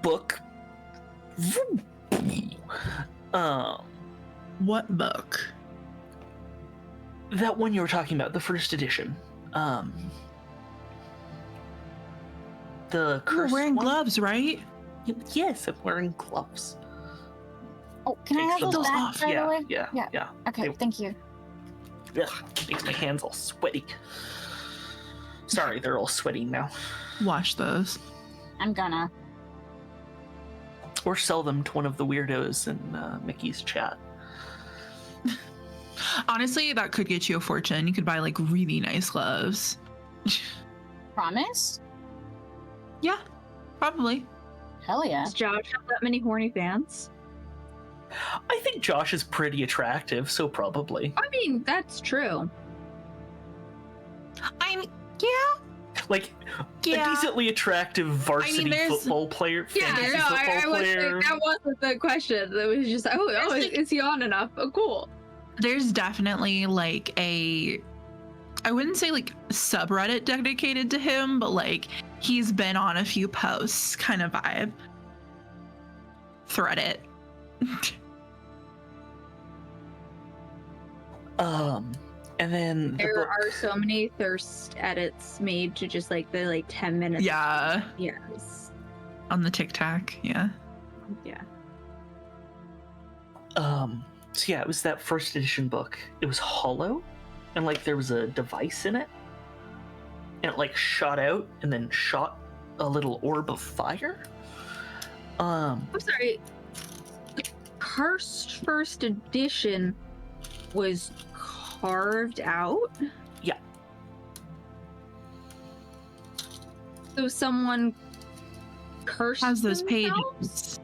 Book. What book? That one you were talking about, the first edition. The You're cursed wearing one? gloves, right? Yes, I'm wearing gloves. Oh, can I Takes have them those back, off. by the way? Yeah. Okay, They- thank you. Ugh, makes my hands all sweaty. Sorry, they're all sweaty now. Wash those. I'm gonna. Or sell them to one of the weirdos in Mickey's chat. Honestly, that could get you a fortune. You could buy like really nice gloves. Promise? Yeah, probably. Hell yeah. Does Josh have that many horny fans? I think Josh is pretty attractive, so probably. I mean, that's true. Yeah. like Yeah. a decently attractive varsity there's- football player. Yeah, fantasy no, I football wasn't. player. That wasn't the question. It was just, is he on enough? Oh, cool. There's definitely like I wouldn't say like subreddit dedicated to him, but like he's been on a few posts kind of vibe. Thread it. And then the There book, are so many thirst edits made to just like the 10 minutes. Yeah, Yes. on the TikTok. Yeah. Yeah. so yeah, it was that first edition book. It was hollow, and like there was a device in it, and it like shot out and then shot a little orb of fire. I'm sorry. The cursed first edition was carved out? Yeah. So someone cursed Has those themselves pages.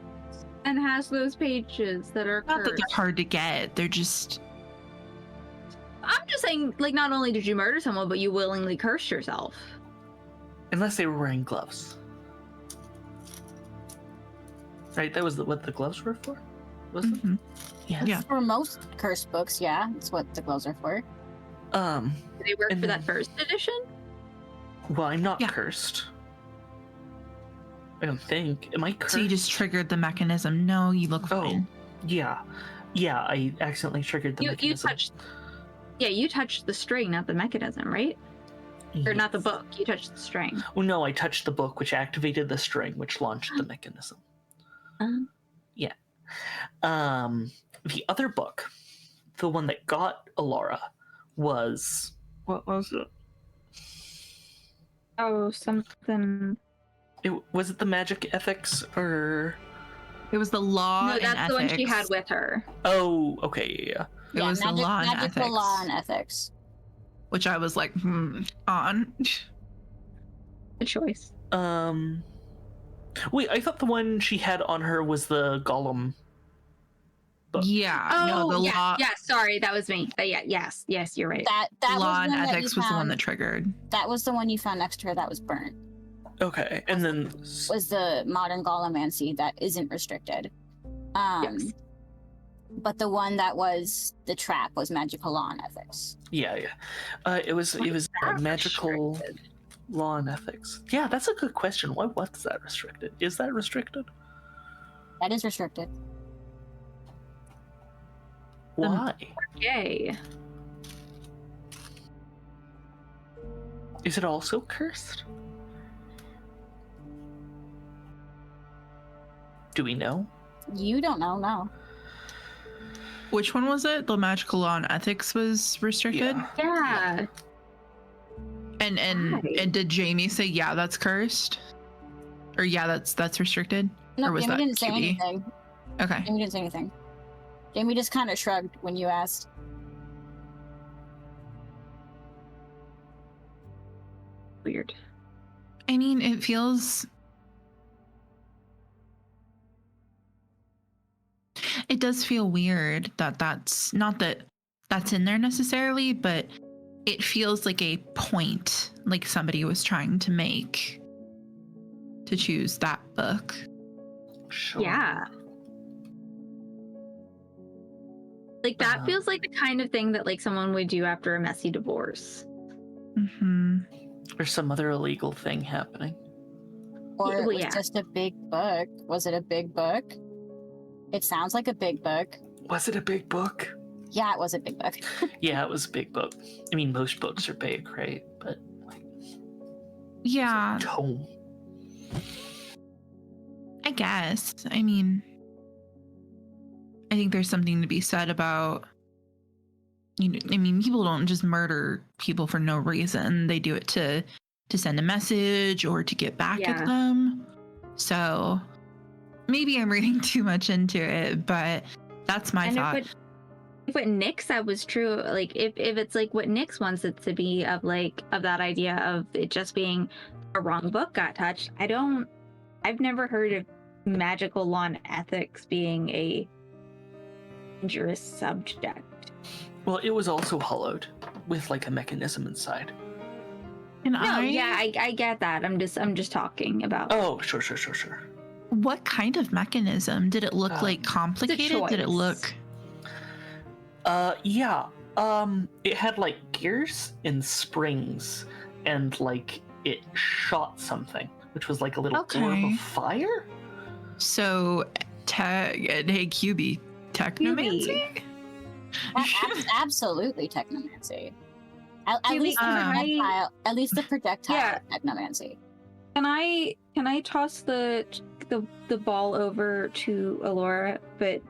and has those pages that are Not that cursed. they're hard to get. They're just I'm just saying, like, not only did you murder someone, but you willingly cursed yourself. Unless they were wearing gloves. Right, that was what the gloves were for? Was it? mhm. Yes. Yeah. For most cursed books, yeah, that's what the gloves are for. Um, Did they work And for that then- first edition? well, I'm not Yeah. cursed. I don't think. Am I cursed? So you just triggered the mechanism. No, you look Oh. fine. Yeah. Yeah, I accidentally triggered the You mechanism. touched. Yeah, you touched the string, not the mechanism, right? Or not the Yes. book. You touched the string. Oh, no, I touched the book, which activated the string, which launched the mechanism. The other book, the one that got Allorah, was... What was it? Oh, something. Was it the magic ethics, or... It was the law No, and that's the one she ethics. had with her. Oh, okay, yeah. It was the law and magical ethics. law and ethics. Which I was like, on. Good choice. Wait, I thought the one she had on her was the golem book. Yeah, no, the yeah, law, yeah. Sorry, that was me. Yes, you're right. That law was and one that you ethics was the one found- that triggered. That was the one you found next to her that was burnt. Okay, and then... Was the modern Golomancy that isn't restricted. Yes. But the one that was the trap was magical law and ethics. Yeah. It was that magical restricted? law and ethics. Yeah, that's a good question. Why was that restricted? Is that restricted? That is restricted. Why? Yay. Is it also cursed? Do we know? You don't know, no. Which one was it? The magical law and ethics was restricted? Yeah. And Right. and did Jamie say, yeah, that's cursed? Or yeah, that's restricted? No, Or was Jamie that didn't say QB? anything. Okay. Jamie didn't say anything. Jamie just kind of shrugged when you asked. Weird. I mean, it feels... It does feel weird that that's... Not that that's in there necessarily, but it feels like a point, like somebody was trying to make to choose that book. Sure. Yeah. Like that Uh, feels like the kind of thing that like someone would do after a messy divorce. Mm-hmm. Or some other illegal thing happening. Or it Well, was yeah. just a big book. Was it a big book? It sounds like a big book. Was it a big book? Yeah, it was a big book. Yeah, it was a big book. I mean, most books are big, right? But like, Yeah, tome. I guess. I mean, I think there's something to be said about, you know, I mean, people don't just murder people for no reason. They do it to send a message or to get back Yeah. at them. So maybe I'm reading too much into it, but that's my And thought. if what Nick said was true, like if it's like what Nick's wants it to be of that idea of it just being a wrong book got touched, I've never heard of magical law and ethics being a dangerous subject. Well, it was also hollowed with like a mechanism inside. Can No, I? yeah, I get that. I'm just talking about. Oh, sure. What kind of mechanism? Did it look like complicated? Did it choice. look? Yeah. It had like gears and springs, and like it shot something, which was like a little orb Okay. of fire. So, hey, QB, technomancy? Absolutely technomancy. At Maybe least the can I- projectile. At least the projectile. Yeah. Is technomancy. Can I toss the ball over to Allorah? But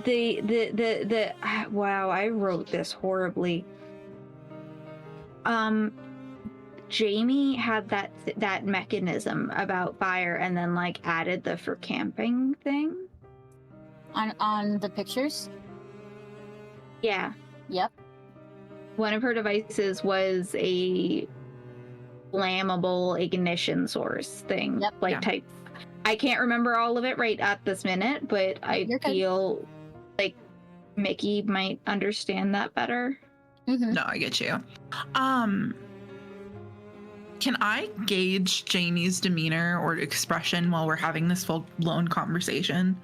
the wow, I wrote this horribly. Jamie had that mechanism about fire, and then like added the for camping thing. On the pictures. Yeah, Yep. one of her devices was a flammable ignition source thing. Yep. Like Yeah. type. I can't remember all of it right at this minute, but I You're good. feel like Mikki might understand that better. Mm-hmm. No, I get you. Can I gauge Jamie's demeanor or expression while we're having this full-blown conversation?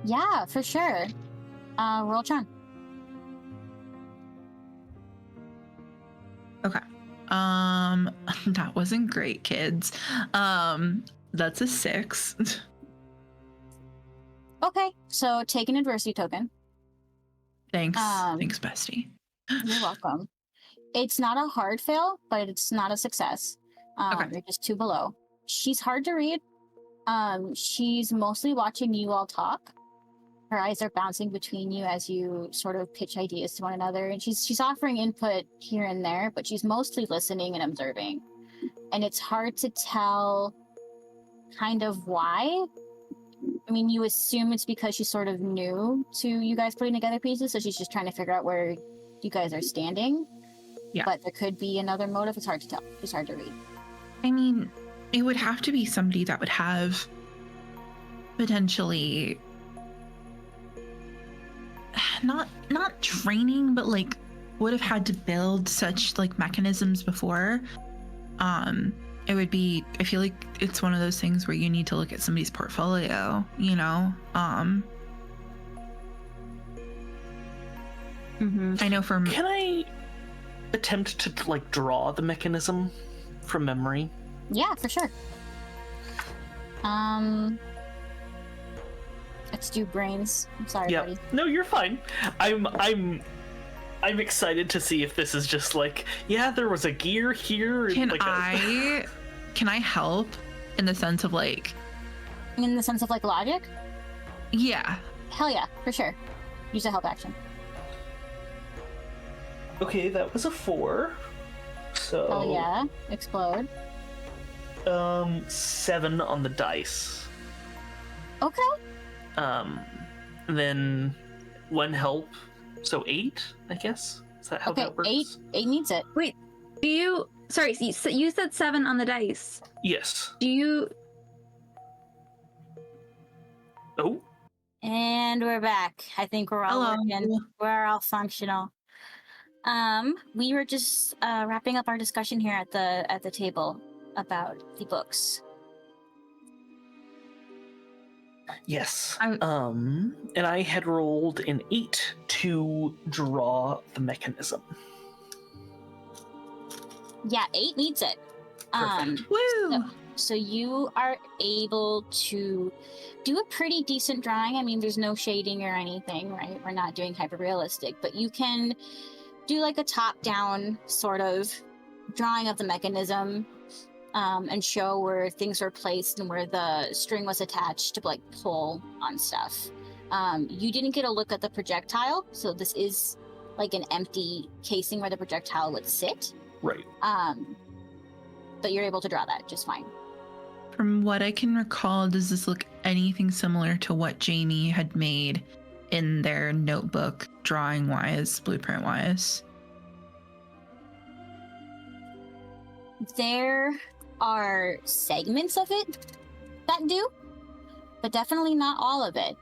Yeah, for sure. Roll charm. That wasn't great, kids. That's a 6. Okay, so take an adversity token. Thanks. Um, Thanks, bestie. You're welcome. It's not a hard fail, but it's not a success. Okay. You're just 2 below. She's hard to read. She's mostly watching you all talk. Her eyes are bouncing between you as you sort of pitch ideas to one another, and she's offering input here and there, but she's mostly listening and observing. And it's hard to tell kind of why. I mean, you assume it's because she's sort of new to you guys putting together pieces, so she's just trying to figure out where you guys are standing. Yeah. But there could be another motive. It's hard to tell. It's hard to read. I mean, it would have to be somebody that would have potentially not training, but like would have had to build such like mechanisms before. It would be, I feel like it's one of those things where you need to look at somebody's portfolio, you know? I know for Can I attempt to like draw the mechanism from memory? Yeah, for sure. Let's do brains. I'm sorry, Yeah. buddy. No, you're fine. I'm excited to see if this is just like, yeah, there was a gear here. Can like can I help in the sense of like, In the sense of like logic? yeah, Hell yeah, for sure. Use a help action. Okay, that was a 4. So Hell yeah. Explode. 7 on the dice. Okay. Then 1 help, so 8, I guess. Is that how Okay, that works? 8 needs it. Wait, do you? Sorry, you said 7 on the dice. Yes. Do you? Oh, And we're back. I think we're all Hello. working. We're all functional. We were just wrapping up our discussion here at the table about the books. yes. I- And I had rolled an 8 to draw the mechanism. Yeah, 8 needs it. Perfect. woo! So you are able to do a pretty decent drawing. I mean, there's no shading or anything, right? We're not doing hyper realistic, but you can do like a top down sort of drawing of the mechanism, and show where things were placed and where the string was attached to like pull on stuff. You didn't get a look at the projectile, so this is like an empty casing where the projectile would sit. Right. But you're able to draw that just fine. From what I can recall, does this look anything similar to what Jamie had made in their notebook, drawing wise, blueprint wise? There are segments of it that do, but definitely not all of it.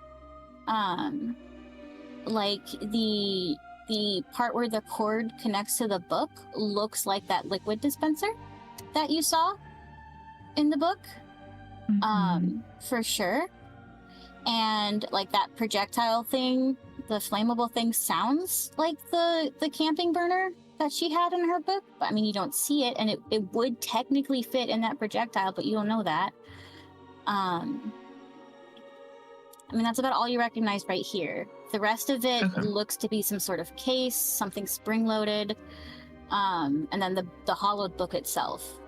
Like the the part where the cord connects to the book looks like that liquid dispenser that you saw in the book. For sure. And like that projectile thing, the flammable thing sounds like the camping burner that she had in her book. But I mean, you don't see it, and it would technically fit in that projectile, but you don't know that. I mean, that's about all you recognize right here. The rest of it looks to be some sort of case, something spring-loaded, and then the hollowed book itself.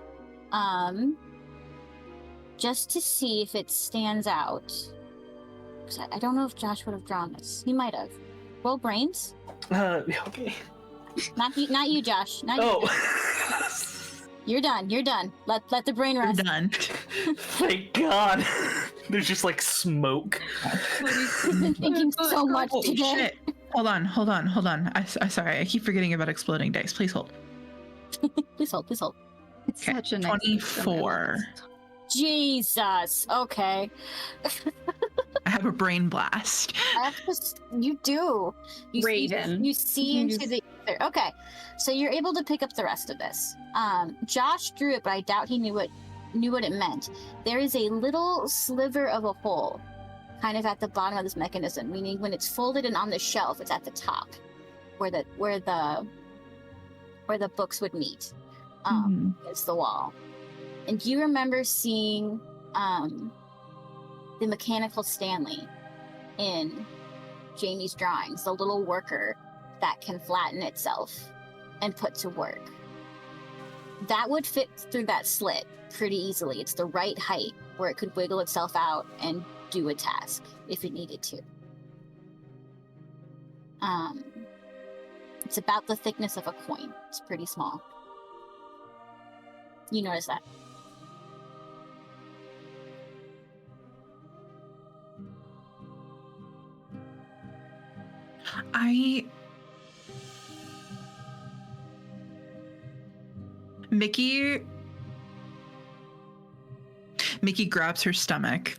Just to see if it stands out. I don't know if Josh would have drawn this. He might have. Roll brains. Okay. Not you, Josh. Not you. You're done. You're done. Let the brain rest. You're done. Thank God. There's just like smoke. I've been thinking so much today. Shit. Hold on. I sorry. I keep forgetting about exploding dice. Please hold. Please hold. It's Okay, such a nice 24. Jesus. Okay. I have a brain blast. You do. Raven. You see into the ether. Okay. So you're able to pick up the rest of this. Josh drew it, but I doubt he knew what it meant. There is a little sliver of a hole kind of at the bottom of this mechanism, meaning when it's folded and on the shelf, it's at the top where the books would meet. Against the wall. And you remember seeing the mechanical Stanley in Jamie's drawings, the little worker that can flatten itself and put to work. That would fit through that slit pretty easily. It's the right height where it could wiggle itself out and do a task if it needed to. It's about the thickness of a coin. It's pretty small. You notice that. Mikki grabs her stomach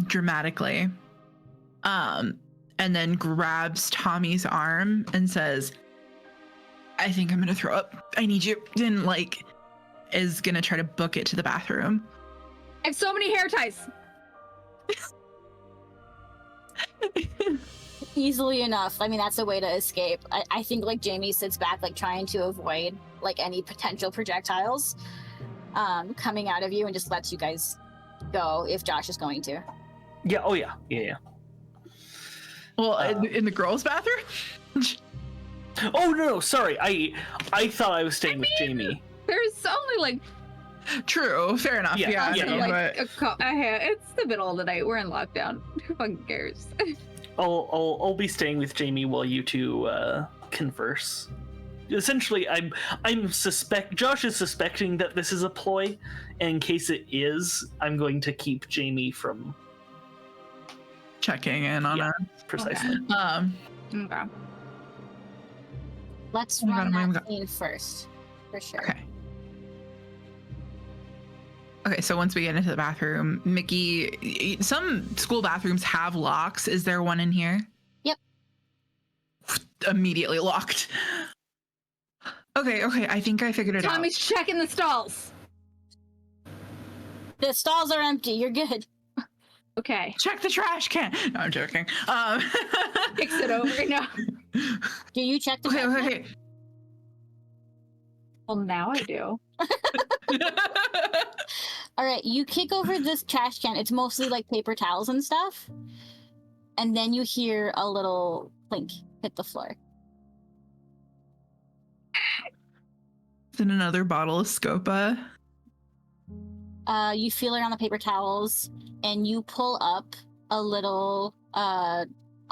dramatically and then grabs Tommy's arm and says, I think I'm gonna throw up. I need you. And like is gonna try to book it to the bathroom. I have so many hair ties. Easily enough. I mean, that's a way to escape. I think like Jamie sits back, like trying to avoid like any potential projectiles coming out of you, and just lets you guys go if Josh is going to. Yeah. Oh yeah. Well, in the girls' bathroom. Oh no! Sorry, I thought I was staying with Jamie. There's only like True. Fair enough. Yeah. it's the middle of the night. We're in lockdown. Who fucking cares? I'll be staying with Jamie while you two converse. Essentially, Josh is suspecting that this is a ploy, and in case it is, I'm going to keep Jamie from checking in on her. Precisely. Okay. Let's run that scene first, for sure. Okay, so once we get into the bathroom, Mikki, some school bathrooms have locks. Is there one in here? Yep. Immediately locked. Okay, I think I figured it out. Tommy's checking the stalls. The stalls are empty. You're good. Okay. Check the trash can. No, I'm joking. Fix it over now. Do you check the trash can? Okay. Well, now I do. All right, you kick over this trash can. It's mostly like paper towels and stuff. And then you hear a little clink hit the floor. Is it another bottle of Scopa? You feel around the paper towels, and you pull up a little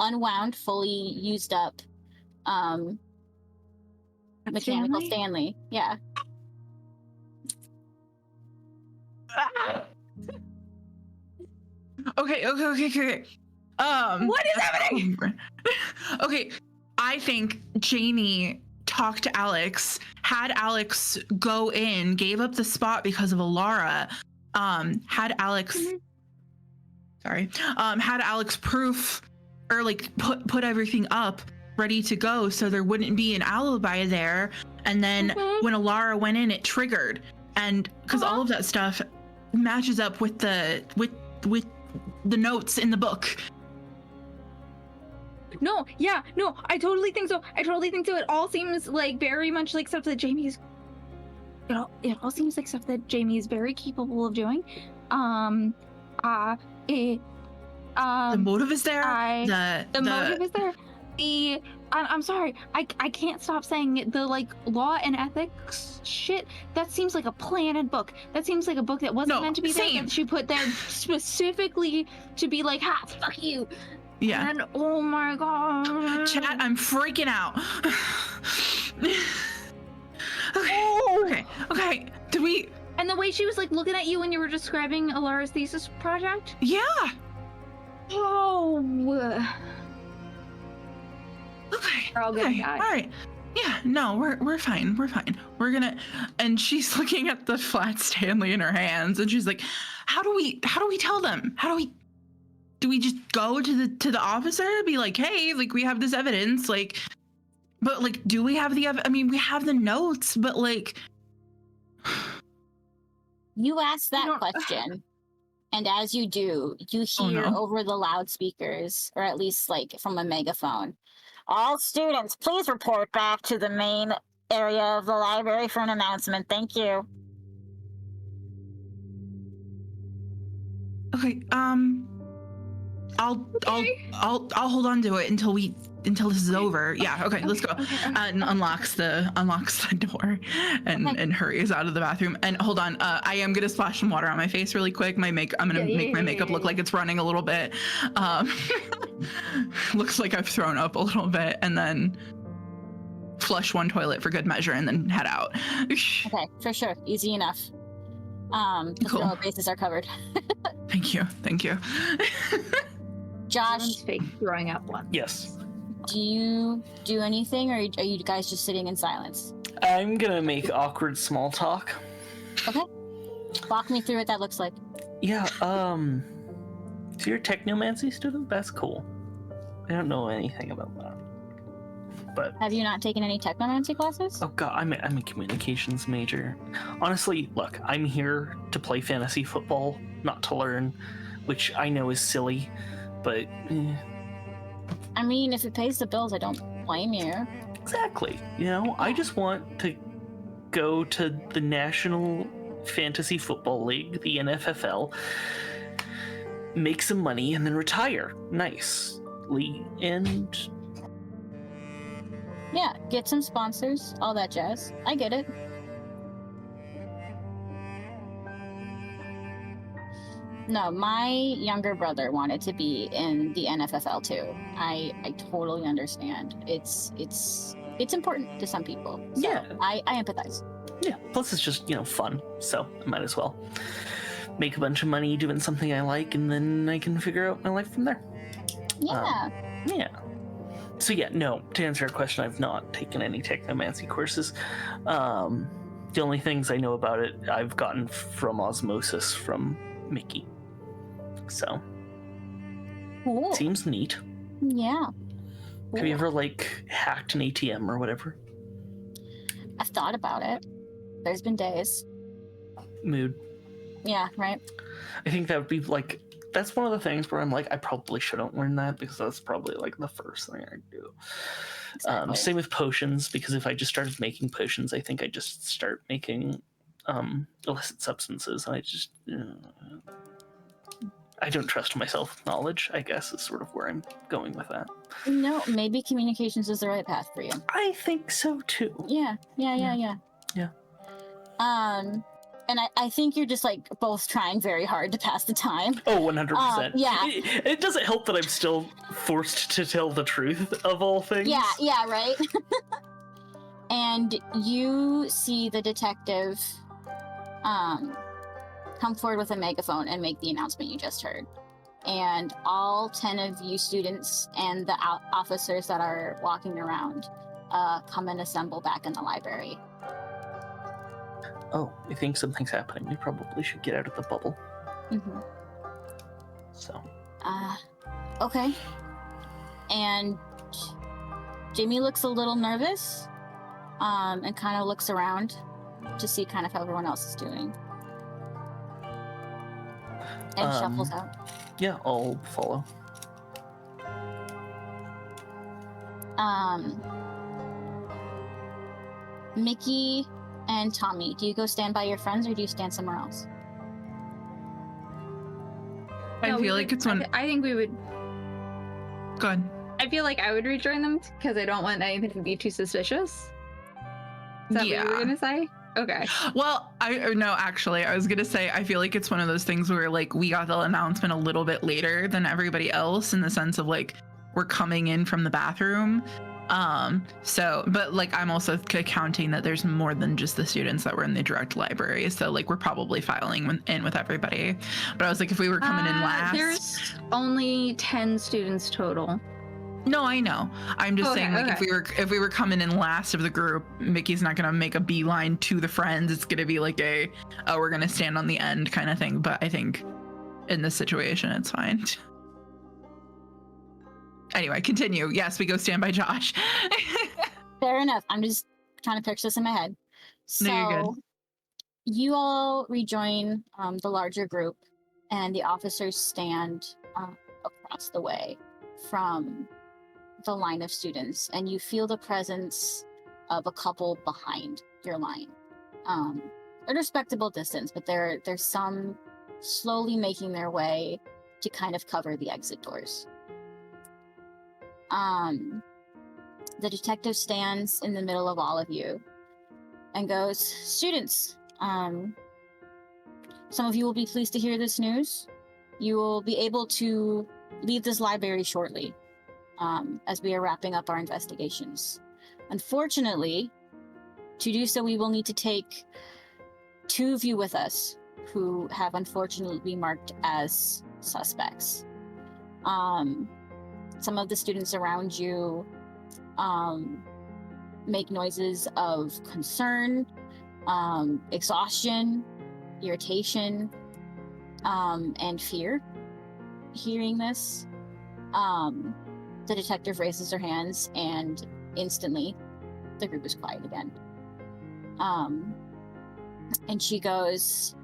unwound, fully used up mechanical Stanley. Yeah. Okay. What is happening? Okay, I think Jamie talked to Alex, had Alex go in, gave up the spot because of Allorah, had Alex proof or like put everything up ready to go so there wouldn't be an alibi there. And then when Allorah went in, it triggered. And because all of that stuff matches up with the notes in the book. No, I totally think so. It all seems like very much like stuff that Jamie's. It all seems like stuff that Jamie is very capable of doing. The motive is there. The motive is there. I'm sorry. I can't stop saying it. The like law and ethics shit. That seems like a planted book. That seems like a book that wasn't meant to be there. That she put there specifically to be like, ha, fuck you. Yeah. And oh my god. Chat, I'm freaking out. Okay. Did we? And the way she was like looking at you when you were describing Allorah's thesis project. Yeah. Oh. Okay. We're all gonna die. All right. Yeah. No, we're fine. We're gonna. And she's looking at the flat Stanley in her hands, and she's like, "How do we tell them? Do we just go to the officer and be like, hey, like we have this evidence, like, but like, do we have I mean, we have the notes, but like." You asked that question, and as you do, you hear over the loudspeakers, or at least like from a megaphone, all students, please report back to the main area of the library for an announcement. Thank you. Okay, I'll hold on to it until this is over. Yeah, okay, let's go. And unlocks the door and hurries out of the bathroom. And hold on, I am gonna splash some water on my face really quick. I'm gonna make my makeup look like it's running a little bit. Looks like I've thrown up a little bit, and then flush one toilet for good measure, and then head out. Okay, for sure, easy enough. The bases are covered. Thank you. Josh, fake throwing up one. Yes. Do you do anything, or are you guys just sitting in silence? I'm gonna make awkward small talk. Okay. Walk me through what that looks like. Yeah, so you're a technomancy student? That's cool. I don't know anything about that. But have you not taken any technomancy classes? Oh god, I'm a communications major. Honestly, look, I'm here to play fantasy football, not to learn, which I know is silly, but I mean, if it pays the bills, I don't blame you. Exactly. You know, I just want to go to the National Fantasy Football League, the NFFL, make some money, and then retire nicely, and yeah, get some sponsors, all that jazz. I get it. No, my younger brother wanted to be in the NFFL too. I totally understand. It's important to some people. So yeah, I empathize. Yeah. Plus, it's just fun. So I might as well make a bunch of money doing something I like, and then I can figure out my life from there. Yeah. Yeah. So yeah, no. To answer your question, I've not taken any technomancy courses. The only things I know about it, I've gotten from osmosis from Mikki. So cool. Seems neat. Yeah. Cool. Have you ever hacked an ATM or whatever? I've thought about it. There's been days. Mood. Yeah, right. I think that would be that's one of the things where I'm I probably shouldn't learn that, because that's probably the first thing I do. Exactly. Same with potions, because if I just started making potions, I think I just start making illicit substances, and I don't trust myself with knowledge, I guess, is sort of where I'm going with that. No, maybe communications is the right path for you. I think so too. Yeah. And I think you're just both trying very hard to pass the time. Oh, 100%. Yeah. It doesn't help that I'm still forced to tell the truth of all things. Yeah, right? And you see the detective come forward with a megaphone and make the announcement you just heard. And all 10 of you students and the officers that are walking around come and assemble back in the library. Oh, I think something's happening. We probably should get out of the bubble. Mm-hmm. So. Okay. And Jamie looks a little nervous, and kind of looks around to see kind of how everyone else is doing. And shuffles out. Yeah, I'll follow. Mikki and Tommy, do you go stand by your friends or do you stand somewhere else? I feel like it's one. I think we would. Go ahead. I feel like I would rejoin them because I don't want anything to be too suspicious. Is that what you were gonna say? Okay. Well, actually, I was gonna say I feel like it's one of those things where like we got the announcement a little bit later than everybody else in the sense of like we're coming in from the bathroom. But like I'm also counting that there's more than just the students that were in the direct library. So like we're probably filing in with everybody. But I was like, if we were coming in last, there's only 10 students total. No, I know. I'm just saying, like, if we were coming in last of the group, Mikki's not gonna make a beeline to the friends. It's gonna be like we're gonna stand on the end kind of thing. But I think in this situation, it's fine. Anyway, continue. Yes, we go stand by Josh. Fair enough. I'm just trying to picture this in my head. So No, you're good. You all rejoin the larger group, and the officers stand across the way from the line of students, and you feel the presence of a couple behind your line. A respectable distance, but there's some slowly making their way to kind of cover the exit doors. The detective stands in the middle of all of you and goes, "Students, some of you will be pleased to hear this news. You will be able to leave this library shortly, as we are wrapping up our investigations. Unfortunately, to do so, we will need to take 2 of you with us who have unfortunately been marked as suspects. Some of the students around you make noises of concern, exhaustion, irritation, and fear. Hearing this, the detective raises her hands, and instantly the group is quiet again. And she goes,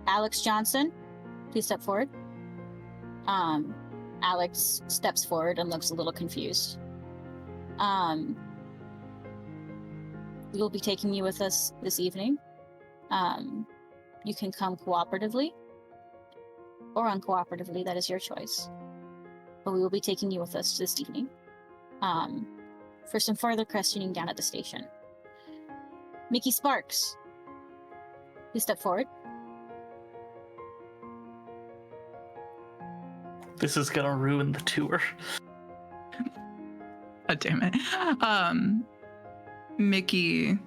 "Alex Johnson, please step forward." Alex steps forward and looks a little confused. We will be taking you with us this evening. You can come cooperatively or uncooperatively, that is your choice. But we will be taking you with us this evening for some further questioning down at the station. Mikki Sparks, please step forward. This is gonna ruin the tour. Oh, damn it. Mikki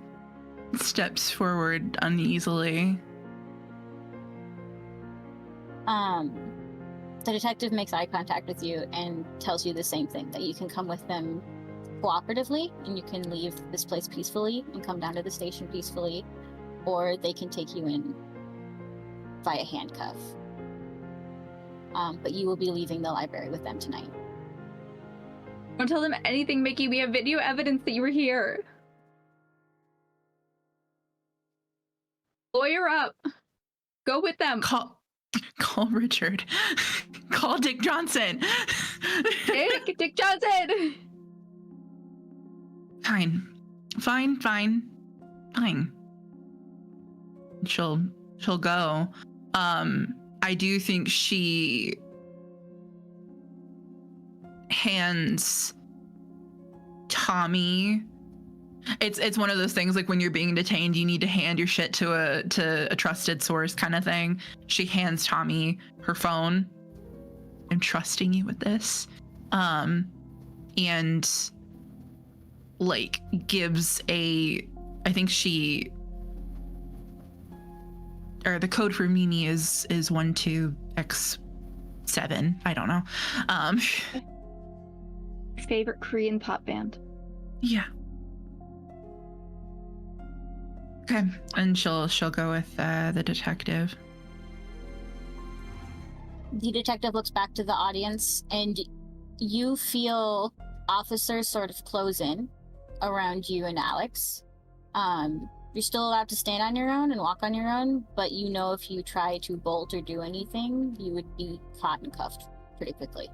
steps forward uneasily. The detective makes eye contact with you and tells you the same thing, that you can come with them cooperatively and you can leave this place peacefully and come down to the station peacefully, or they can take you in via handcuff. But you will be leaving the library with them tonight. Don't tell them anything, Mikki. We have video evidence that you were here. Lawyer up. Go with them. Call Richard. Call Dick Johnson. Dick Johnson. Fine. She'll go. I do think she hands Tommy. It's one of those things like when you're being detained, you need to hand your shit to a trusted source kind of thing. She hands Tommy her phone. I'm trusting you with this. And like gives I think she, or the code for Mimi is 12X7. I don't know. Favorite Korean pop band. Yeah. Okay, and she'll go with the detective. The detective looks back to the audience, and you feel officers sort of close in around you and Alex. You're still allowed to stand on your own and walk on your own, but you know if you try to bolt or do anything, you would be caught and cuffed pretty quickly.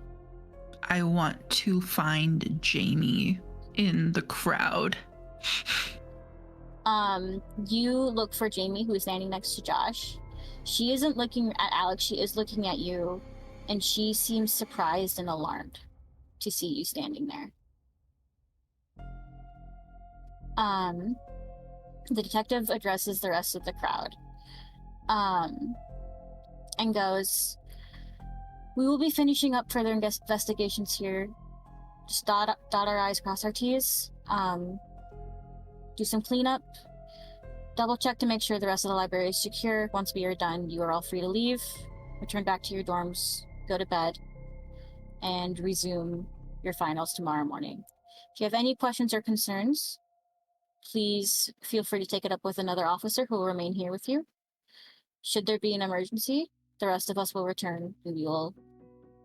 I want to find Jamie in the crowd. You look for Jamie, who is standing next to Josh. She isn't looking at Alex, she is looking at you, and she seems surprised and alarmed to see you standing there. The detective addresses the rest of the crowd, and goes, "We will be finishing up further investigations here. Just dot our I's, cross our T's. Do some cleanup. Double check to make sure the rest of the library is secure. Once we are done, you are all free to leave, return back to your dorms, go to bed, and resume your finals tomorrow morning. If you have any questions or concerns, please feel free to take it up with another officer who will remain here with you. Should there be an emergency, the rest of us will return and we will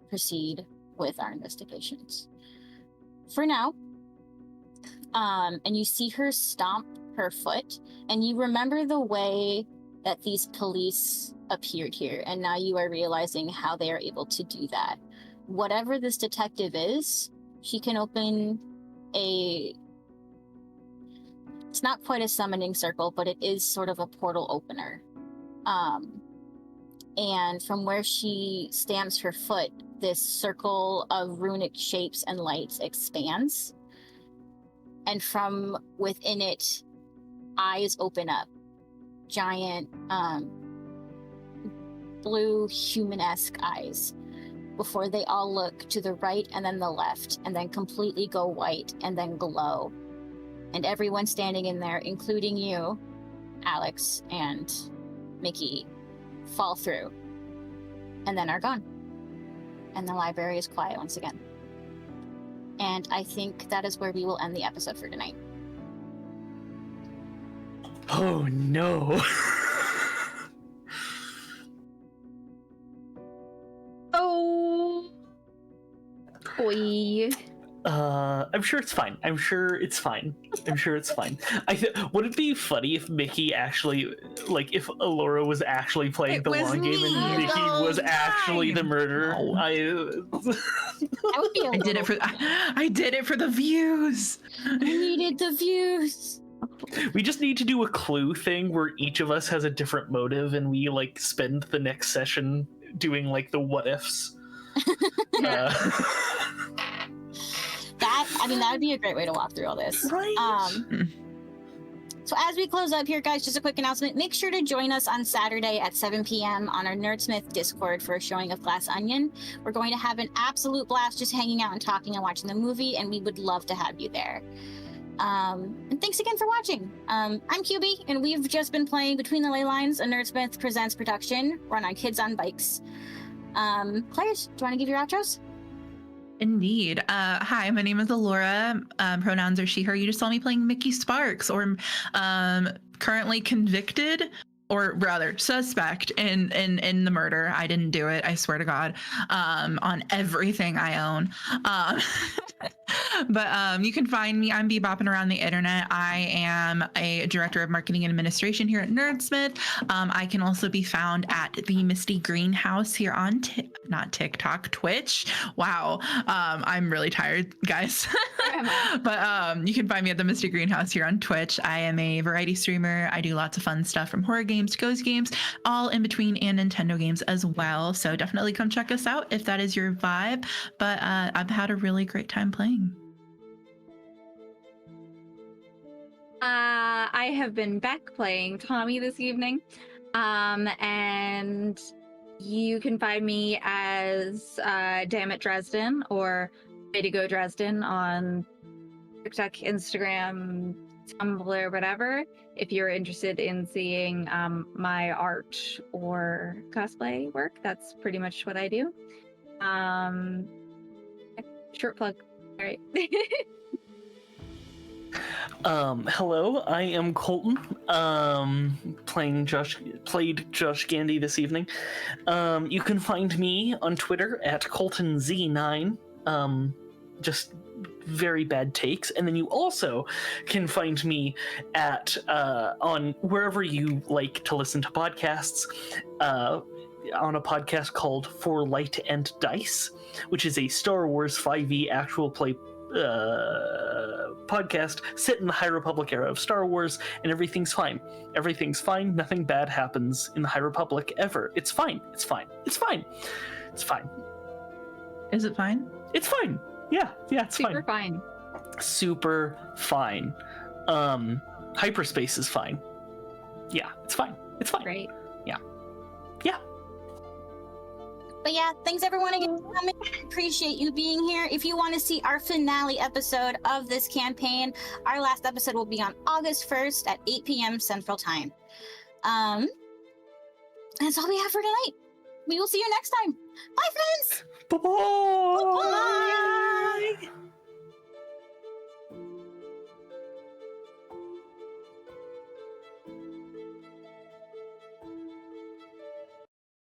proceed with our investigations. For now," and you see her stomp her foot, and you remember the way that these police appeared here, and now you are realizing how they are able to do that. Whatever this detective is, she can open it's not quite a summoning circle, but it is sort of a portal opener. And from where she stamps her foot, this circle of runic shapes and lights expands. And from within it, eyes open up. Giant, blue, human-esque eyes. Before they all look to the right and then the left, and then completely go white and then glow. And everyone standing in there, including you, Alex, and Mikki, fall through. And then are gone. And the library is quiet once again. And I think that is where we will end the episode for tonight. Oh no. Oh boy. I'm sure it's fine. I'm sure it's fine. Would it be funny if Mikki actually, like, if Allorah was actually playing It the was long game me and Mikki the was whole actually the time. murderer? No. That would be I did it for the views. I needed the views. We just need to do a clue thing where each of us has a different motive, and we like spend the next session doing like the what ifs. That would be a great way to walk through all this. Right. So as we close up here, guys, just a quick announcement. Make sure to join us on Saturday at 7 p.m. on our Nerdsmith Discord for a showing of Glass Onion. We're going to have an absolute blast just hanging out and talking and watching the movie, and we would love to have you there. And thanks again for watching. I'm QB, and we've just been playing Between the Ley Lines, a Nerdsmith Presents production run on Kids on Bikes. Players, do you want to give your outros? Indeed. Hi, my name is Allorah. Pronouns are she, her. You just saw me playing Mikki Sparks, or currently convicted, or rather suspect in the murder. I didn't do it, I swear to God, on everything I own. But you can find me. I'm bebopping around the internet. I am a director of marketing and administration here at Nerdsmith. I can also be found at the Misty Greenhouse here on not TikTok, Twitch. Wow. I'm really tired, guys. But you can find me at the Misty Greenhouse here on Twitch. I am a variety streamer. I do lots of fun stuff from horror games to ghost games, all in between, and Nintendo games as well. So definitely come check us out if that is your vibe. But I've had a really great time playing. I have been back playing Tommy this evening, and you can find me as Dammit Dresden or Way to Go Dresden on TikTok, Instagram, Tumblr, whatever. If you're interested in seeing my art or cosplay work, that's pretty much what I do. Short plug. All right. Hello, I am Colton. Played Josh Gandy this evening. You can find me on Twitter at ColtonZ9. just very bad takes. And then you also can find me at on wherever you like to listen to podcasts, on a podcast called For Light and Dice, which is a Star Wars 5e actual play podcast set in the High Republic era of Star Wars, and everything's fine. Everything's fine. Nothing bad happens in the High Republic ever. It's fine. It's fine. It's fine. It's fine. Is it fine? It's fine. Yeah, it's Super fine. fine. Super fine. Hyperspace is fine. Yeah, it's fine. It's fine. Great. Yeah. But yeah, thanks everyone again for coming. Appreciate you being here. If you want to see our finale episode of this campaign, our last episode will be on August 1st at 8 p.m. Central Time. That's all we have for tonight. We will see you next time. Bye, friends. Bye-bye. Bye.